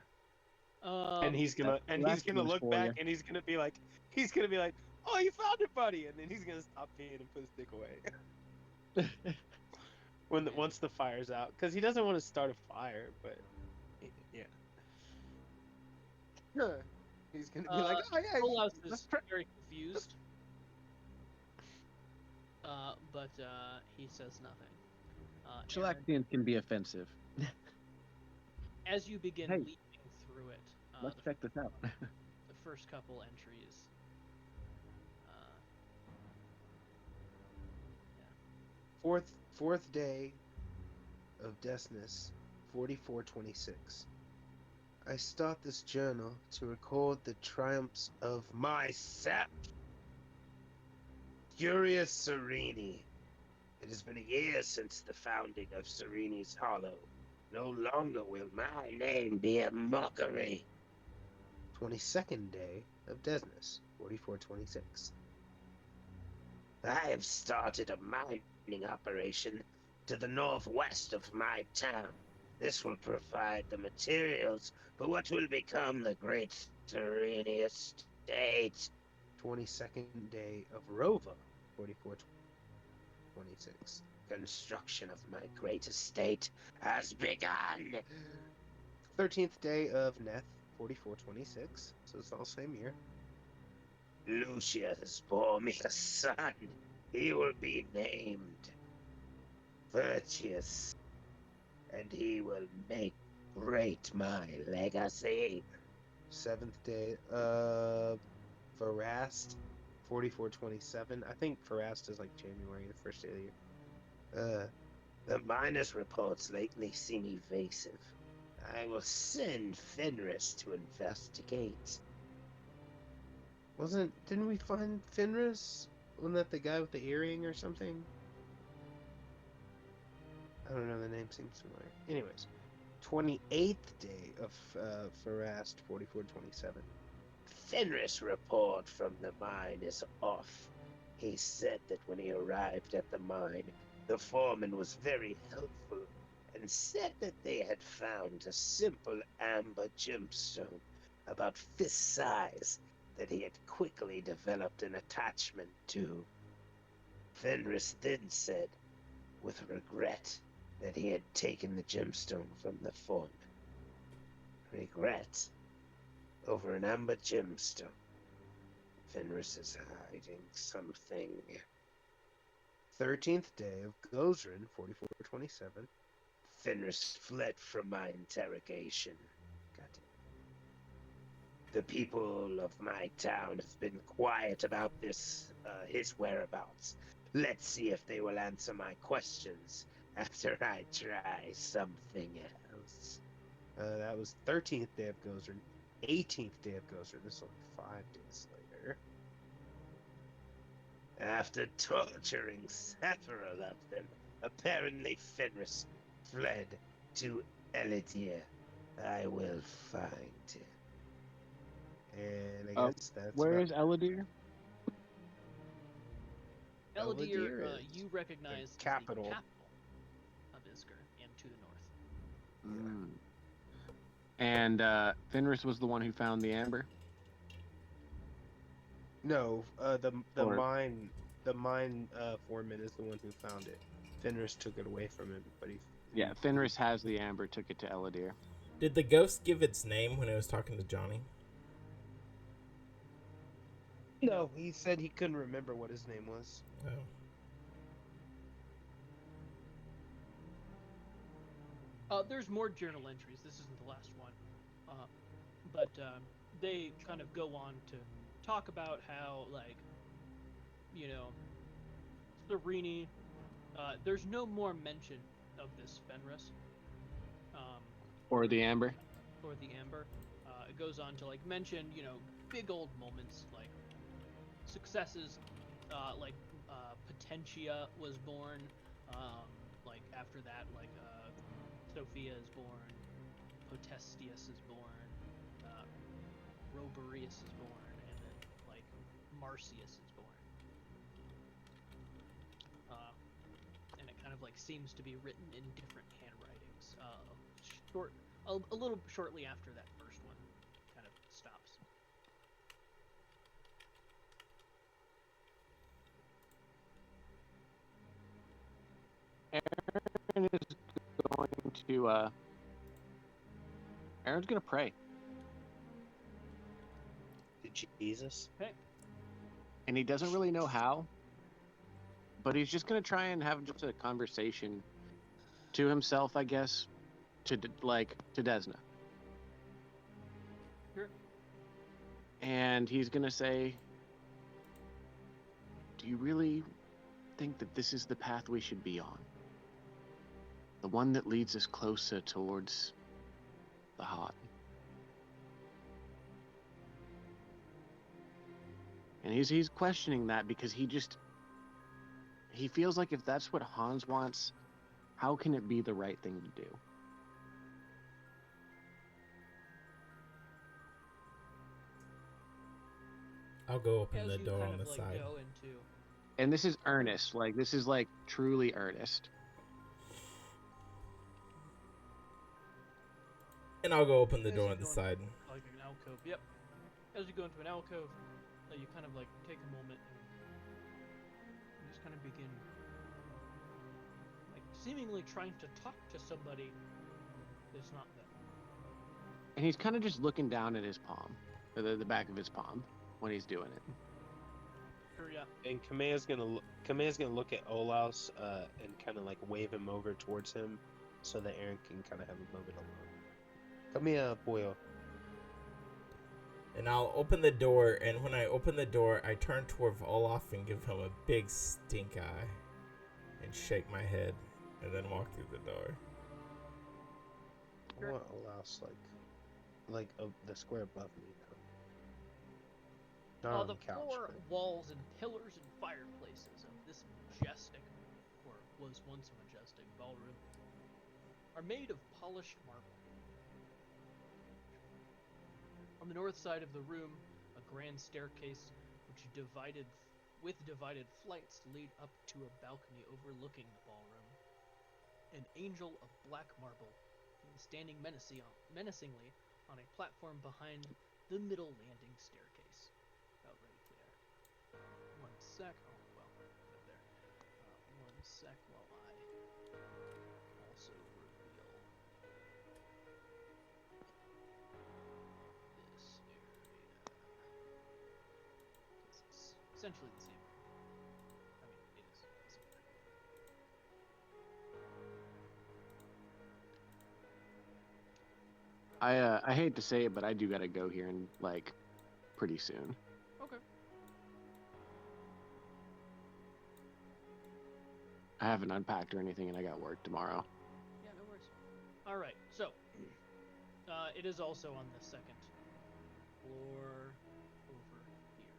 And he's gonna look for back you. and he's gonna be like, oh, you found it, buddy, and then he's gonna stop peeing and put his dick away. Once the fire's out, because he doesn't want to start a fire, but yeah. He's gonna be like, oh yeah, Olaus let's is try. very confused. But he says nothing. Aaron, Chilaxians can be offensive. as you begin Hey, leaping through it, Let's the, check this out. the first couple entries. Fourth day of Desnus, 4426. I start this journal to record the triumphs of my sept, Furious Sereni. It has been a year since the founding of Sereni's Hollow. No longer will my name be a mockery. 22nd day of Desnus, 4426. I have started a mining operation to the northwest of my town. This will provide the materials for what will become the Great Sereni Estate. 22nd day of Rova, 4426. Construction of my great estate has begun. 13th day of Neth, 4426. So it's all same year. Lucia has borne me a son. He will be named Virtuous, and he will make great my legacy. 7th day of Farast, 4427. I think Farast is like January, the first day of the year. The miners' reports lately seem evasive. I will send Fenris to investigate. Didn't we find Fenris? Wasn't that the guy with the earring or something? I don't know, the name seems familiar. Anyways, 28th day of Farast, 4427. Fenris' report from the mine is off. He said that when he arrived at the mine, the foreman was very helpful and said that they had found a simple amber gemstone about fist size that he had quickly developed an attachment to. Fenris then said, with regret, that he had taken the gemstone from the foreman. Regret over an amber gemstone. Fenris is hiding something. 13th day of Gozran, 4427. Fenris fled from my interrogation. The people of my town have been quiet about his whereabouts. Let's see if they will answer my questions after I try something else. That was 13th day of Gozran. 18th day of Gozran. This is only 5 days later. After torturing several of them, apparently Fenris fled to Elidir. I will find him. And I guess that's Where about is Elidir? Elidir, Elidir is you recognize the capital. as the capital of Isger and to the north. Mm. And Fenris was the one who found the amber. No, the Or- mine foreman is the one who found it. Fenris took it away from him, but he Yeah, Fenris has the amber. Took it to Elidir. Did the ghost give its name when it was talking to Johnny? No, he said he couldn't remember what his name was. Oh. There's more journal entries. This isn't the last one, but they kind of go on to talk about how, like, you know, Sereni. There's no more mention of this Fenris, Or the amber. or the Amber. It goes on to like mention, you know, big old moments like successes, like Potentia was born. Like after that, like Sophia is born, Potestius is born, Roberius is born, and then like Marcius is born. And it kind of like seems to be written in different handwritings. A little shortly after that first one kind of stops. Aaron is going to. Aaron's gonna pray, To Jesus. and he doesn't really know how. But he's just gonna try and have just a conversation to himself, I guess, to Desna. Sure. And he's gonna say, "Do you really think that this is the path we should be on? The one that leads us closer towards the heart?" And he's questioning that because he feels like if that's what Hans wants, how can it be the right thing to do? I'll go open As the you door kind on of the like side. go into And this is earnest. Like, this is like truly earnest. And I'll go open the As door you on the go side. like an alcove. Yep. As you go into an alcove, you kind of like take a moment and just kind of begin like seemingly trying to talk to somebody that's not them. And he's kind of just looking down at his palm, or the back of his palm, when he's doing it. Sure, yeah. And Kamea's gonna look at Olaus and kind of like wave him over towards him, so that Aaron can kind of have a moment alone. Come here, boyo. And I'll open the door, and when I open the door, I turn toward Olaf and give him a big stink eye and shake my head and then walk through the door. I want Olaus like the square above me now. Not on The the couch. floor, but- walls, and pillars and fireplaces of this majestic, or was once majestic, ballroom are made of polished marble. On the north side of the room, a grand staircase with divided flights lead up to a balcony overlooking the ballroom. An angel of black marble is standing menacingly on a platform behind the middle landing staircase. Already there. One sec. Oh, well, right there. One sec while I also reveal this area. 'Cause it's essentially the same. I mean, it is the same thing. I hate to say it, but I do gotta go here and like pretty soon. Okay. I haven't unpacked or anything, and I got work tomorrow. Yeah, no worries. All right, so it is also on the second floor over here.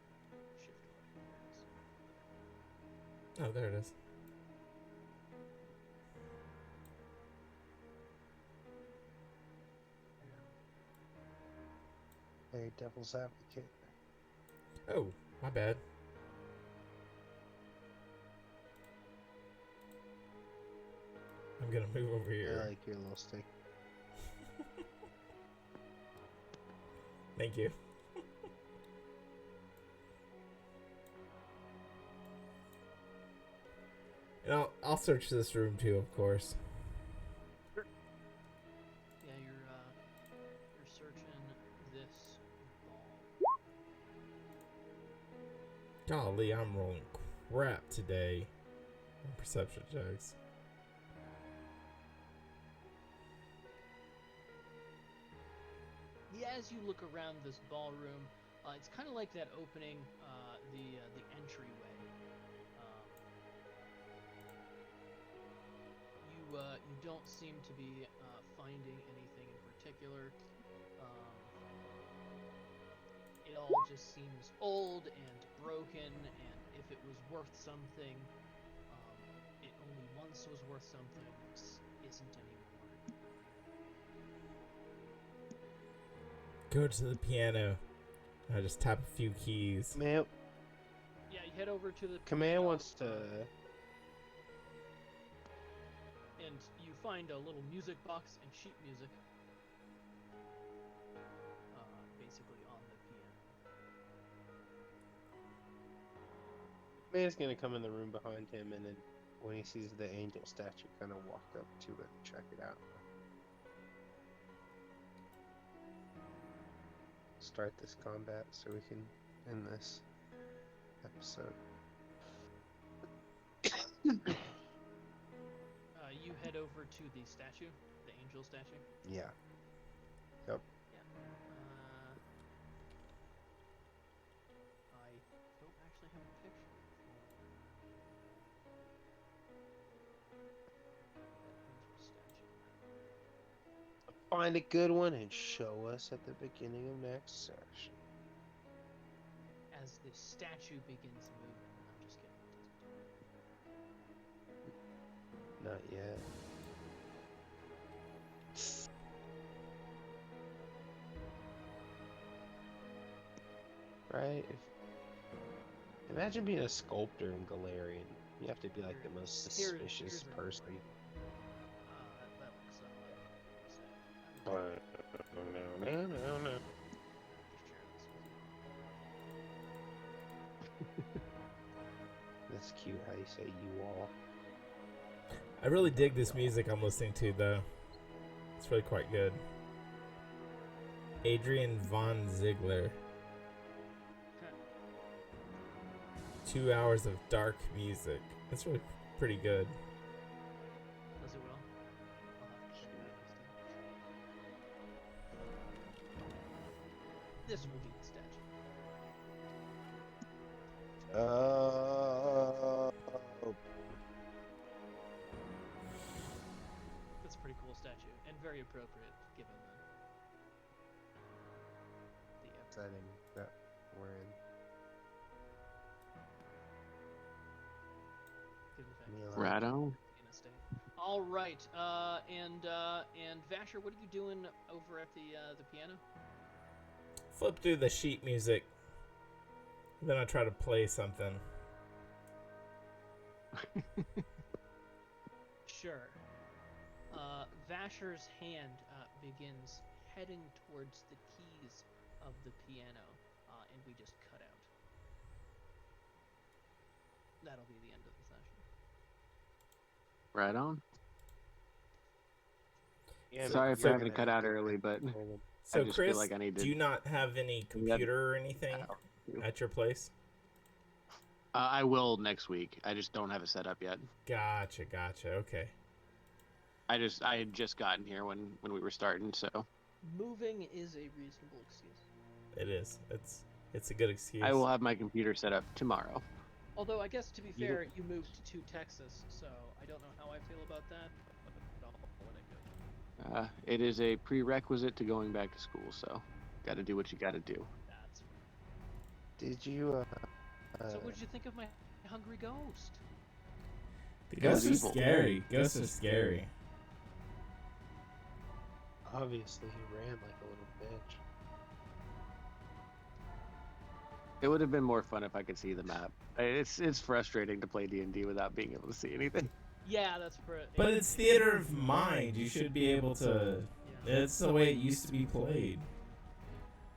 Shift button. There it is. Oh, there it is. Hey, devil's advocate. Oh, my bad. I'm gonna move over I here. like your little stick. Thank you. And I'll search this room too, of course. Yeah, you're searching this ball. Golly, I'm rolling crap today on perception checks. Yeah, as you look around this ballroom, it's kind of like that opening, the entryway. You don't seem to be finding anything in particular. It all just seems old and broken, and if it was worth something, it only once was worth something, isn't anymore. Go to the piano. I just tap a few keys. Man, Yeah, you head over to the Command piano, wants to. and you find a little music box and sheet music, basically on the piano. Command's gonna come in the room behind him, and then when he sees the angel statue, kind of walk up to it and check it out. Start this combat so we can end this episode. You head over to the statue, the angel statue. Yeah. Yep. Yeah. I don't actually have a picture for that angel statue. Find a good one and show us at the beginning of next session. As the statue begins moving, I'm just kidding. It doesn't do it. Not yet. Right? Imagine being a sculptor in Galarian. You have to be like the most suspicious Here's a person. great- that looks like I'm just share this with That's cute how you say you all. I really dig this music I'm listening to, though. It's really quite good. Adrian Von Ziegler. 2 hours of dark music. That's really pretty good. Does it well? I'll have to check it out next time. This will be the statue. That's a pretty cool statue, and very appropriate given the Setting that we're in. given the fact Me that alone. Rado? in a state. All right, and Vasher, what are you doing over at the piano? Flip through the sheet music. Then I try to play something. Sure. Vasher's hand begins heading towards the keys of the piano, and we just cut out. That'll be the end of the session. Right on. Yeah, Sorry if you're I had to gonna cut have out to- early, but So, just feel Chris, like I need to- do you not have any computer or anything at your place? I will next week. I just don't have it set up yet. Gotcha. Okay. I had just gotten here when we were starting, so Moving is a reasonable excuse. It is. It's a good excuse. I will have my computer set up tomorrow. Although I guess to be You- fair, you moved to Texas, so I don't know how I feel about that. But I'll let it go. It is a prerequisite to going back to school, so got to do what you got to do. That's Did you so. What did you think of my hungry ghost? The It was ghosts are evil. scary. Ghosts are scary. Obviously, he ran like a little bitch. It would have been more fun if I could see the map. It's frustrating to play D&D without being able to see anything. Yeah, that's for. But it's theater of mind. You should be able to. Yeah. It's the way it used to be played.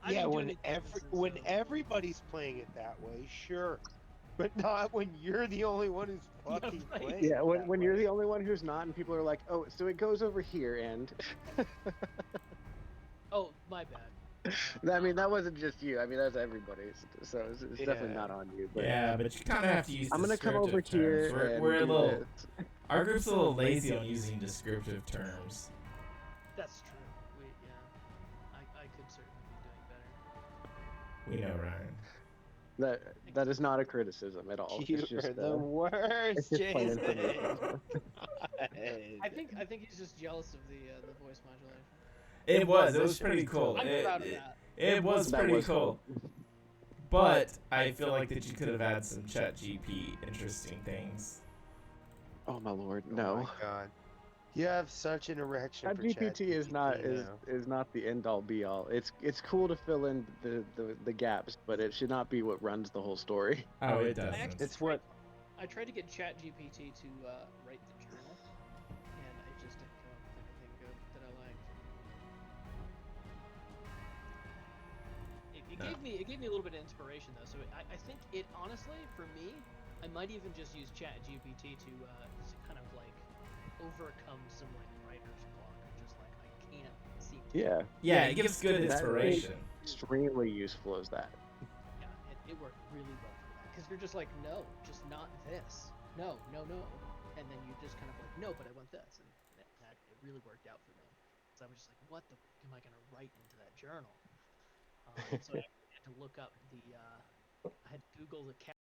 I've Yeah, been when doing it since, when so- everybody's playing it that way, sure, but not when you're the only one who's Yeah, fucking right. playing. Yeah, it when, that when you're way. the only one who's not, and people are like, "Oh, so it goes over here," and Oh, my bad. I mean, that wasn't just you. I mean, that's everybody. So it's definitely Yeah. not on you. But Yeah, but you kind of have to use I'm gonna come over descriptive terms. here and We're a do little. this. Our group's a little lazy on using descriptive terms. That's true. I could certainly be doing better. We know, Ryan. That is not a criticism at all. You It's just, are the worst, it's just plain Jason. information. I think he's just jealous of the voice modulation. It was pretty cool. I'm It, proud of it, that. it was That pretty was cool. But I feel like that you could have had some ChatGPT interesting things. Oh my lord, Oh no. my god. You have such an erection for ChatGPT is not now. is not the end all be all. It's cool to fill in the gaps, but it should not be what runs the whole story. Oh, it I doesn't. actually It's what I tried to get ChatGPT to write the journal, and it just didn't come up with anything good that I liked. It gave me a little bit of inspiration though, so I think it honestly for me, I might even just use ChatGPT to kind of like overcome some like writer's block of just like I can't seem to. Yeah, Yeah, it gives good That- inspiration. extremely useful as that. Yeah, it worked really well for that because you're just like no, just not this. No, no, no, and then you just kind of like no, but I want this, and it really worked out for me. So I was just like, what the fuck am I gonna write into that journal? So I had to look up I had to Google the